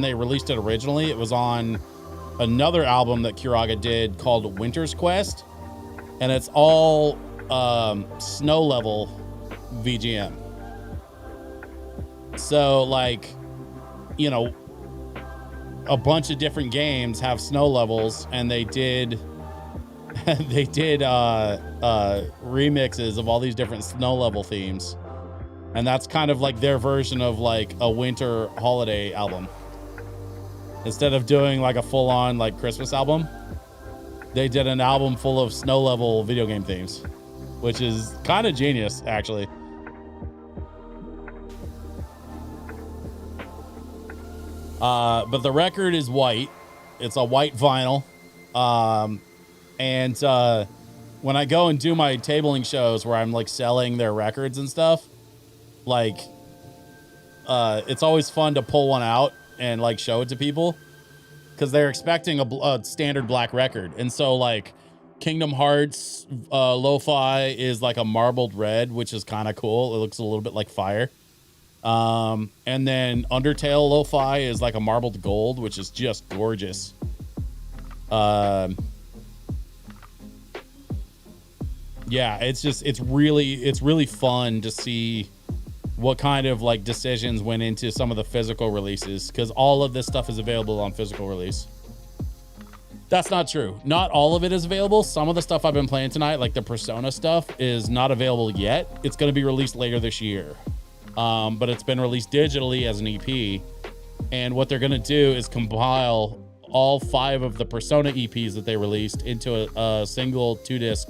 they released it originally, it was on another album that Kiraga did called Winter's Quest, and it's all snow level VGM. So, like, you know, a bunch of different games have snow levels, and they did remixes of all these different snow level themes, and that's kind of like their version of like a winter holiday album. Instead of doing like a full-on like Christmas album, they did an album full of snow level video game themes, which is kind of genius, actually. But the record is white. It's a white vinyl. And when I go and do my tabling shows where I'm like selling their records and stuff, like, it's always fun to pull one out and like show it to people, because they're expecting a standard black record. And so like Kingdom Hearts lo-fi is like a marbled red, which is kind of cool. It looks a little bit like fire. And then Undertale lo-fi is like a marbled gold, which is just gorgeous. Yeah, it's really fun to see what kind of like decisions went into some of the physical releases, because all of this stuff is available on physical release. That's not true. Not all of it is available. Some of the stuff I've been playing tonight, like the Persona stuff, is not available yet. It's going to be released later this year. But it's been released digitally as an EP. And what they're going to do is compile all 5 of the Persona EPs that they released into a single 2-disc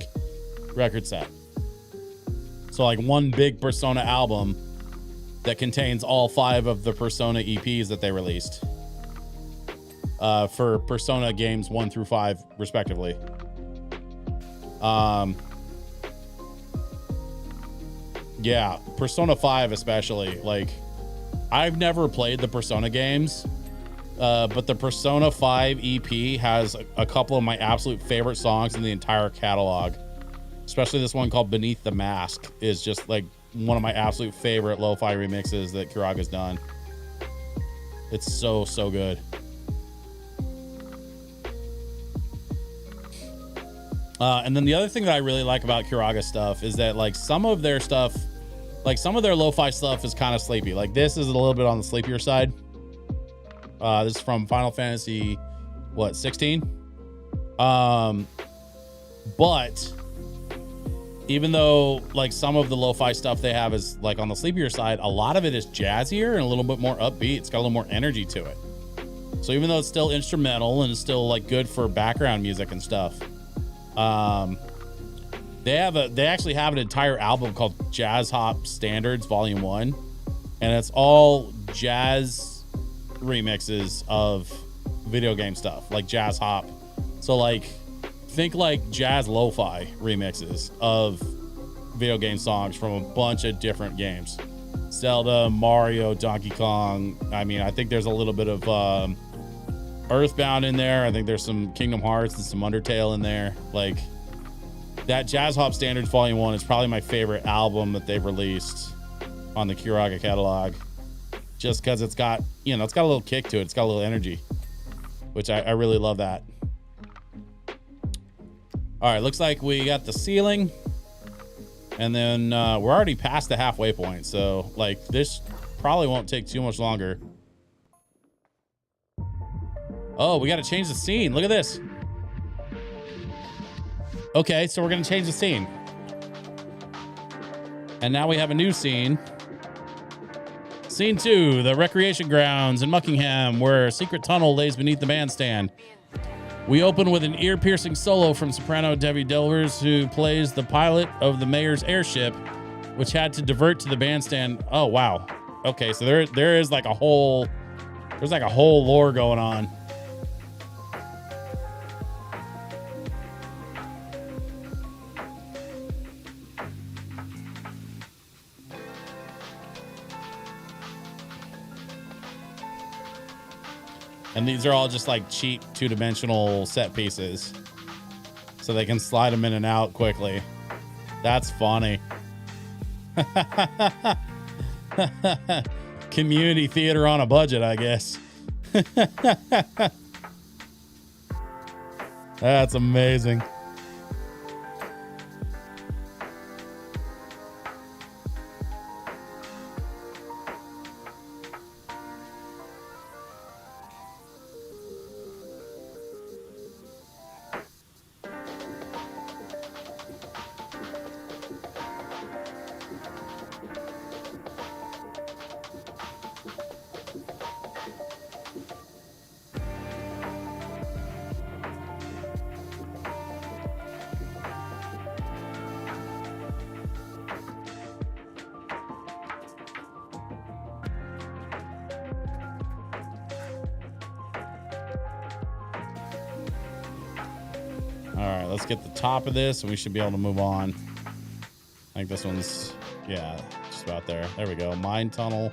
record set. So like one big Persona album that contains all 5 of the Persona EPs that they released for Persona games 1 through 5 respectively. Yeah, Persona 5 especially. Like, I've never played the Persona games, But the Persona 5 EP has a couple of my absolute favorite songs in the entire catalog. Especially this one called Beneath the Mask is just like one of my absolute favorite lo-fi remixes that Kuraga's done. It's so good. And then the other thing that I really like about Kuraga stuff is that like some of their stuff, like some of their lo-fi stuff is kind of sleepy. Like this is a little bit on the sleepier side. This is from Final Fantasy, 16? But even though like some of the lo-fi stuff they have is like on the sleepier side, a lot of it is jazzier and a little bit more upbeat. It's got a little more energy to it. So even though it's still instrumental and it's still like good for background music and stuff, they actually have an entire album called Jazz Hop Standards Volume 1, and it's all jazz remixes of video game stuff like jazz hop. So like think like jazz lo-fi remixes of video game songs from a bunch of different games. Zelda, Mario, Donkey Kong. I mean, I think there's a little bit of Earthbound in there. I think there's some Kingdom Hearts and some Undertale in there. Like that Jazz Hop Standards Volume 1 is probably my favorite album that they've released on the Kuraga catalog. Just because it's got, you know, it's got a little kick to it. It's got a little energy, which I really love that. All right, looks like we got the ceiling. And then we're already past the halfway point. So, like, this probably won't take too much longer. Oh, we got to change the scene. Look at this. Okay, so we're going to change the scene. And now we have a new scene. Scene 2, the recreation grounds in Muckingham, where a secret tunnel lays beneath the bandstand. We open with an ear-piercing solo from soprano Debbie Delvers, who plays the pilot of the mayor's airship, which had to divert to the bandstand. Oh, wow. Okay, so there is like a whole, there's like a whole lore going on. And these are all just like cheap two-dimensional set pieces. So they can slide them in and out quickly. That's funny. Community theater on a budget, I guess. That's amazing. Let's get the top of this and we should be able to move on. I think this one's, yeah, just about there. There we go. Mine tunnel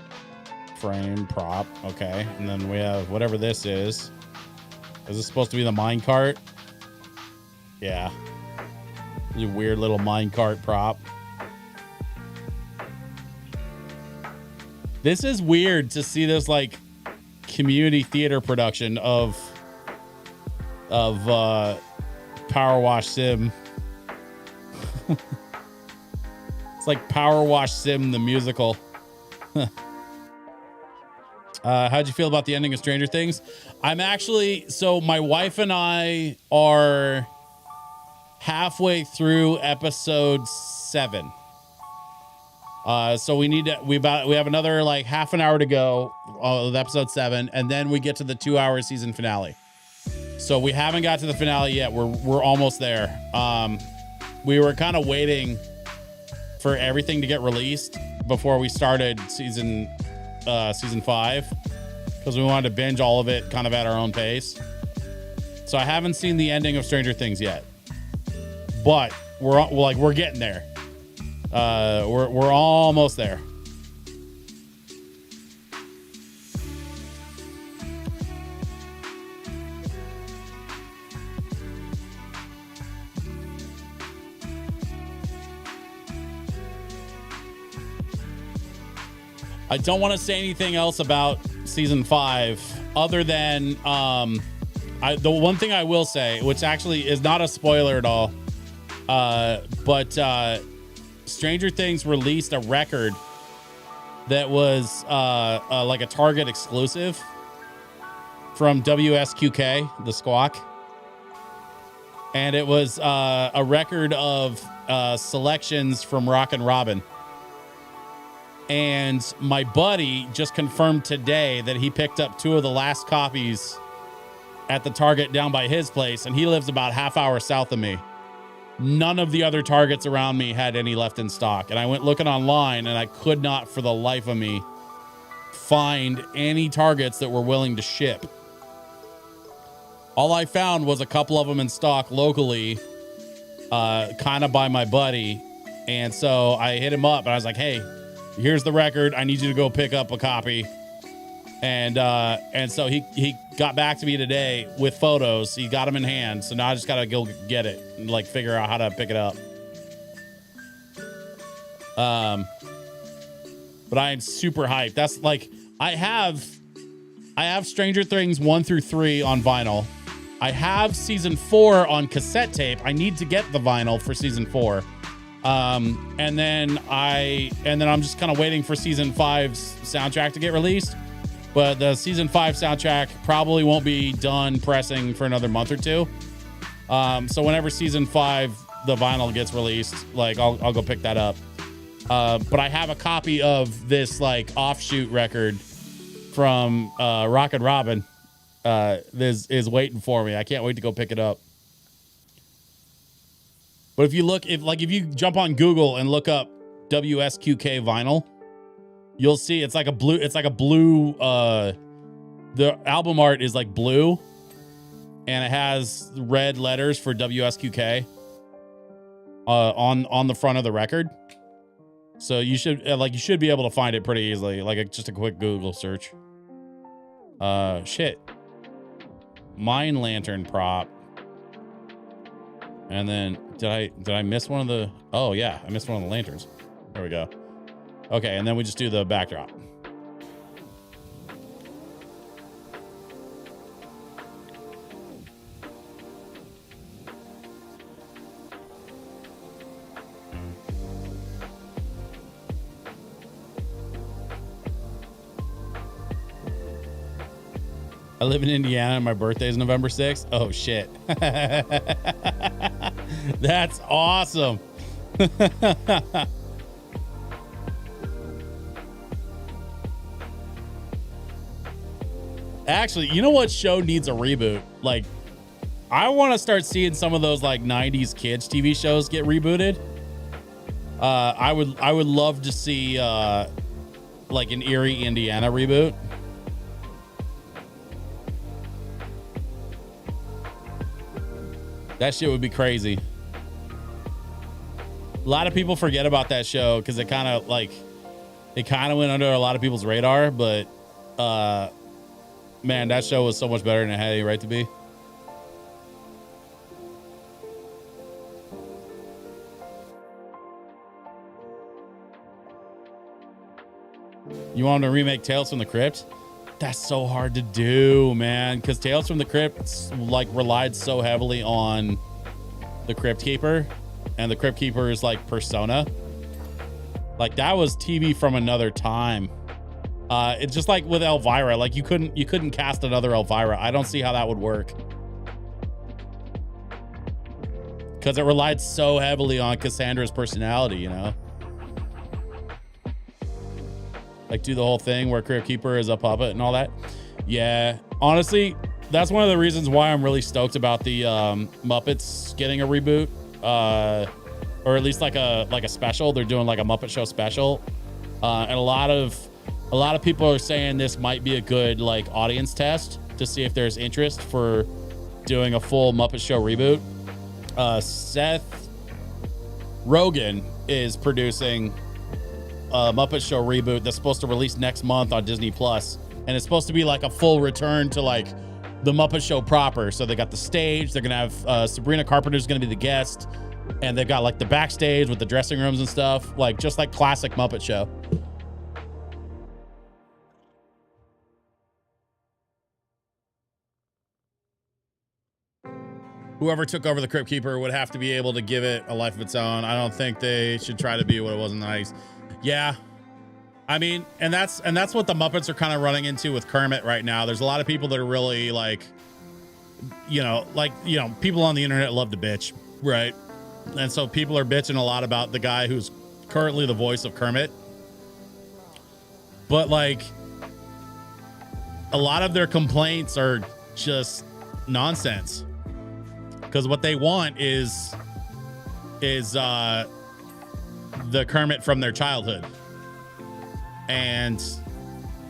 frame prop. Okay. And then we have whatever this is. Is this supposed to be the mine cart? Yeah. You weird little mine cart prop. This is weird to see this like community theater production of Powerwash Sim. It's like Powerwash Sim the musical. How'd you feel about the ending of Stranger Things? I'm actually, so my wife and I are halfway through episode 7. So we have another like half an hour to go with episode 7, and then we get to the 2-hour season finale. So we haven't got to the finale yet. We're almost there. We were kind of waiting for everything to get released before we started season 5, because we wanted to binge all of it kind of at our own pace. So I haven't seen the ending of Stranger Things yet, but we're getting there. We're almost there. I don't want to say anything else about season 5 other than the one thing I will say, which actually is not a spoiler at all, but Stranger Things released a record that was like a Target exclusive from WSQK, the Squawk. And it was a record of selections from Rockin' Robin. And my buddy just confirmed today that he picked up 2 of the last copies at the Target down by his place, and he lives about half hour south of me. None of the other Targets around me had any left in stock. And I went looking online, and I could not for the life of me find any Targets that were willing to ship. All I found was a couple of them in stock locally, kind of by my buddy. And so I hit him up, and I was like, hey, here's the record. I need you to go pick up a copy. And so he got back to me today with photos. He got them in hand. So now I just got to go get it and like figure out how to pick it up. But I am super hyped. That's like, I have Stranger Things 1 through 3 on vinyl. I have season 4 on cassette tape. I need to get the vinyl for season 4. And then I'm just kind of waiting for season 5's soundtrack to get released. But the season 5 soundtrack probably won't be done pressing for another month or 2. So whenever season 5, the vinyl gets released, like I'll go pick that up. But I have a copy of this like offshoot record from Rockin' Robin. This is waiting for me. I can't wait to go pick it up. But if you jump on Google and look up WSQK vinyl, you'll see it's like a blue, the album art is like blue and it has red letters for WSQK on the front of the record. So you should be able to find it pretty easily, like just a quick Google search. Shit. Mine lantern prop. And then did I miss one of the, oh yeah, I missed one of the lanterns. There we go. Okay, and then we just do the backdrop. I live in Indiana and my birthday is November 6th. Oh shit. That's awesome. Actually, you know what show needs a reboot? Like, I want to start seeing some of those like 90s kids TV shows get rebooted. I would love to see like an Erie, Indiana reboot. That shit would be crazy. A lot of people forget about that show because it kind of went under a lot of people's radar, but man, that show was so much better than it had any right to be. You want them to remake Tales from the Crypt? That's so hard to do, man, because Tales from the Crypt like relied so heavily on the Crypt Keeper, and the Crypt Keeper is like persona. Like that was TV from another time. It's just like with Elvira, like you couldn't cast another Elvira. I don't see how that would work because it relied so heavily on Cassandra's personality, you know. Like do the whole thing where Crypt Keeper is a puppet and all that. Yeah, honestly, that's one of the reasons why I'm really stoked about the Muppets getting a reboot, or at least like a special. They're doing like a Muppet Show special, and a lot of people are saying this might be a good like audience test to see if there's interest for doing a full Muppet Show reboot. Seth Rogen is producing a Muppet Show reboot that's supposed to release next month on Disney Plus, and it's supposed to be like a full return to like the Muppet Show proper. So they got the stage, they're gonna have Sabrina Carpenter's gonna be the guest, and they've got like the backstage with the dressing rooms and stuff, like just like classic Muppet Show. whoever took over the Crypt Keeper would have to be able to give it a life of its own. I don't think they should try to be what it was in the 90s. Yeah. I mean, and that's what the Muppets are kind of running into with Kermit right now. There's a lot of people that are really like, people on the internet love to bitch, right? And so people are bitching a lot about the guy who's currently the voice of Kermit. But like, a lot of their complaints are just nonsense. Because what they want is the Kermit from their childhood. And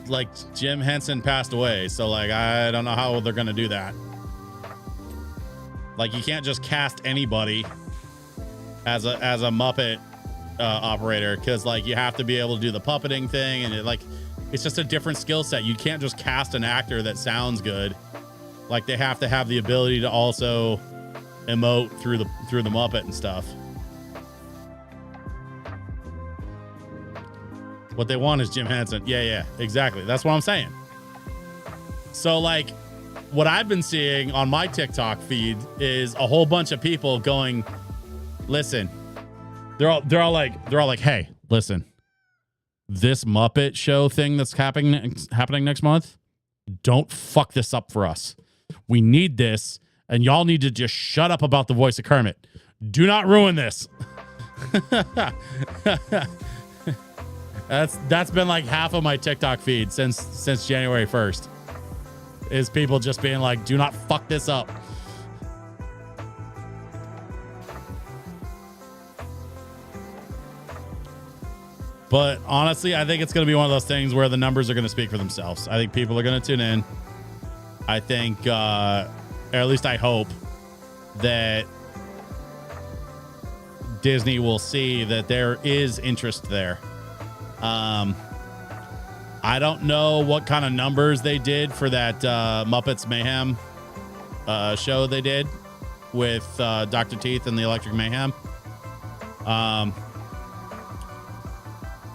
like Jim Henson passed away. So like, I don't know how they're going to do that. Like, you can't just cast anybody as a Muppet operator. Cause like you have to be able to do the puppeting thing. And it's just a different skill set. You can't just cast an actor that sounds good. Like they have to have the ability to also emote through the Muppet and stuff. What they want is Jim Henson. Yeah, exactly. That's what I'm saying. So like what I've been seeing on my TikTok feed is a whole bunch of people going, listen, they're all like, hey, listen, this Muppet show thing that's happening next month, don't fuck this up for us. We need this. And y'all need to just shut up about the voice of Kermit. Do not ruin this. That's been like half of my TikTok feed since January 1st. Is people just being like, do not fuck this up. But honestly, I think it's going to be one of those things where the numbers are going to speak for themselves. I think people are going to tune in. I think, or at least I hope, that Disney will see that there is interest there. I don't know what kind of numbers they did for that Muppets Mayhem show they did with Dr. Teeth and the Electric Mayhem.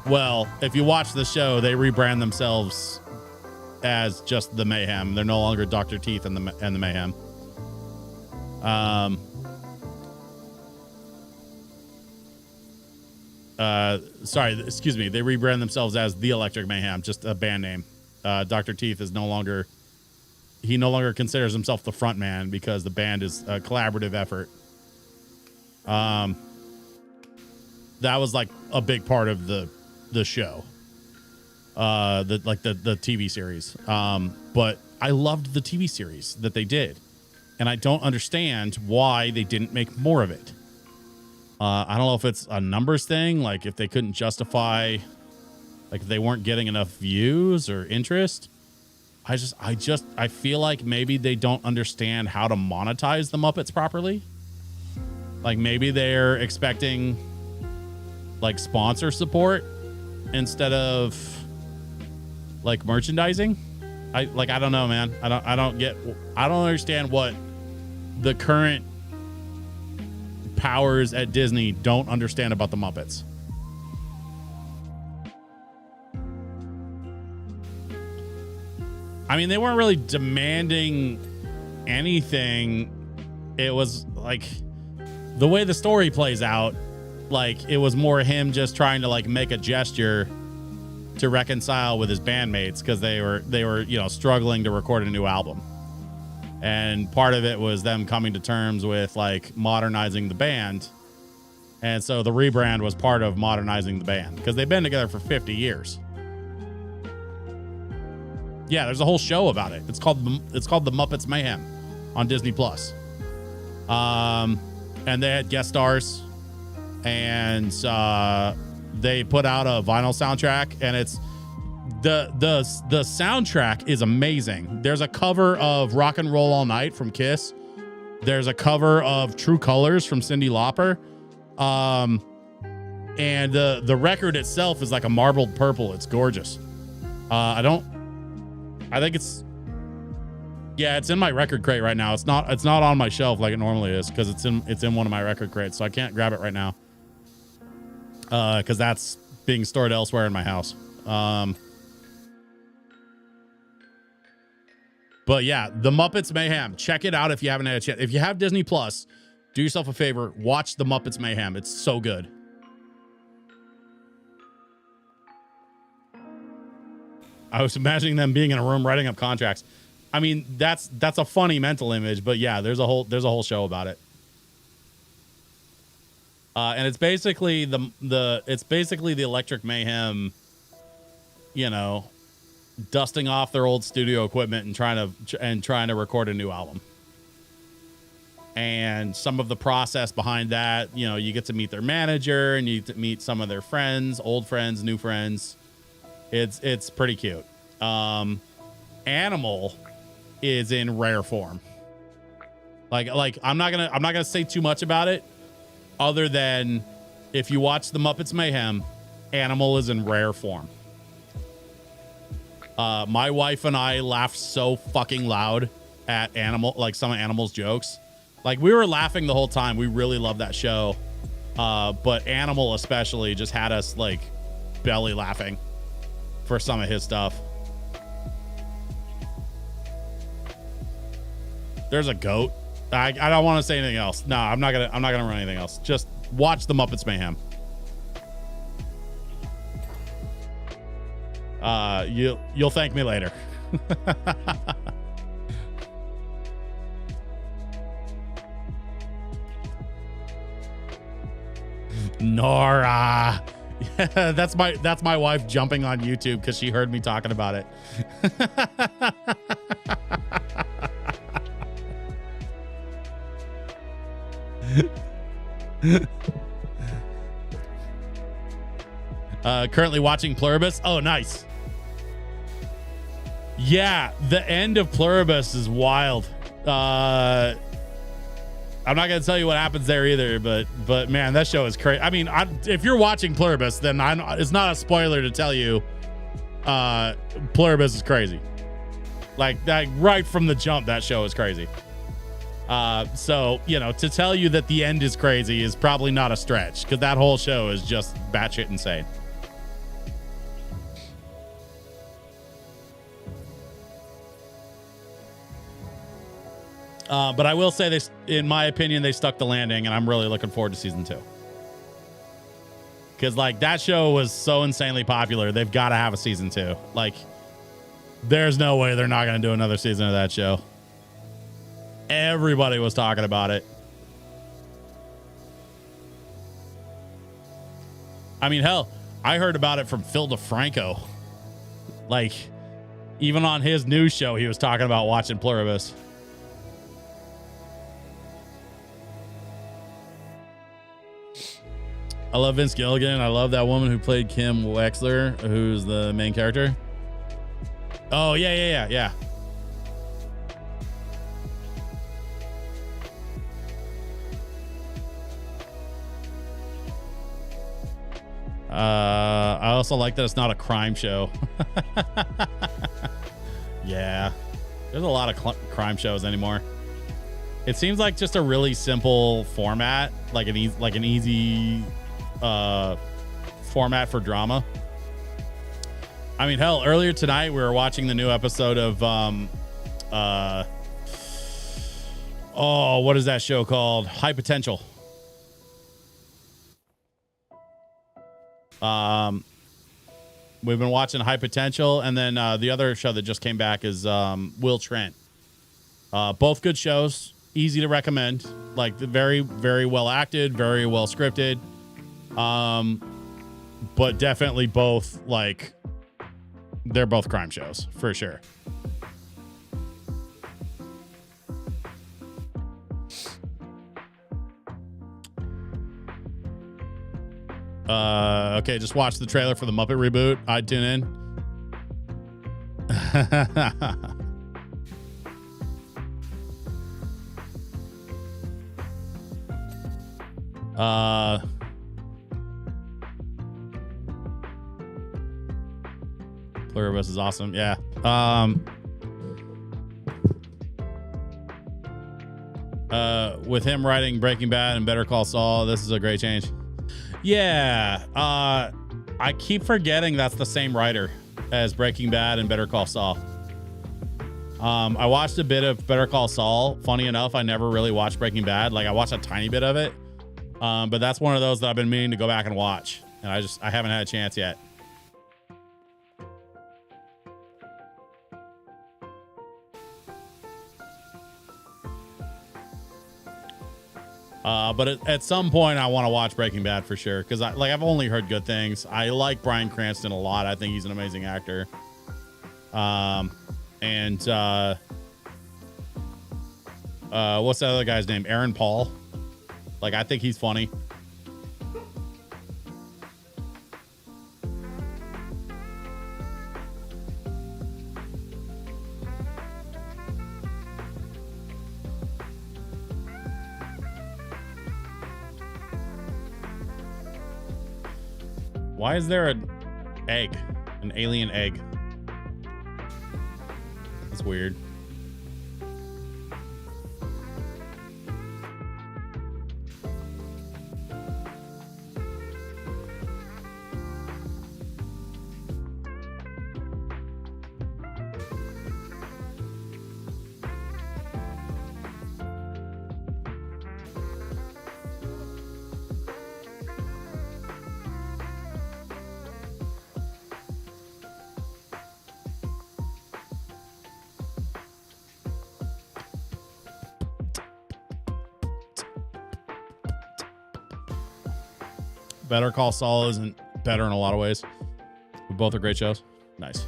Well, if you watch the show, they rebrand themselves as just the Mayhem. They're no longer Dr. Teeth and the Mayhem. Sorry, excuse me. They rebrand themselves as the Electric Mayhem, just a band name. Dr. Teeth is no longer considers himself the front man because the band is a collaborative effort. That was like a big part of the show. The TV series. But I loved the TV series that they did. And I don't understand why they didn't make more of it. I don't know if it's a numbers thing, like if they couldn't justify, like if they weren't getting enough views or interest. I feel like maybe they don't understand how to monetize the Muppets properly. Like maybe they're expecting like sponsor support instead of like merchandising. I don't know, man. I don't understand what the current powers at Disney don't understand about the Muppets. I mean, they weren't really demanding anything. It was like the way the story plays out, like it was more him just trying to like make a gesture to reconcile with his bandmates because they were struggling to record a new album. And part of it was them coming to terms with like modernizing the band. And so the rebrand was part of modernizing the band because they've been together for 50 years. Yeah, there's a whole show about it. It's called The Muppets Mayhem on Disney Plus. And they had guest stars and they put out a vinyl soundtrack, and it's the soundtrack is amazing. There's a cover of Rock and Roll All Night from Kiss. There's a cover of True Colors from Cyndi Lauper. And the record itself is like a marbled purple. It's gorgeous. It's in my record crate right now. It's not on my shelf like it normally is because it's in one of my record crates, so I can't grab it right now. Because that's being stored elsewhere in my house. But yeah, The Muppets Mayhem. Check it out if you haven't had a chance. If you have Disney Plus, do yourself a favor. Watch The Muppets Mayhem. It's so good. I was imagining them being in a room writing up contracts. I mean, that's a funny mental image, but yeah, there's a whole show about it. And it's basically the Electric Mayhem, you know, dusting off their old studio equipment and trying to record a new album. And some of the process behind that, you know, you get to meet their manager and you get to meet some of their friends, old friends, new friends. It's pretty cute. Animal is in rare form. Like I'm not gonna say too much about it, other than if you watch The Muppets Mayhem, Animal is in rare form. My wife and I laughed so fucking loud at Animal, like some of Animal's jokes. Like we were laughing the whole time. We really love that show. But Animal especially just had us like belly laughing for some of his stuff. There's a goat. I don't want to say anything else. No, I'm not gonna run anything else. Just watch The Muppets Mayhem. You'll thank me later. Nora. Yeah, that's my wife jumping on YouTube because she heard me talking about it. Currently watching Pluribus. Oh, nice. Yeah, the end of Pluribus is wild. I'm not gonna tell you what happens there either, but man, that show is crazy. I mean, if you're watching Pluribus, then it's not a spoiler to tell you Pluribus is crazy. Like that right from the jump, that show is crazy. So, you know, to tell you that the end is crazy is probably not a stretch, because that whole show is just batshit insane. But I will say in my opinion, they stuck the landing, and I'm really looking forward to season 2. Because, like, that show was so insanely popular, they've got to have a season 2. Like, there's no way they're not going to do another season of that show. Everybody was talking about it. I mean, hell, I heard about it from Phil DeFranco. Like, even on his news show, he was talking about watching Pluribus. I love Vince Gilligan. I love that woman who played Kim Wexler, who's the main character. Oh, yeah. I also like that it's not a crime show. Yeah. There's a lot of crime shows anymore. It seems like just a really simple format, like an easy format for drama. I mean, hell, earlier tonight we were watching the new episode of what is that show called? High Potential. We've been watching High Potential, and then the other show that just came back is Will Trent. Both good shows, easy to recommend. Like very, very well acted, very well scripted. But definitely both, like, they're both crime shows for sure. Okay, just watch the trailer for the Muppet reboot. I'd tune in. Pluribus is awesome. Yeah. With him writing Breaking Bad and Better Call Saul, this is a great change. Yeah. I keep forgetting that's the same writer as Breaking Bad and Better Call Saul. I watched a bit of Better Call Saul. Funny enough, I never really watched Breaking Bad. Like I watched a tiny bit of it. But that's one of those that I've been meaning to go back and watch. And I haven't had a chance yet. But at some point I want to watch Breaking Bad for sure. Cause I've only heard good things. I like Bryan Cranston a lot. I think he's an amazing actor. What's that other guy's name? Aaron Paul. Like, I think he's funny. Why is there an alien egg? That's weird. Better Call Saul isn't better in a lot of ways. Both are great shows. Nice.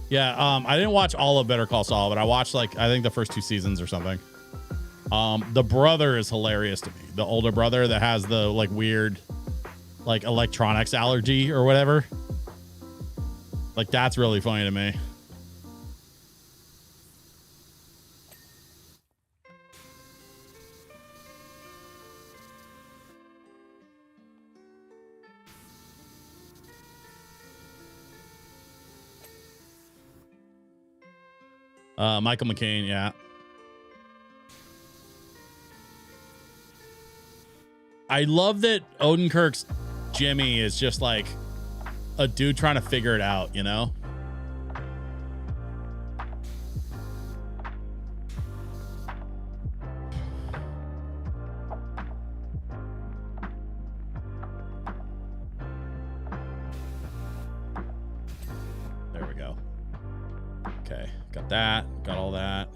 Yeah, I didn't watch all of Better Call Saul, but I watched I think the first 2 seasons or something. The brother is hilarious to me. The older brother that has the weird electronics allergy or whatever. That's really funny to me. Michael McCain, yeah. I love that Odenkirk's Jimmy is just like a dude trying to figure it out, you know? There we go. Okay, got that, got all that.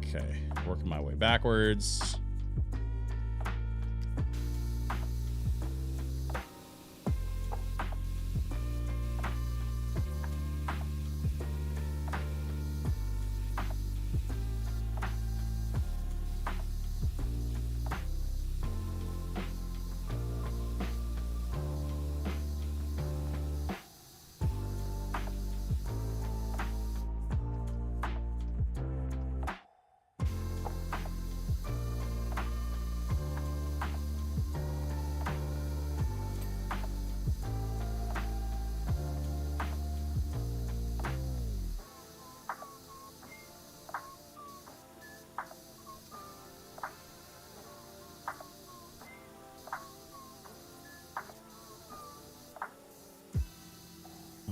Okay, working my way backwards.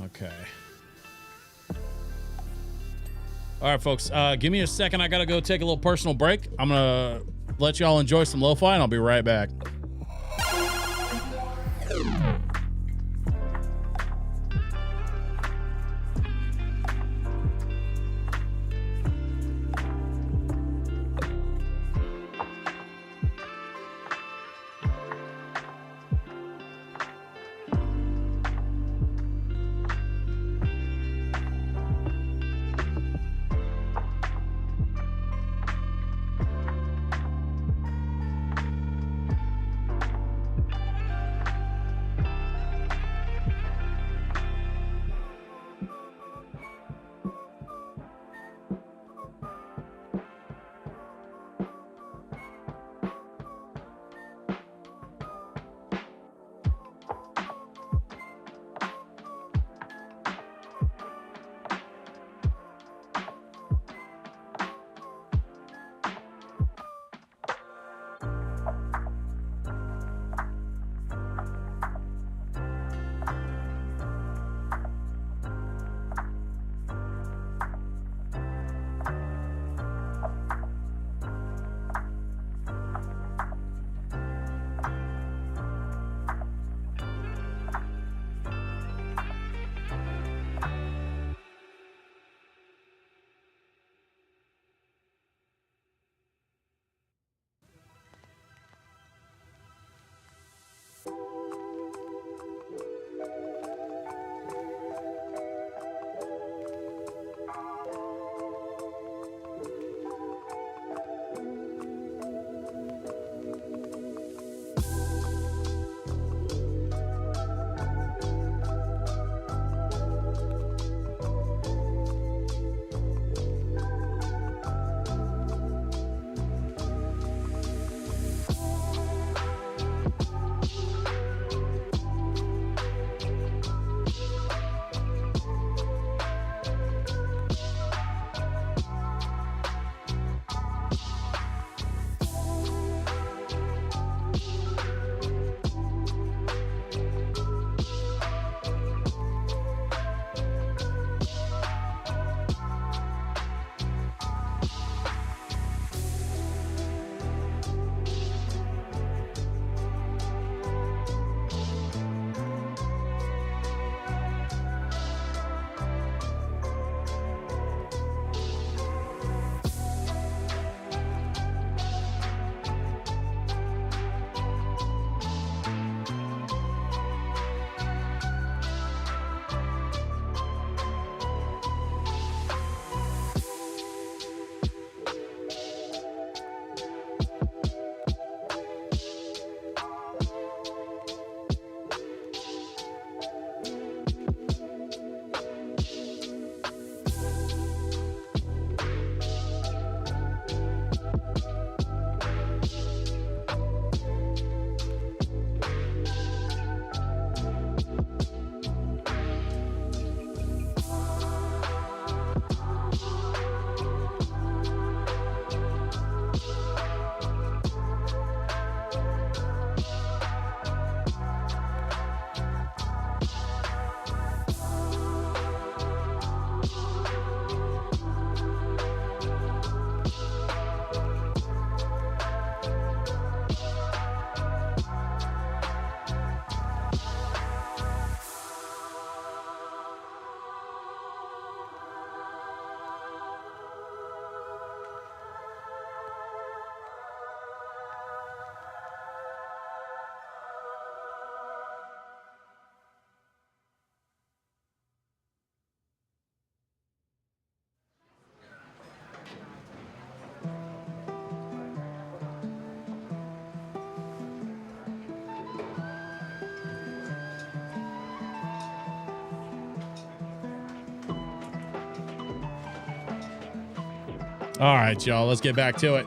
Okay. All right, folks. Give me a second. I got to go take a little personal break. I'm going to let y'all enjoy some lo-fi, and I'll be right back. All right, y'all, let's get back to it.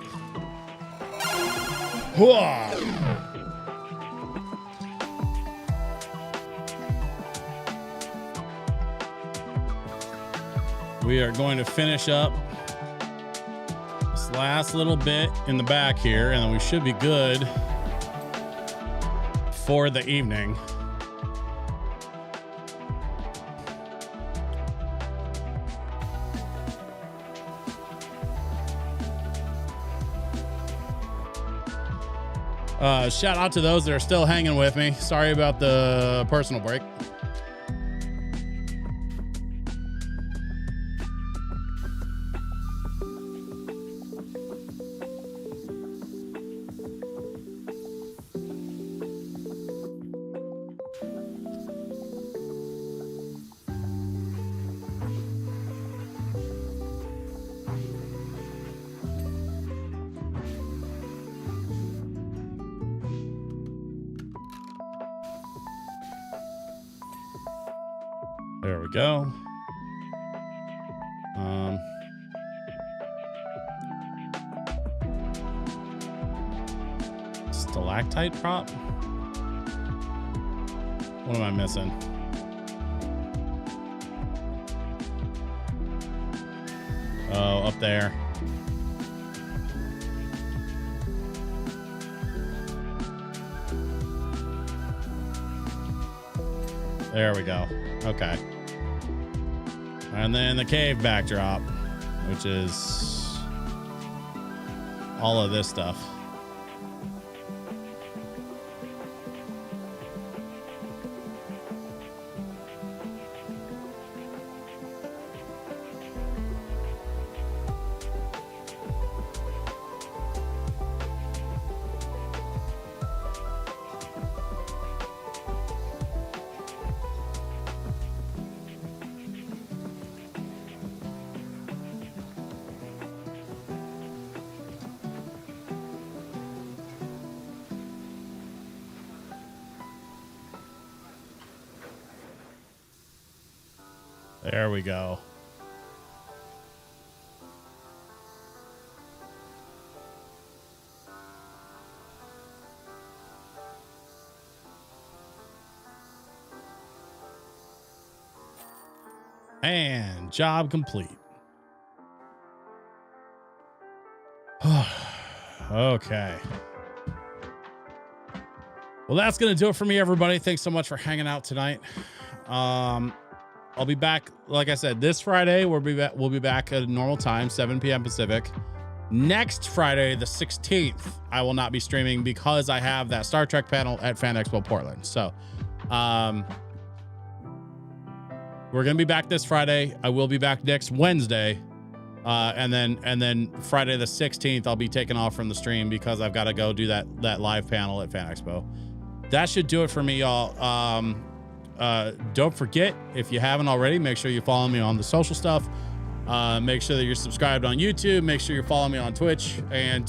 Whoa. We are going to finish up this last little bit in the back here, and then we should be good for the evening. Shout out to those that are still hanging with me. Sorry about the personal break. There we go. Stalactite prop? What am I missing? Oh, up there. There we go. Okay. And then the cave backdrop, which is all of this stuff. There we go. And job complete. Okay. Well, that's going to do it for me, everybody. Thanks so much for hanging out tonight. I'll be back, like I said, this Friday. We'll be back at a normal time, 7 p.m. Pacific. Next Friday, the 16th, I will not be streaming because I have that Star Trek panel at Fan Expo Portland. So, we're gonna be back this Friday. I will be back next Wednesday, and then Friday the 16th, I'll be taking off from the stream because I've got to go do that live panel at Fan Expo. That should do it for me, y'all. Don't forget, if you haven't already, make sure you follow me on the social stuff. Make sure that you're subscribed on YouTube. Make sure you're following me on Twitch and,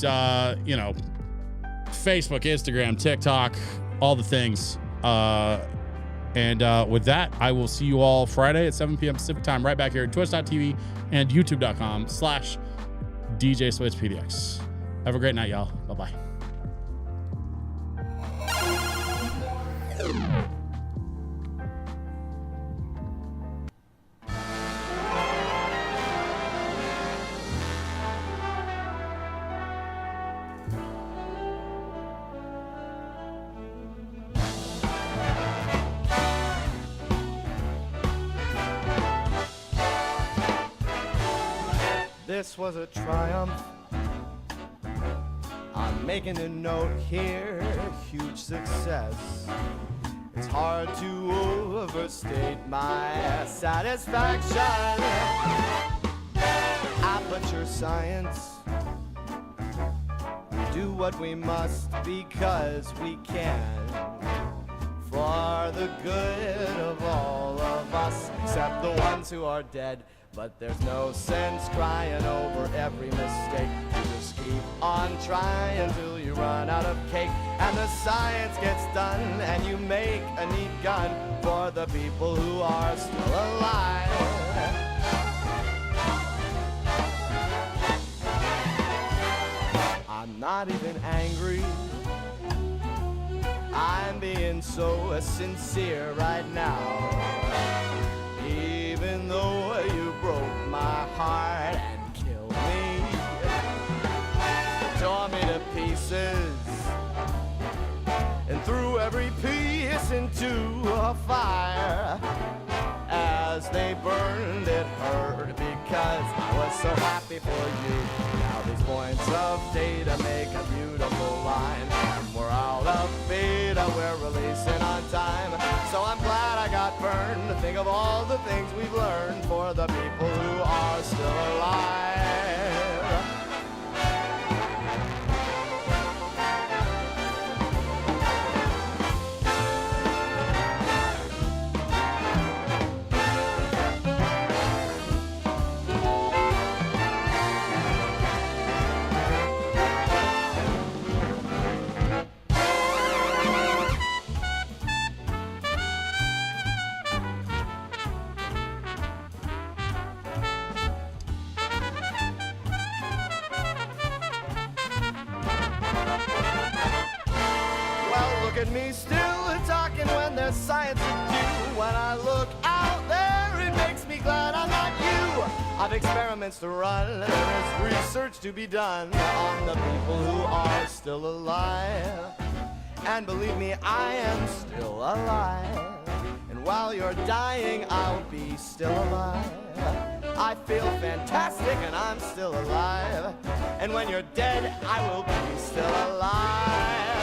Facebook, Instagram, TikTok, all the things. And with that, I will see you all Friday at 7 p.m. Pacific time, right back here at twitch.tv and youtube.com/DJSwitchPDX. Have a great night, y'all. Bye-bye. This was a triumph. I'm making a note here, huge success. It's hard to overstate my satisfaction. Aperture science. Do what we must because we can. For the good of all of us, except the ones who are dead. But there's no sense crying over every mistake. You just keep on trying till you run out of cake. And the science gets done and you make a neat gun for the people who are still alive. I'm not even angry. I'm being so sincere right now. Even though you broke my heart and killed me, tore me to pieces, and threw every piece into a fire. As they burned, it hurt because I was so happy for you. Now these points of data make a beautiful line. And we're out of beta, we're releasing on time. So I'm glad I got burned. Think of all the things we've learned for the people who are still alive. Look at me still talking when there's science to do. When I look out there, it makes me glad I'm not you. I've experiments to run, there is research to be done on the people who are still alive. And believe me, I am still alive. And while you're dying, I'll be still alive. I feel fantastic and I'm still alive. And when you're dead, I will be still alive.